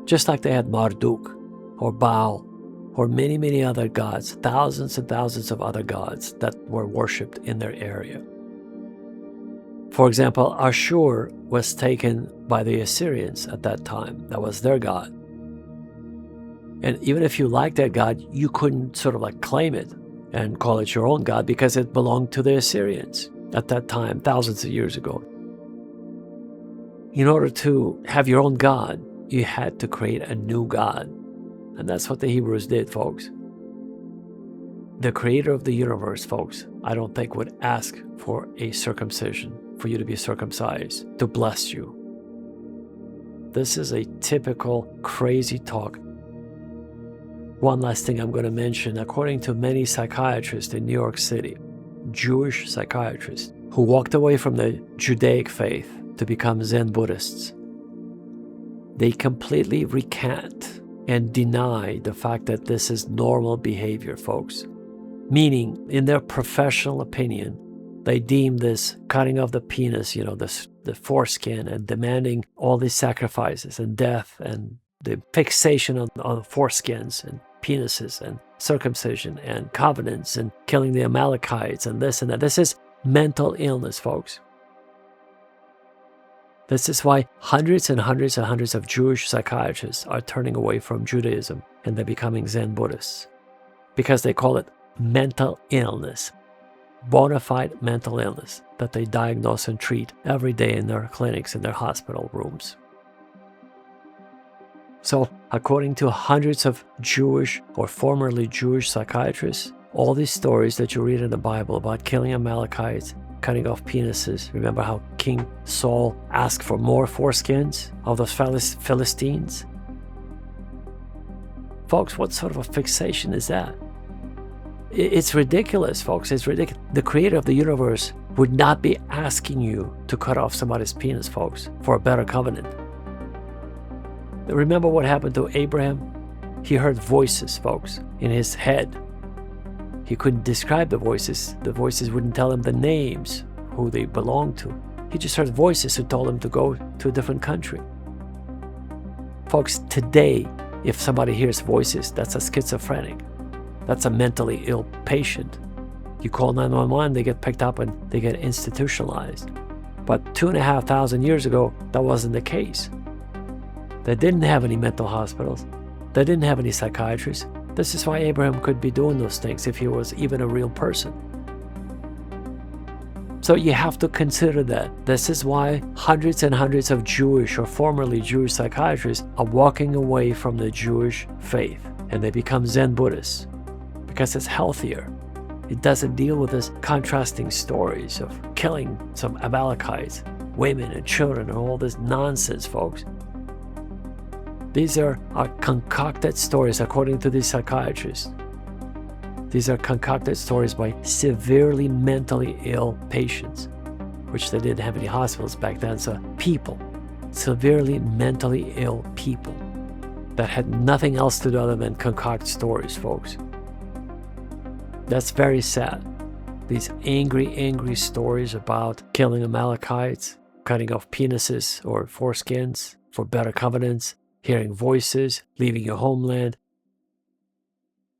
Just like they had Marduk, or Baal, or many other gods, thousands and thousands of other gods that were worshipped in their area. For example, Ashur was taken by the Assyrians at that time. That was their god. And even if you liked that god, you couldn't sort of like claim it and call it your own god because it belonged to the Assyrians at that time, thousands of years ago. In order to have your own god, you had to create a new god. And that's what the Hebrews did, folks. The creator of the universe, folks, I don't think would ask for a circumcision, for you to be circumcised, to bless you. This is a typical crazy talk. One last thing I'm going to mention, according to many psychiatrists in New York City, Jewish psychiatrists who walked away from the Judaic faith to become Zen Buddhists, they completely recant and deny the fact that this is normal behavior, folks. Meaning, in their professional opinion, they deem this cutting off the penis, the foreskin, and demanding all these sacrifices and death and the fixation on foreskins and penises and circumcision and covenants and killing the Amalekites and this and that. This is mental illness, folks. This is why hundreds and hundreds and hundreds of Jewish psychiatrists are turning away from Judaism and they're becoming Zen Buddhists. Because they call it mental illness, bona fide mental illness that they diagnose and treat every day in their clinics, in their hospital rooms. So, according to hundreds of Jewish or formerly Jewish psychiatrists, all these stories that you read in the Bible about killing Amalekites, cutting off penises, remember how King Saul asked for more foreskins of those Philistines? Folks, what sort of a fixation is that? It's ridiculous, folks. It's ridiculous. The creator of the universe would not be asking you to cut off somebody's penis, folks, for a better covenant. Remember what happened to Abraham? He heard voices, folks, in his head. He couldn't describe the voices. The voices wouldn't tell him the names, who they belonged to. He just heard voices who told him to go to a different country. Folks, today, if somebody hears voices, that's a schizophrenic. That's a mentally ill patient. You call 911, they get picked up and they get institutionalized. But 2,500 years ago, that wasn't the case. They didn't have any mental hospitals. They didn't have any psychiatrists. This is why Abraham could be doing those things if he was even a real person. So you have to consider that. This is why hundreds and hundreds of Jewish or formerly Jewish psychiatrists are walking away from the Jewish faith and they become Zen Buddhists because it's healthier. It doesn't deal with this contrasting stories of killing some Amalekites, women and children and all this nonsense, folks. These are concocted stories according to these psychiatrists. These are concocted stories by severely mentally ill patients. which they didn't have any hospitals back then. So people, severely mentally ill people that had nothing else to do other than concoct stories, folks. That's very sad. These angry stories about killing Amalekites, cutting off penises or foreskins for better covenants, hearing voices, leaving your homeland.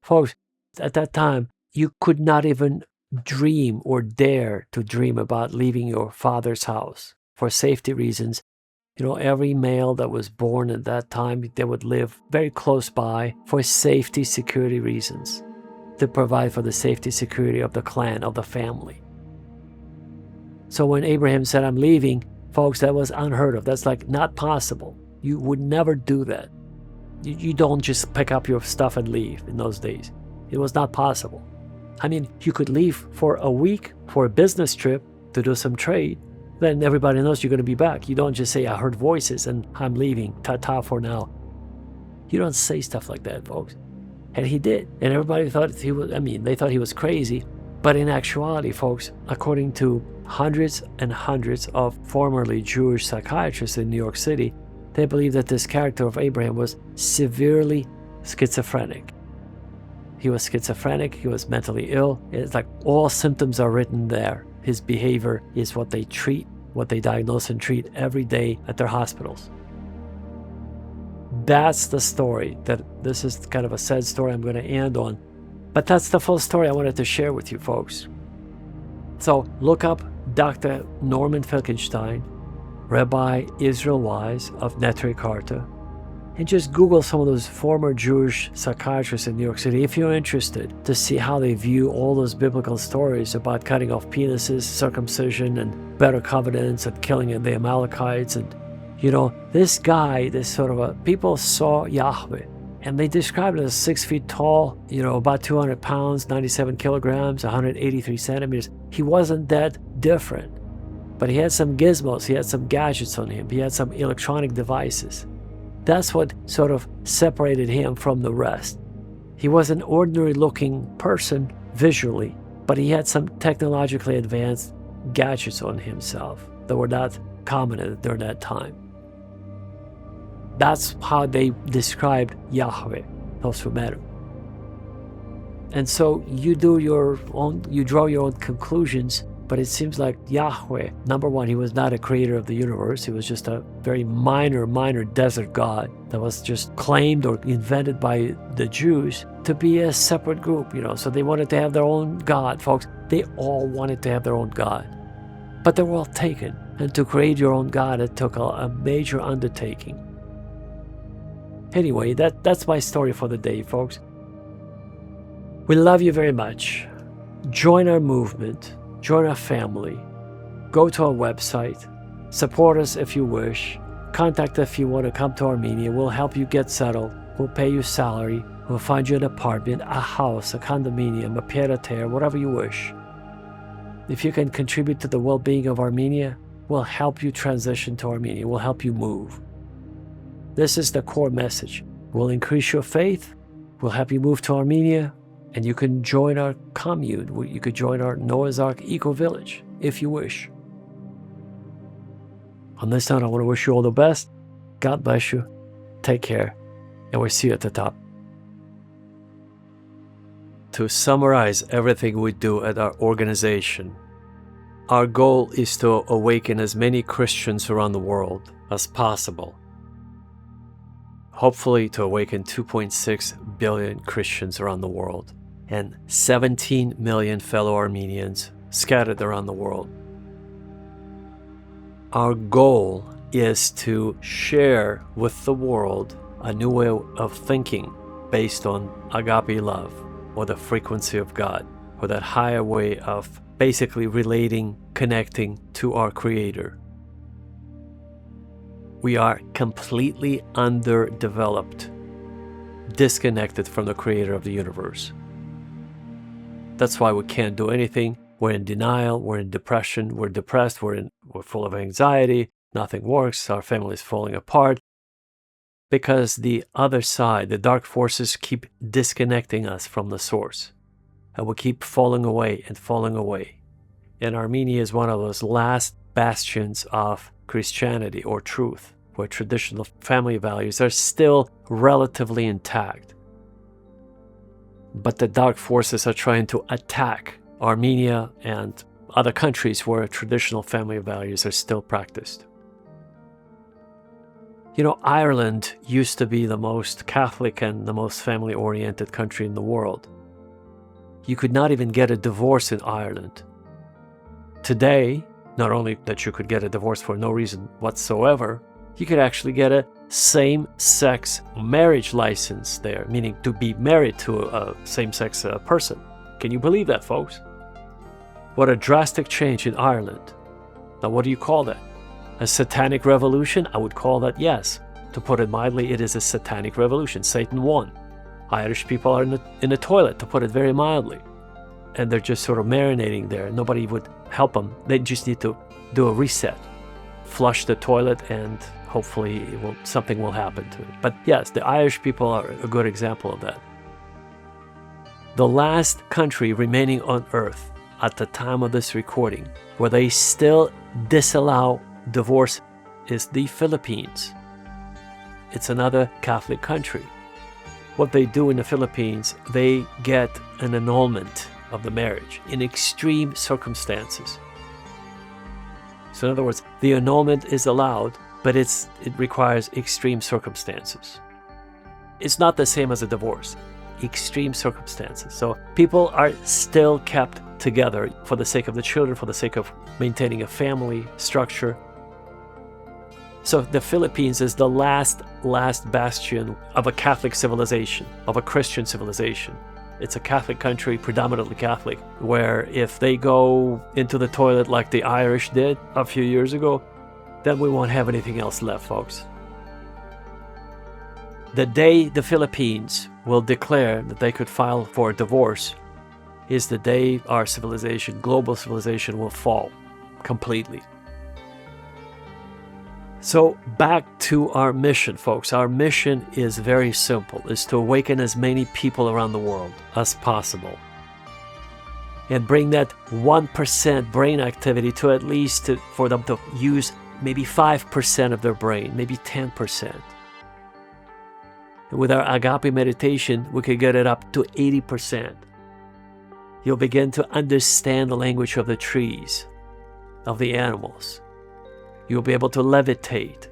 Folks, at that time, you could not even dream or dare to dream about leaving your father's house for safety reasons. You know, every male that was born at that time, they would live very close by for safety, security reasons, to provide for the safety, security of the clan, of the family. So when Abraham said, I'm leaving, folks, that was unheard of. That's like not possible. You would never do that. You don't just pick up your stuff and leave in those days. It was not possible. I mean, you could leave for a week for a business trip to do some trade. Then everybody knows you're going to be back. You don't just say, I heard voices and I'm leaving. Ta-ta for now. You don't say stuff like that, folks. And he did. And everybody thought they thought he was crazy. But in actuality, folks, according to hundreds and hundreds of formerly Jewish psychiatrists in New York City, they believe that this character of Abraham was severely schizophrenic. He was schizophrenic, he was mentally ill. It's like all symptoms are written there. His behavior is what they treat, what they diagnose and treat every day at their hospitals. That's the story. This is kind of a sad story I'm going to end on. But that's the full story I wanted to share with you folks. So look up Dr. Norman Finkelstein, Rabbi Israel Wise of Neturei Karta, and just Google some of those former Jewish psychiatrists in New York City if you're interested to see how they view all those biblical stories about cutting off penises, circumcision, and better covenants, and killing the Amalekites. And, you know, this guy, people saw Yahweh, and they described him as 6 feet tall, you know, about 200 pounds, 97 kilograms, 183 centimeters. He wasn't that different, but he had some gizmos, he had some gadgets on him, he had some electronic devices. That's what sort of separated him from the rest. He was an ordinary looking person visually, but he had some technologically advanced gadgets on himself that were not common during that time. That's how they described Yahweh, those who met him. And so you draw your own conclusions, but it seems like Yahweh, number one, he was not a creator of the universe. He was just a very minor desert god that was just claimed or invented by the Jews to be a separate group, you know. So they wanted to have their own god, folks. They all wanted to have their own god. But they were all taken. And to create your own god, it took a major undertaking. Anyway, that's my story for the day, folks. We love you very much. Join our movement. Join our family. Go to our website. Support us if you wish. Contact us if you want to come to Armenia. We'll help you get settled. We'll pay you salary. We'll find you an apartment, a house, a condominium, a pied-à-terre, whatever you wish. If you can contribute to the well-being of Armenia, we'll help you transition to Armenia. We'll help you move. This is the core message. We'll increase your faith. We'll help you move to Armenia. And you can join our commune. You could join our Noah's Ark eco-village if you wish. On this note, I want to wish you all the best. God bless you. Take care. And we'll see you at the top. To summarize everything we do at our organization, our goal is to awaken as many Christians around the world as possible. Hopefully to awaken 2.6 billion Christians around the world and 17 million fellow Armenians scattered around the world. Our goal is to share with the world a new way of thinking based on agape love, or the frequency of God, or that higher way of basically relating, connecting to our Creator. We are completely underdeveloped, disconnected from the Creator of the universe. That's why we can't do anything. We're in denial, we're in depression, we're depressed, we're full of anxiety, nothing works, our family is falling apart. Because the other side, the dark forces, keep disconnecting us from the source. And we keep falling away and falling away. And Armenia is one of those last bastions of Christianity or truth, where traditional family values are still relatively intact. But the dark forces are trying to attack Armenia and other countries where traditional family values are still practiced. You know, Ireland used to be the most Catholic and the most family-oriented country in the world. You could not even get a divorce in Ireland. Today, not only that you could get a divorce for no reason whatsoever, you could actually get a same-sex marriage license there, meaning to be married to a same-sex person. Can you believe that, folks? What a drastic change in Ireland. Now, what do you call that? A satanic revolution? I would call that, yes. To put it mildly, it is a satanic revolution. Satan won. Irish people are in the toilet, to put it very mildly. And they're just sort of marinating there. Nobody would help them. They just need to do a reset. Flush the toilet and hopefully something will happen to it. But yes, the Irish people are a good example of that. The last country remaining on earth at the time of this recording where they still disallow divorce is the Philippines. It's another Catholic country. What they do in the Philippines, they get an annulment of the marriage in extreme circumstances. So in other words, the annulment is allowed, but it requires extreme circumstances. It's not the same as a divorce. Extreme circumstances. So people are still kept together for the sake of the children, for the sake of maintaining a family structure. So the Philippines is the last bastion of a Catholic civilization, of a Christian civilization. It's a Catholic country, predominantly Catholic, where if they go into the toilet like the Irish did a few years ago, then we won't have anything else left, folks. The day the Philippines will declare that they could file for a divorce is the day our civilization, global civilization, will fall completely. So back to our mission, folks. Our mission is very simple. It's to awaken as many people around the world as possible and bring that 1% brain activity to at least for them to use maybe 5% of their brain, maybe 10%. With our agape meditation, we could get it up to 80%. You'll begin to understand the language of the trees, of the animals. You'll be able to levitate.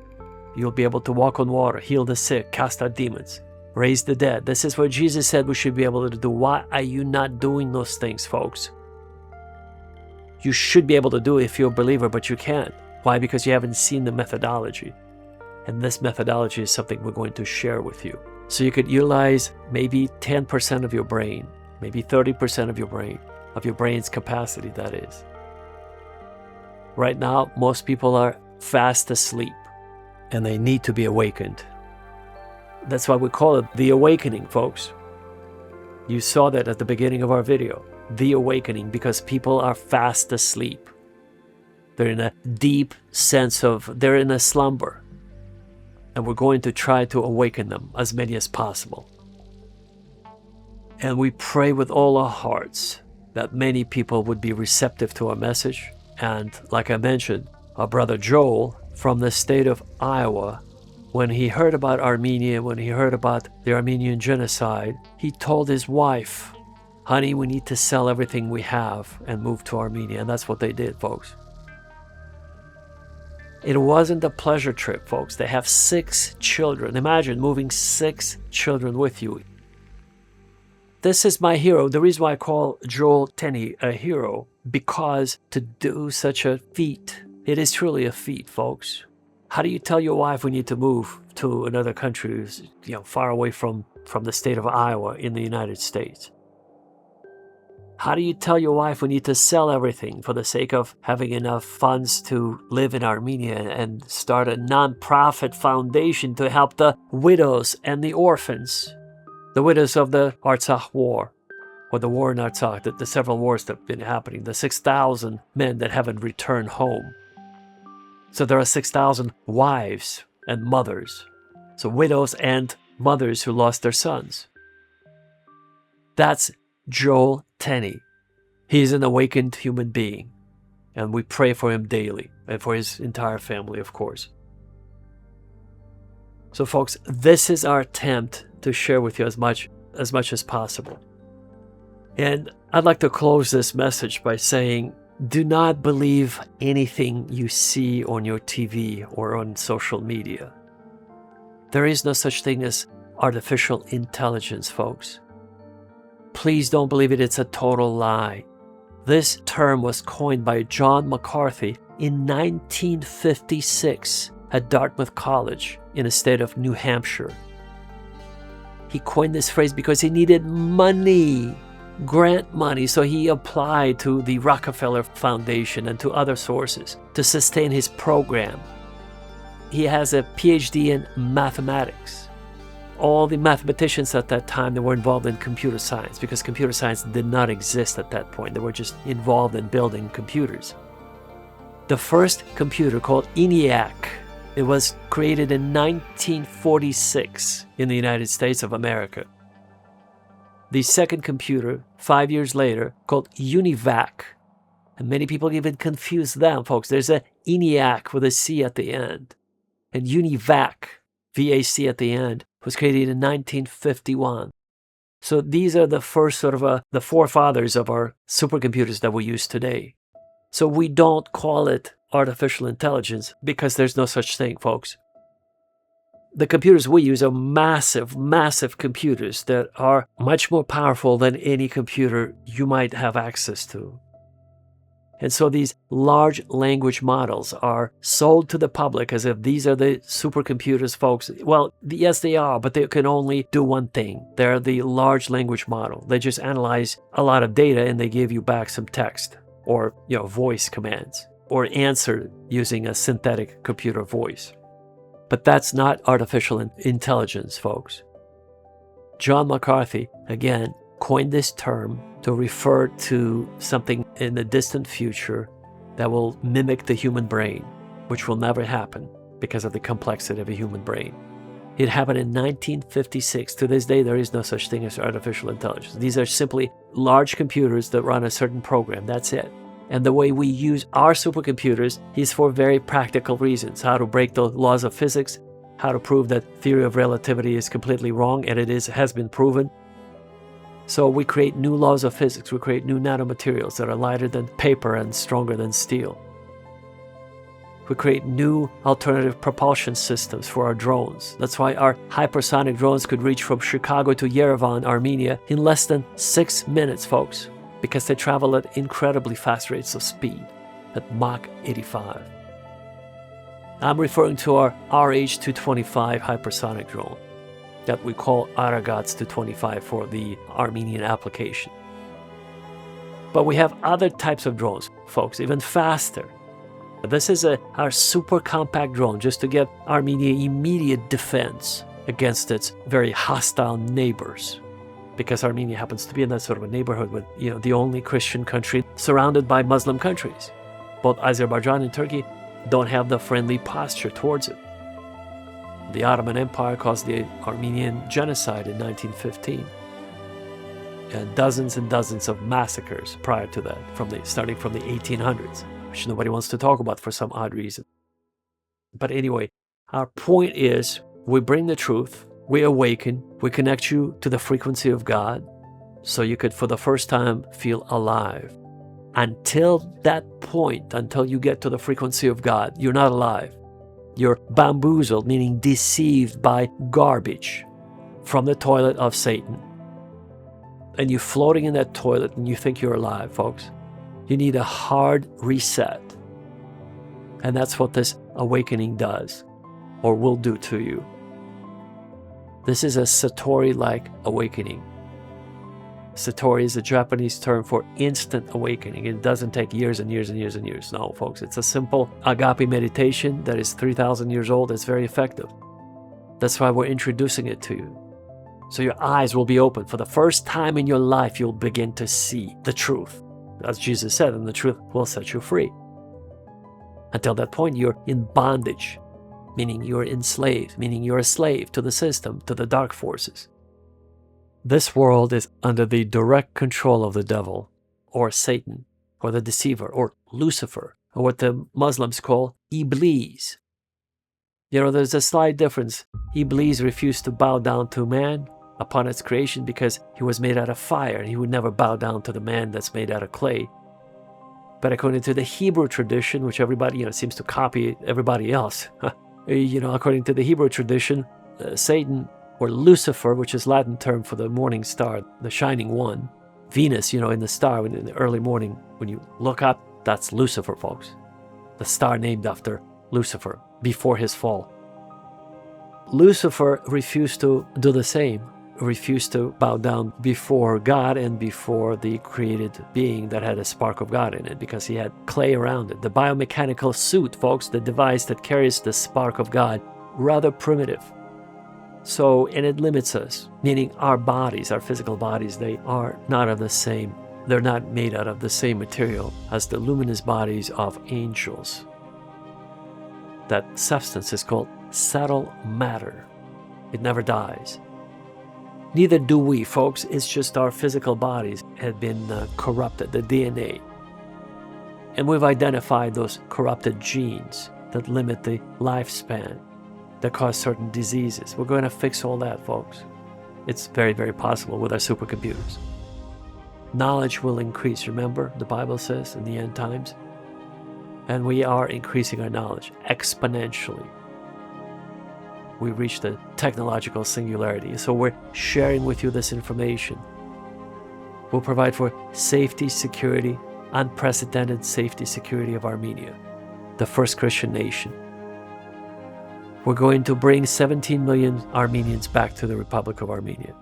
You'll be able to walk on water, heal the sick, cast out demons, raise the dead. This is what Jesus said we should be able to do. Why are you not doing those things, folks? You should be able to do it if you're a believer, but you can't. Why? Because you haven't seen the methodology. And this methodology is something we're going to share with you. So you could utilize maybe 10% of your brain, maybe 30% of your brain's capacity, that is. Right now, most people are fast asleep and they need to be awakened. That's why we call it the awakening, folks. You saw that at the beginning of our video, the awakening, because people are fast asleep. They're in a deep sense of, they're in a slumber. And we're going to try to awaken them, as many as possible. And we pray with all our hearts that many people would be receptive to our message. And like I mentioned, our brother Joel from the state of Iowa, when he heard about Armenia, when he heard about the Armenian Genocide, he told his wife, honey, we need to sell everything we have and move to Armenia. And that's what they did, folks. It wasn't a pleasure trip, folks. They have 6 children. Imagine moving 6 children with you. This is my hero. The reason why I call Joel Tenney a hero, because to do such a feat, it is truly a feat, folks. How do you tell your wife we need to move to another country, far away from the state of Iowa in the United States? How do you tell your wife we need to sell everything for the sake of having enough funds to live in Armenia and start a non-profit foundation to help the widows and the orphans? The widows of the Artsakh War, or the war in Artsakh, the several wars that have been happening, the 6,000 men that haven't returned home. So there are 6,000 wives and mothers. So widows and mothers who lost their sons. That's Joel Tenney. He's an awakened human being. And we pray for him daily and for his entire family, of course. So folks, this is our attempt to share with you as much as possible. And I'd like to close this message by saying, do not believe anything you see on your TV or on social media. There is no such thing as artificial intelligence, folks. Please don't believe it. It's a total lie. This term was coined by John McCarthy in 1956 at Dartmouth College in the state of New Hampshire. He coined this phrase because he needed money, grant money, so he applied to the Rockefeller Foundation and to other sources to sustain his program. He has a PhD in mathematics. All the mathematicians at that time, they were involved in computer science because computer science did not exist at that point. They were just involved in building computers. The first computer, called ENIAC, it was created in 1946 in the United States of America. The second computer, 5 years later, called UNIVAC. And many people even confuse them, folks. There's a ENIAC with a C at the end. And UNIVAC, VAC at the end, was created in 1951. So these are the first the forefathers of our supercomputers that we use today. So we don't call it artificial intelligence because there's no such thing, folks. The computers we use are massive, massive computers that are much more powerful than any computer you might have access to. And so these large language models are sold to the public as if these are the supercomputers, folks. Well, yes, they are, but they can only do one thing. They're the large language model. They just analyze a lot of data and they give you back some text or, voice commands or answer using a synthetic computer voice. But that's not artificial intelligence, folks. John McCarthy, again, coined this term to refer to something in the distant future that will mimic the human brain, which will never happen because of the complexity of a human brain. It happened in 1956. To this day, there is no such thing as artificial intelligence. These are simply large computers that run a certain program. That's it. And the way we use our supercomputers is for very practical reasons. How to break the laws of physics, how to prove that theory of relativity is completely wrong, and has been proven. So we create new laws of physics. We create new nanomaterials that are lighter than paper and stronger than steel. We create new alternative propulsion systems for our drones. That's why our hypersonic drones could reach from Chicago to Yerevan, Armenia in less than 6 minutes, folks, because they travel at incredibly fast rates of speed, at Mach 85. I'm referring to our RH-225 hypersonic drone that we call Aragats 225 for the Armenian application. But we have other types of drones, folks, even faster. This is our super compact drone just to give Armenia immediate defense against its very hostile neighbors. Because Armenia happens to be in that sort of a neighborhood with, the only Christian country surrounded by Muslim countries. Both Azerbaijan and Turkey don't have the friendly posture towards it. The Ottoman Empire caused the Armenian Genocide in 1915. And dozens of massacres prior to that, starting from the 1800s, which nobody wants to talk about for some odd reason. But anyway, our point is, we bring the truth, we awaken, we connect you to the frequency of God, so you could, for the first time, feel alive. Until that point, until you get to the frequency of God, you're not alive. You're bamboozled, meaning deceived by garbage from the toilet of Satan. And you're floating in that toilet and you think you're alive, folks. You need a hard reset. And that's what this awakening does, or will do to you. This is a Satori-like awakening. Satori is a Japanese term for instant awakening. It doesn't take years and years and years and years. No, folks, it's a simple agape meditation that is 3,000 years old. It's very effective. That's why we're introducing it to you. So your eyes will be open. For the first time in your life, you'll begin to see the truth. As Jesus said, and the truth will set you free. Until that point, you're in bondage, meaning you're enslaved, meaning you're a slave to the system, to the dark forces. This world is under the direct control of the devil, or Satan, or the deceiver, or Lucifer, or what the Muslims call Iblis. There's a slight difference. Iblis refused to bow down to man upon its creation because he was made out of fire, and he would never bow down to the man that's made out of clay. But according to the Hebrew tradition, which everybody seems to copy everybody else, according to the Hebrew tradition, Satan, or Lucifer, which is Latin term for the morning star, the shining one, Venus, in the star in the early morning, when you look up, that's Lucifer, folks. The star named after Lucifer before his fall. Lucifer refused to do the same, refused to bow down before God and before the created being that had a spark of God in it, because he had clay around it. The biomechanical suit, folks, the device that carries the spark of God, rather primitive. So, and it limits us, meaning our bodies, our physical bodies, they are not of the same, they're not made out of the same material as the luminous bodies of angels. That substance is called subtle matter. It never dies. Neither do we, folks. It's just our physical bodies have been corrupted, the DNA. And we've identified those corrupted genes that limit the lifespan, that cause certain diseases. We're going to fix all that, folks. It's very, very possible with our supercomputers. Knowledge will increase, remember, the Bible says in the end times. And we are increasing our knowledge exponentially. We reach the technological singularity. So we're sharing with you this information. We'll provide for safety, security, unprecedented safety, security of Armenia, the first Christian nation. We're going to bring 17 million Armenians back to the Republic of Armenia.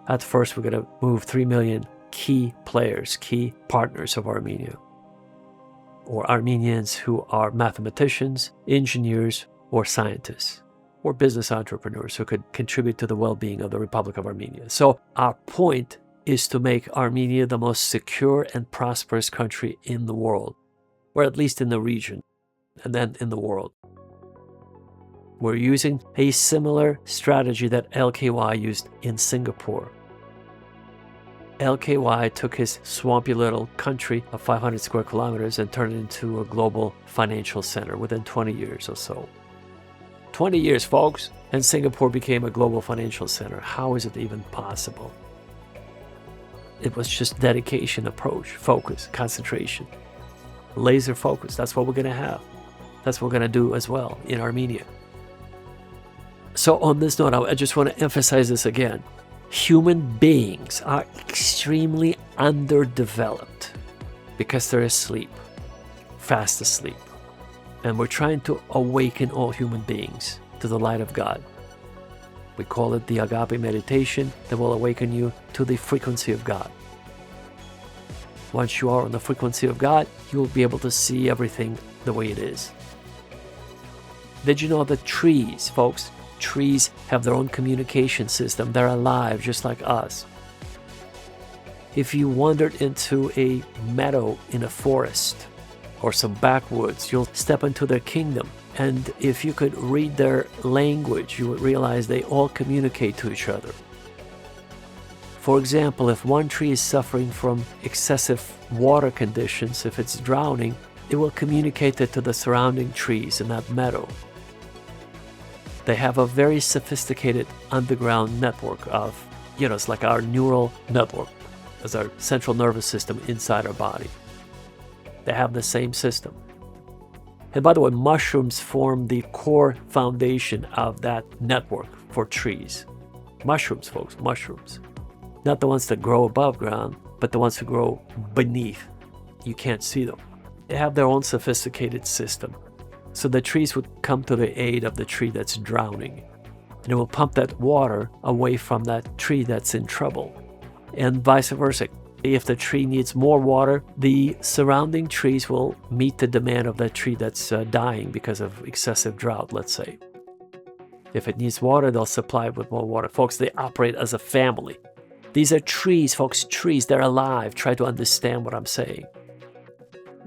At first, we're going to move 3 million key players, key partners of Armenia, or Armenians who are mathematicians, engineers, or scientists, or business entrepreneurs who could contribute to the well-being of the Republic of Armenia. So our point is to make Armenia the most secure and prosperous country in the world, or at least in the region, and then in the world. We're using a similar strategy that LKY used in Singapore. LKY took his swampy little country of 500 square kilometers and turned it into a global financial center within 20 years or so. 20 years, folks, and Singapore became a global financial center. How is it even possible? It was just dedication, approach, focus, concentration, laser focus. That's what we're going to have. That's what we're going to do as well in Armenia. So on this note, I just want to emphasize this again. Human beings are extremely underdeveloped because they're asleep, fast asleep. And we're trying to awaken all human beings to the light of God. We call it the agape meditation that will awaken you to the frequency of God. Once you are on the frequency of God, you'll be able to see everything the way it is. Did you know that trees, folks, trees have their own communication system? They're alive just like us. If you wandered into a meadow in a forest or some backwoods, you'll step into their kingdom. And if you could read their language, you would realize they all communicate to each other. For example, if one tree is suffering from excessive water conditions, if it's drowning, it will communicate it to the surrounding trees in that meadow. They have a very sophisticated underground network of, it's like our neural network, as our central nervous system inside our body. They have the same system. And by the way, mushrooms form the core foundation of that network for trees. Mushrooms, folks, mushrooms. Not the ones that grow above ground, but the ones who grow beneath. You can't see them. They have their own sophisticated system. So the trees would come to the aid of the tree that's drowning. And it will pump that water away from that tree that's in trouble. And vice versa. If the tree needs more water, the surrounding trees will meet the demand of that tree that's dying because of excessive drought, let's say. If it needs water, they'll supply it with more water. Folks, they operate as a family. These are trees, folks, trees. They're alive. Try to understand what I'm saying.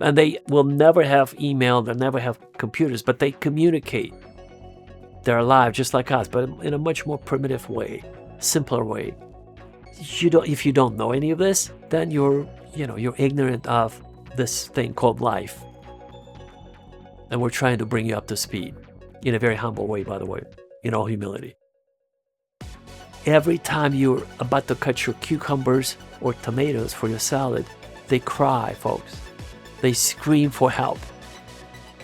And they will never have email, they'll never have computers, but they communicate. They're alive just like us, but in a much more primitive way, simpler way. If you don't know any of this, then you're ignorant of this thing called life. And we're trying to bring you up to speed in a very humble way, by the way, in all humility. Every time you're about to cut your cucumbers or tomatoes for your salad, they cry, folks. They scream for help.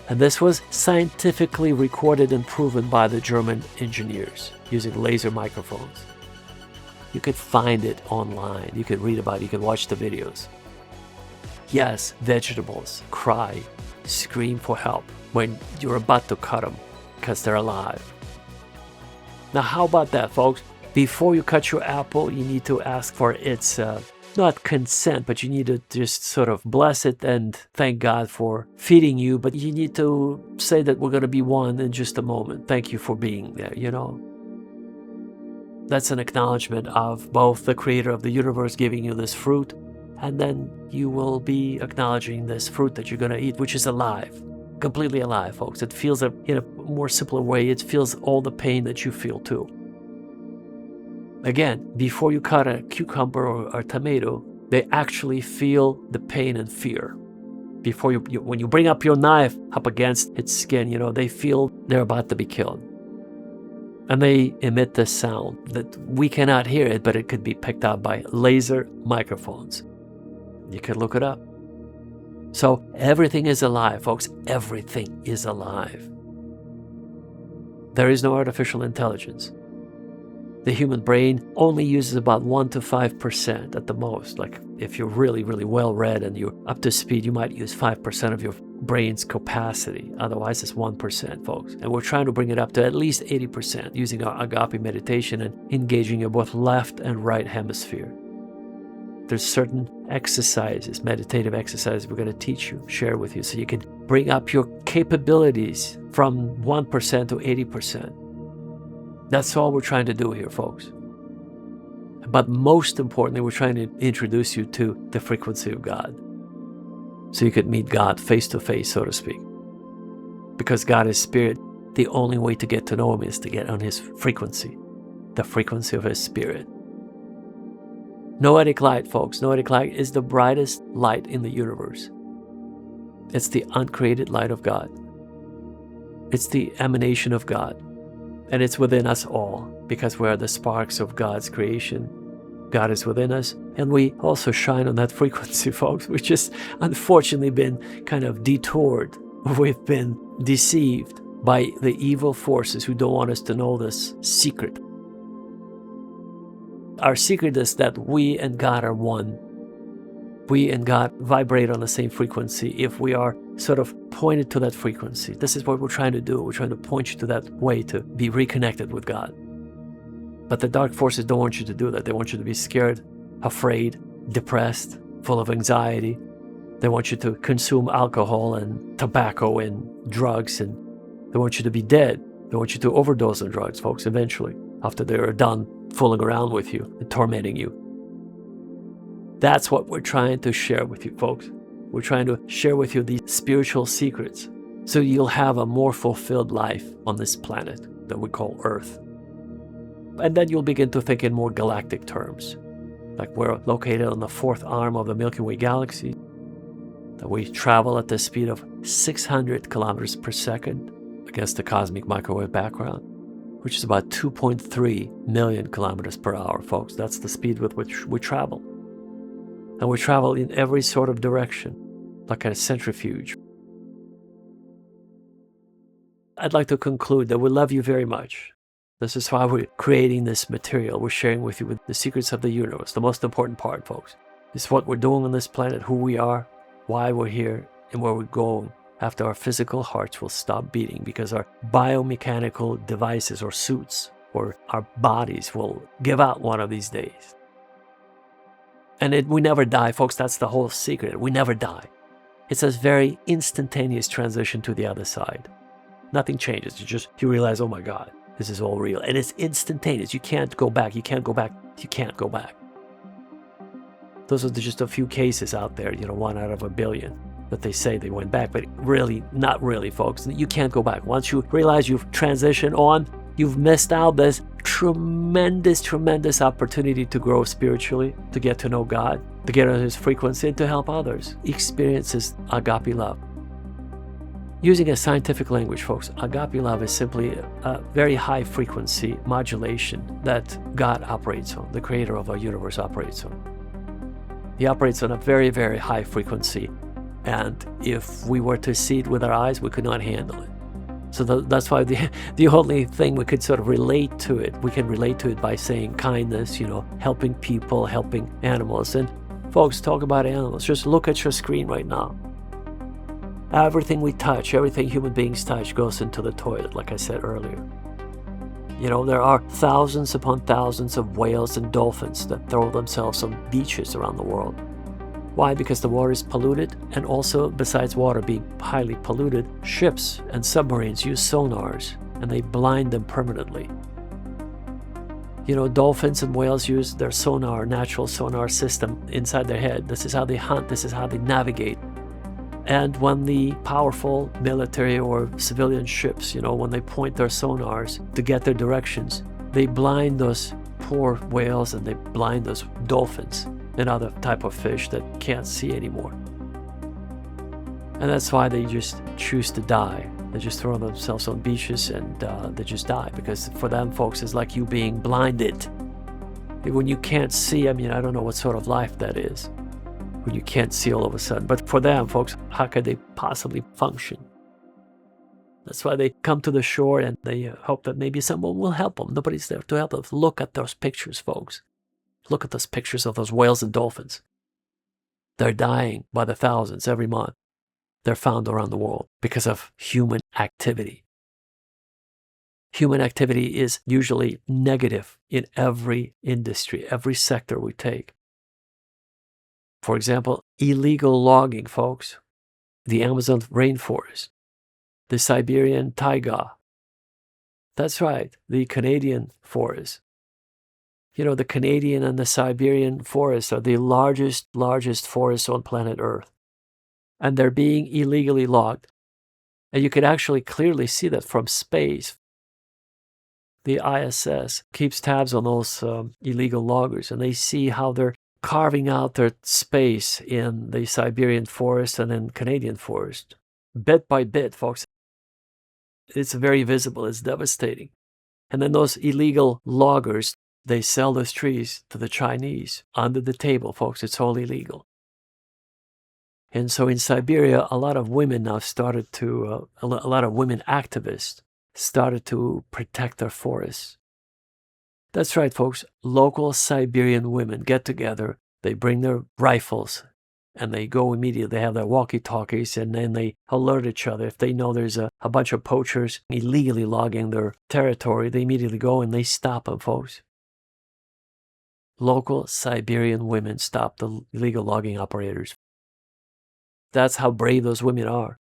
And this was scientifically recorded and proven by the German engineers using laser microphones. You could find it online. You could read about it. You could watch the videos. Yes, vegetables cry, scream for help when you're about to cut them because they're alive. Now, how about that, folks? Before you cut your apple, you need to ask for its, not consent, but you need to just sort of bless it and thank God for feeding you. But you need to say that we're going to be one in just a moment. Thank you for being there, you know. That's an acknowledgement of both the creator of the universe giving you this fruit, and then you will be acknowledging this fruit that you're going to eat, which is alive, completely alive, folks. It feels, in a more simpler way, it feels all the pain that you feel too. Again, before you cut a cucumber or a tomato, they actually feel the pain and fear. Before when you bring up your knife up against its skin, you know, they feel they're about to be killed. And they emit this sound that we cannot hear it, but it could be picked up by laser microphones. You can look it up. So everything is alive, folks. Everything is alive. There is no artificial intelligence. The human brain only uses about 1 to 5% at the most. Like if you're really, really well read and you're up to speed, you might use 5% of your brain's capacity. Otherwise, it's 1%, folks. And we're trying to bring it up to at least 80% using our agape meditation and engaging your both left and right hemisphere. There's certain exercises, meditative exercises we're going to teach you, share with you, so you can bring up your capabilities from 1% to 80%. That's all we're trying to do here, folks. But most importantly, we're trying to introduce you to the frequency of God, so you could meet God face to face, so to speak. Because God is spirit, the only way to get to know Him is to get on His frequency, the frequency of His spirit. Noetic light, folks. Noetic light is the brightest light in the universe. It's the uncreated light of God. It's the emanation of God. And it's within us all, because we are the sparks of God's creation. God is within us, and we also shine on that frequency, folks. We've just unfortunately been kind of detoured. We've been deceived by the evil forces who don't want us to know this secret. Our secret is that we and God are one. We and God vibrate on the same frequency if we are sort of pointed to that frequency. This is what we're trying to do. We're trying to point you to that way to be reconnected with God. But the dark forces don't want you to do that. They want you to be scared, afraid, depressed, full of anxiety. They want you to consume alcohol and tobacco and drugs, and they want you to be dead. They want you to overdose on drugs, folks, eventually, after they're done fooling around with you and tormenting you. That's what we're trying to share with you, folks. We're trying to share with you these spiritual secrets so you'll have a more fulfilled life on this planet that we call Earth. And then you'll begin to think in more galactic terms. Like we're located on the fourth arm of the Milky Way galaxy, that we travel at the speed of 600 kilometers per second against the cosmic microwave background, which is about 2.3 million kilometers per hour, folks. That's the speed with which we travel. And we travel in every sort of direction, like a centrifuge. I'd like to conclude that we love you very much. This is why we're creating this material. We're sharing with you the secrets of the universe. The most important part, folks, is what we're doing on this planet, who we are, why we're here, and where we're going after our physical hearts will stop beating, because our biomechanical devices or suits or our bodies will give out one of these days. And we never die, folks. That's the whole secret. We never die. It's a very instantaneous transition to the other side. Nothing changes. You realize, oh my God, this is all real. And it's instantaneous. You can't go back. You can't go back. You can't go back. Those are just a few cases out there, 1 out of a billion that they say they went back. But really, not really, folks. You can't go back. Once you realize you've transitioned on, you've missed out this tremendous opportunity to grow spiritually, to get to know God, to get on His frequency, and to help others experience His agape love. Using a scientific language, folks, agape love is simply a very high frequency modulation that God operates on, the creator of our universe operates on. He operates on a very, very high frequency, and if we were to see it with our eyes, we could not handle it. So that's why the only thing we could sort of relate to it, we can relate to it by saying kindness, helping people, helping animals. And folks, talk about animals. Just look at your screen right now. Everything we touch, everything human beings touch goes into the toilet, like I said earlier. There are thousands upon thousands of whales and dolphins that throw themselves on beaches around the world. Why? Because the water is polluted, and also, besides water being highly polluted, ships and submarines use sonars, and they blind them permanently. Dolphins and whales use their natural sonar system inside their head. This is how they hunt, this is how they navigate. And when the powerful military or civilian ships, when they point their sonars to get their directions, they blind those poor whales and they blind those dolphins and other type of fish that can't see anymore. And that's why they just choose to die. They just throw themselves on beaches and they just die, because for them, folks, it's like you being blinded. When you can't see, I don't know what sort of life that is, when you can't see all of a sudden. But for them, folks, how could they possibly function? That's why they come to the shore and they hope that maybe someone will help them. Nobody's there to help them. Look at those pictures, folks. Look at those pictures of those whales and dolphins. They're dying by the thousands every month. They're found around the world because of human activity. Human activity is usually negative in every industry, every sector we take. For example, illegal logging, folks. The Amazon rainforest. The Siberian taiga. That's right, the Canadian forest. The Canadian and the Siberian forests are the largest forests on planet Earth. And they're being illegally logged. And you can actually clearly see that from space. The ISS keeps tabs on those illegal loggers, and they see how they're carving out their space in the Siberian forest and in Canadian forest. Bit by bit, folks. It's very visible, it's devastating. And then those illegal loggers, they sell those trees to the Chinese under the table, folks. It's all illegal. And so in Siberia, a lot of women now started to, a lot of women activists started to protect their forests. That's right, folks. Local Siberian women get together, they bring their rifles, and they go immediately. They have their walkie-talkies, and then they alert each other. If they know there's a bunch of poachers illegally logging their territory, they immediately go and they stop them, folks. Local Siberian women stop the illegal logging operators. That's how brave those women are.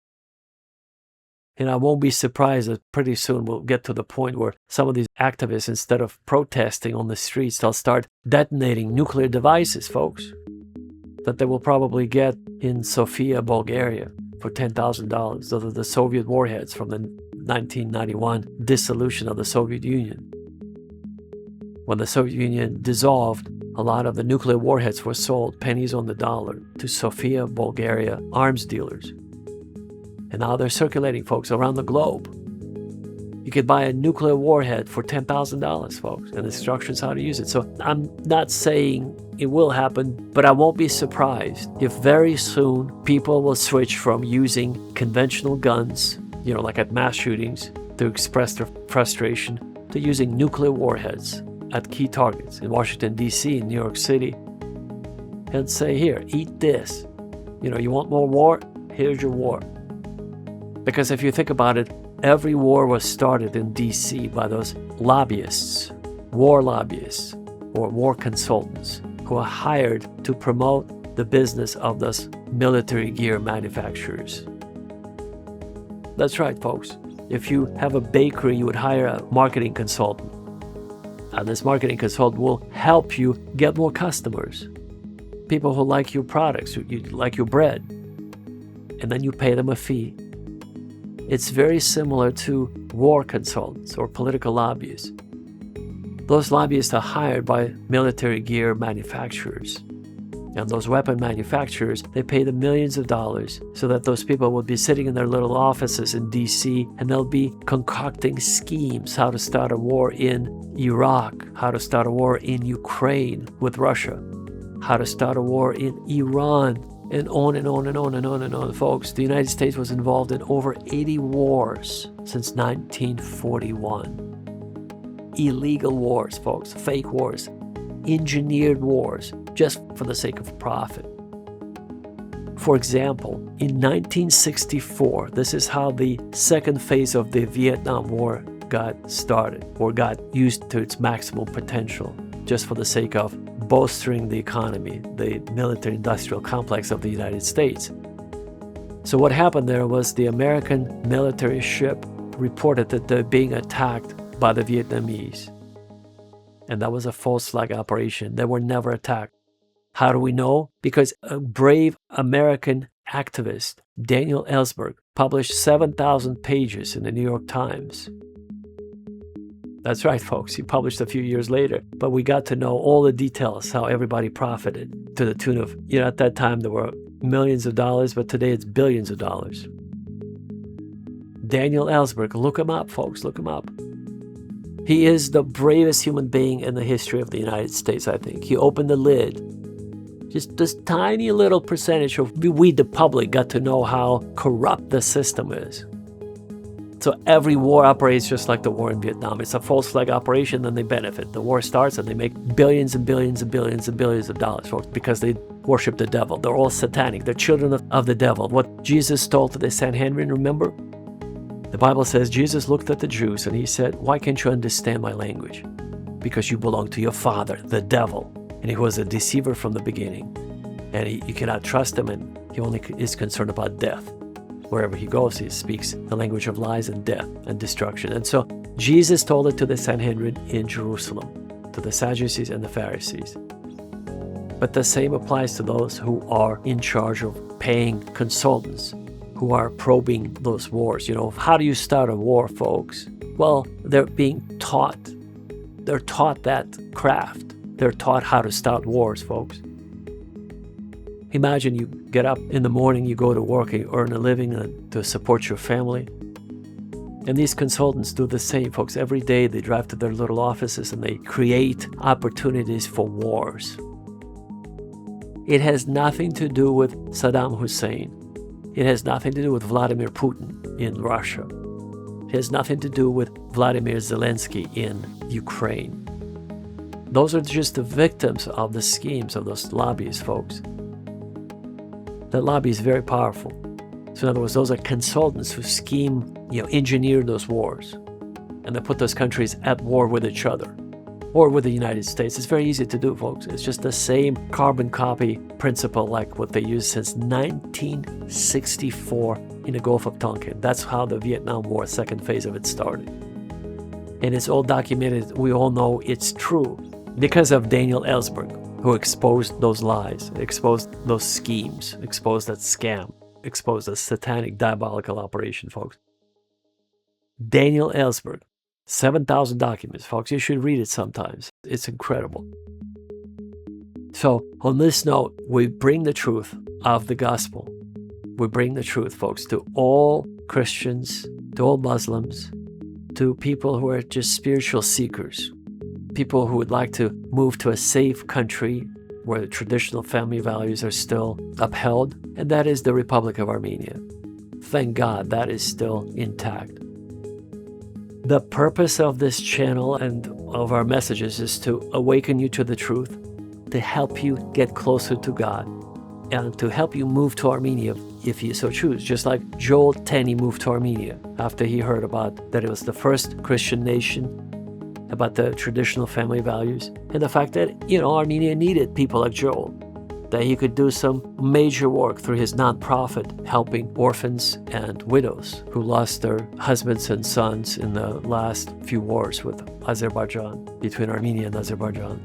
And I won't be surprised that pretty soon we'll get to the point where some of these activists, instead of protesting on the streets, they'll start detonating nuclear devices, folks, that they will probably get in Sofia, Bulgaria for $10,000. Those are the Soviet warheads from the 1991 dissolution of the Soviet Union. When the Soviet Union dissolved, a lot of the nuclear warheads were sold pennies on the dollar to Sofia, Bulgaria arms dealers. And now they're circulating, folks, around the globe. You could buy a nuclear warhead for $10,000, folks, and instructions how to use it. So I'm not saying it will happen, but I won't be surprised if very soon people will switch from using conventional guns, like at mass shootings, to express their frustration, to using nuclear warheads at key targets in Washington, D.C., in New York City, and say, here, eat this. You want more war? Here's your war. Because if you think about it, every war was started in D.C. by those lobbyists, or war consultants, who are hired to promote the business of those military gear manufacturers. That's right, folks. If you have a bakery, you would hire a marketing consultant. And this marketing consultant will help you get more customers. People who like your products, who like your bread. And then you pay them a fee. It's very similar to war consultants or political lobbyists. Those lobbyists are hired by military gear manufacturers. And those weapon manufacturers, they pay them millions of dollars so that those people will be sitting in their little offices in DC and they'll be concocting schemes how to start a war in Iraq, how to start a war in Ukraine with Russia, how to start a war in Iran, and on and on and on and on and on. Folks, the United States was involved in over 80 wars since 1941. Illegal wars, folks, fake wars, engineered wars, just for the sake of profit. For example, in 1964, this is how the second phase of the Vietnam War got started, or got used to its maximal potential, just for the sake of bolstering the economy, the military-industrial complex of the United States. So what happened there was the American military ship reported that they're being attacked by the Vietnamese. And that was a false flag operation. They were never attacked. How do we know? Because a brave American activist, Daniel Ellsberg, published 7,000 pages in the New York Times. That's right, folks. He published a few years later. But we got to know all the details, how everybody profited to the tune of, at that time there were millions of dollars, but today it's billions of dollars. Daniel Ellsberg, look him up, folks, look him up. He is the bravest human being in the history of the United States, I think. He opened the lid. Just this tiny little percentage of we, the public, got to know how corrupt the system is. So every war operates just like the war in Vietnam. It's a false flag operation, then they benefit. The war starts and they make billions and billions and billions and billions of dollars, folks, because they worship the devil. They're all satanic. They're children of the devil. What Jesus told to the Sanhedrin, remember? The Bible says Jesus looked at the Jews and he said, "Why can't you understand my language? Because you belong to your father, the devil. And he was a deceiver from the beginning. And you cannot trust him, and he only is concerned about death. Wherever he goes, he speaks the language of lies and death and destruction." And so Jesus told it to the Sanhedrin in Jerusalem, to the Sadducees and the Pharisees. But the same applies to those who are in charge of paying consultants, who are probing those wars. How do you start a war, folks? Well, they're being taught. They're taught that craft. They're taught how to start wars, folks. Imagine you get up in the morning, you go to work, and you earn a living to support your family. And these consultants do the same, folks. Every day they drive to their little offices and they create opportunities for wars. It has nothing to do with Saddam Hussein. It has nothing to do with Vladimir Putin in Russia. It has nothing to do with Vladimir Zelensky in Ukraine. Those are just the victims of the schemes of those lobbies, folks. That lobby is very powerful. So in other words, those are consultants who scheme, engineer those wars. And they put those countries at war with each other or with the United States. It's very easy to do, folks. It's just the same carbon copy principle like what they used since 1964 in the Gulf of Tonkin. That's how the Vietnam War, second phase of it, started. And it's all documented. We all know it's true because of Daniel Ellsberg, who exposed those lies, exposed those schemes, exposed that scam, exposed that satanic, diabolical operation, folks. Daniel Ellsberg, 7,000 documents, folks. You should read it sometimes. It's incredible. So, on this note, we bring the truth of the gospel. We bring the truth, folks, to all Christians, to all Muslims, to people who are just spiritual seekers, people who would like to move to a safe country where the traditional family values are still upheld, and that is the Republic of Armenia. Thank God that is still intact. The purpose of this channel and of our messages is to awaken you to the truth, to help you get closer to God, and to help you move to Armenia if you so choose. Just like Joel Tenney moved to Armenia after he heard about that it was the first Christian nation, about the traditional family values, and the fact that, Armenia needed people like Joel, that he could do some major work through his nonprofit, helping orphans and widows who lost their husbands and sons in the last few wars with Azerbaijan, between Armenia and Azerbaijan.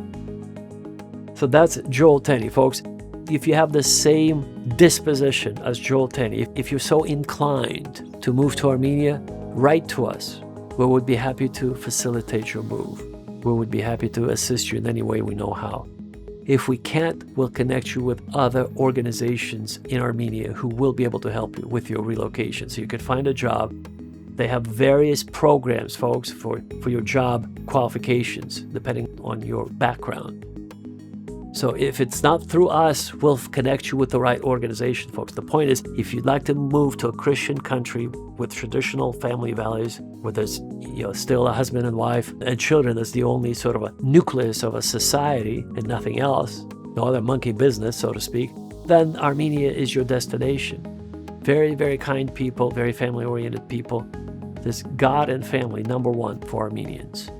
So that's Joel Tenney, folks. If you have the same disposition as Joel Tenney, if you're so inclined to move to Armenia, write to us. we would be happy to facilitate your move. We would be happy to assist you in any way we know how. If we can't, we'll connect you with other organizations in Armenia who will be able to help you with your relocation. So you could find a job. They have various programs, folks, for your job qualifications, depending on your background. So if it's not through us, we'll connect you with the right organization, folks. The point is, if you'd like to move to a Christian country with traditional family values, where there's still a husband and wife and children as the only sort of a nucleus of a society and nothing else, no other monkey business, so to speak, then Armenia is your destination. Very, very kind people, very family-oriented people. There's God and family, number one for Armenians.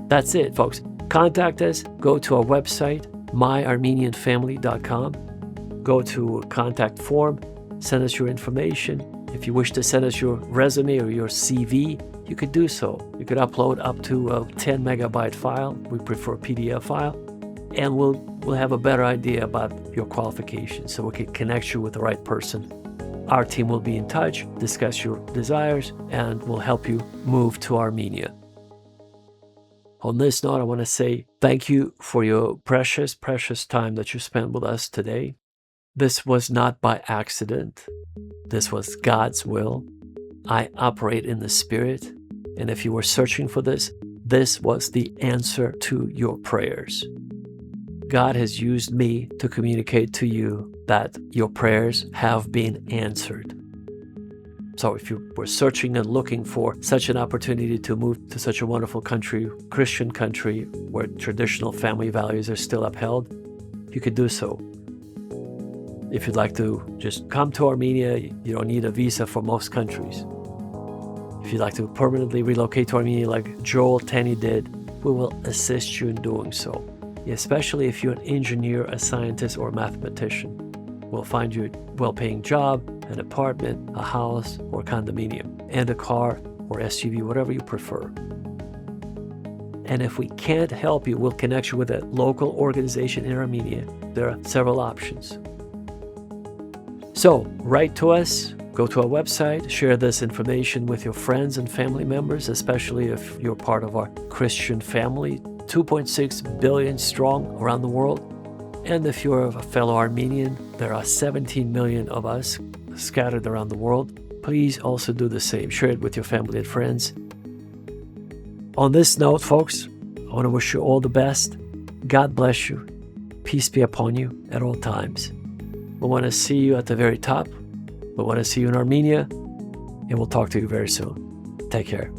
That's it, folks. Contact us. Go to our website, myarmenianfamily.com. Go to a contact form. Send us your information. If you wish to send us your resume or your CV, you could do so. You could upload up to a 10 megabyte file. We prefer a PDF file. And we'll have a better idea about your qualifications so we can connect you with the right person. Our team will be in touch, discuss your desires, and will help you move to Armenia. On this note, I want to say thank you for your precious, precious time that you spent with us today. This was not by accident. This was God's will. I operate in the Spirit. And if you were searching for this, this was the answer to your prayers. God has used me to communicate to you that your prayers have been answered. So if you were searching and looking for such an opportunity to move to such a wonderful country, Christian country, where traditional family values are still upheld, you could do so. If you'd like to just come to Armenia, you don't need a visa for most countries. If you'd like to permanently relocate to Armenia like Joel Tenney did, we will assist you in doing so, especially if you're an engineer, a scientist, or a mathematician. We'll find you a well-paying job, an apartment, a house, or condominium, and a car or SUV, whatever you prefer. And if we can't help you, we'll connect you with a local organization in Armenia. There are several options. So write to us, go to our website, share this information with your friends and family members, especially if you're part of our Christian family, 2.6 billion strong around the world. And if you're a fellow Armenian, there are 17 million of us scattered around the world. Please also do the same. Share it with your family and friends. On this note, folks, I want to wish you all the best. God bless you. Peace be upon you at all times. We want to see you at the very top. We want to see you in Armenia, and we'll talk to you very soon. Take care.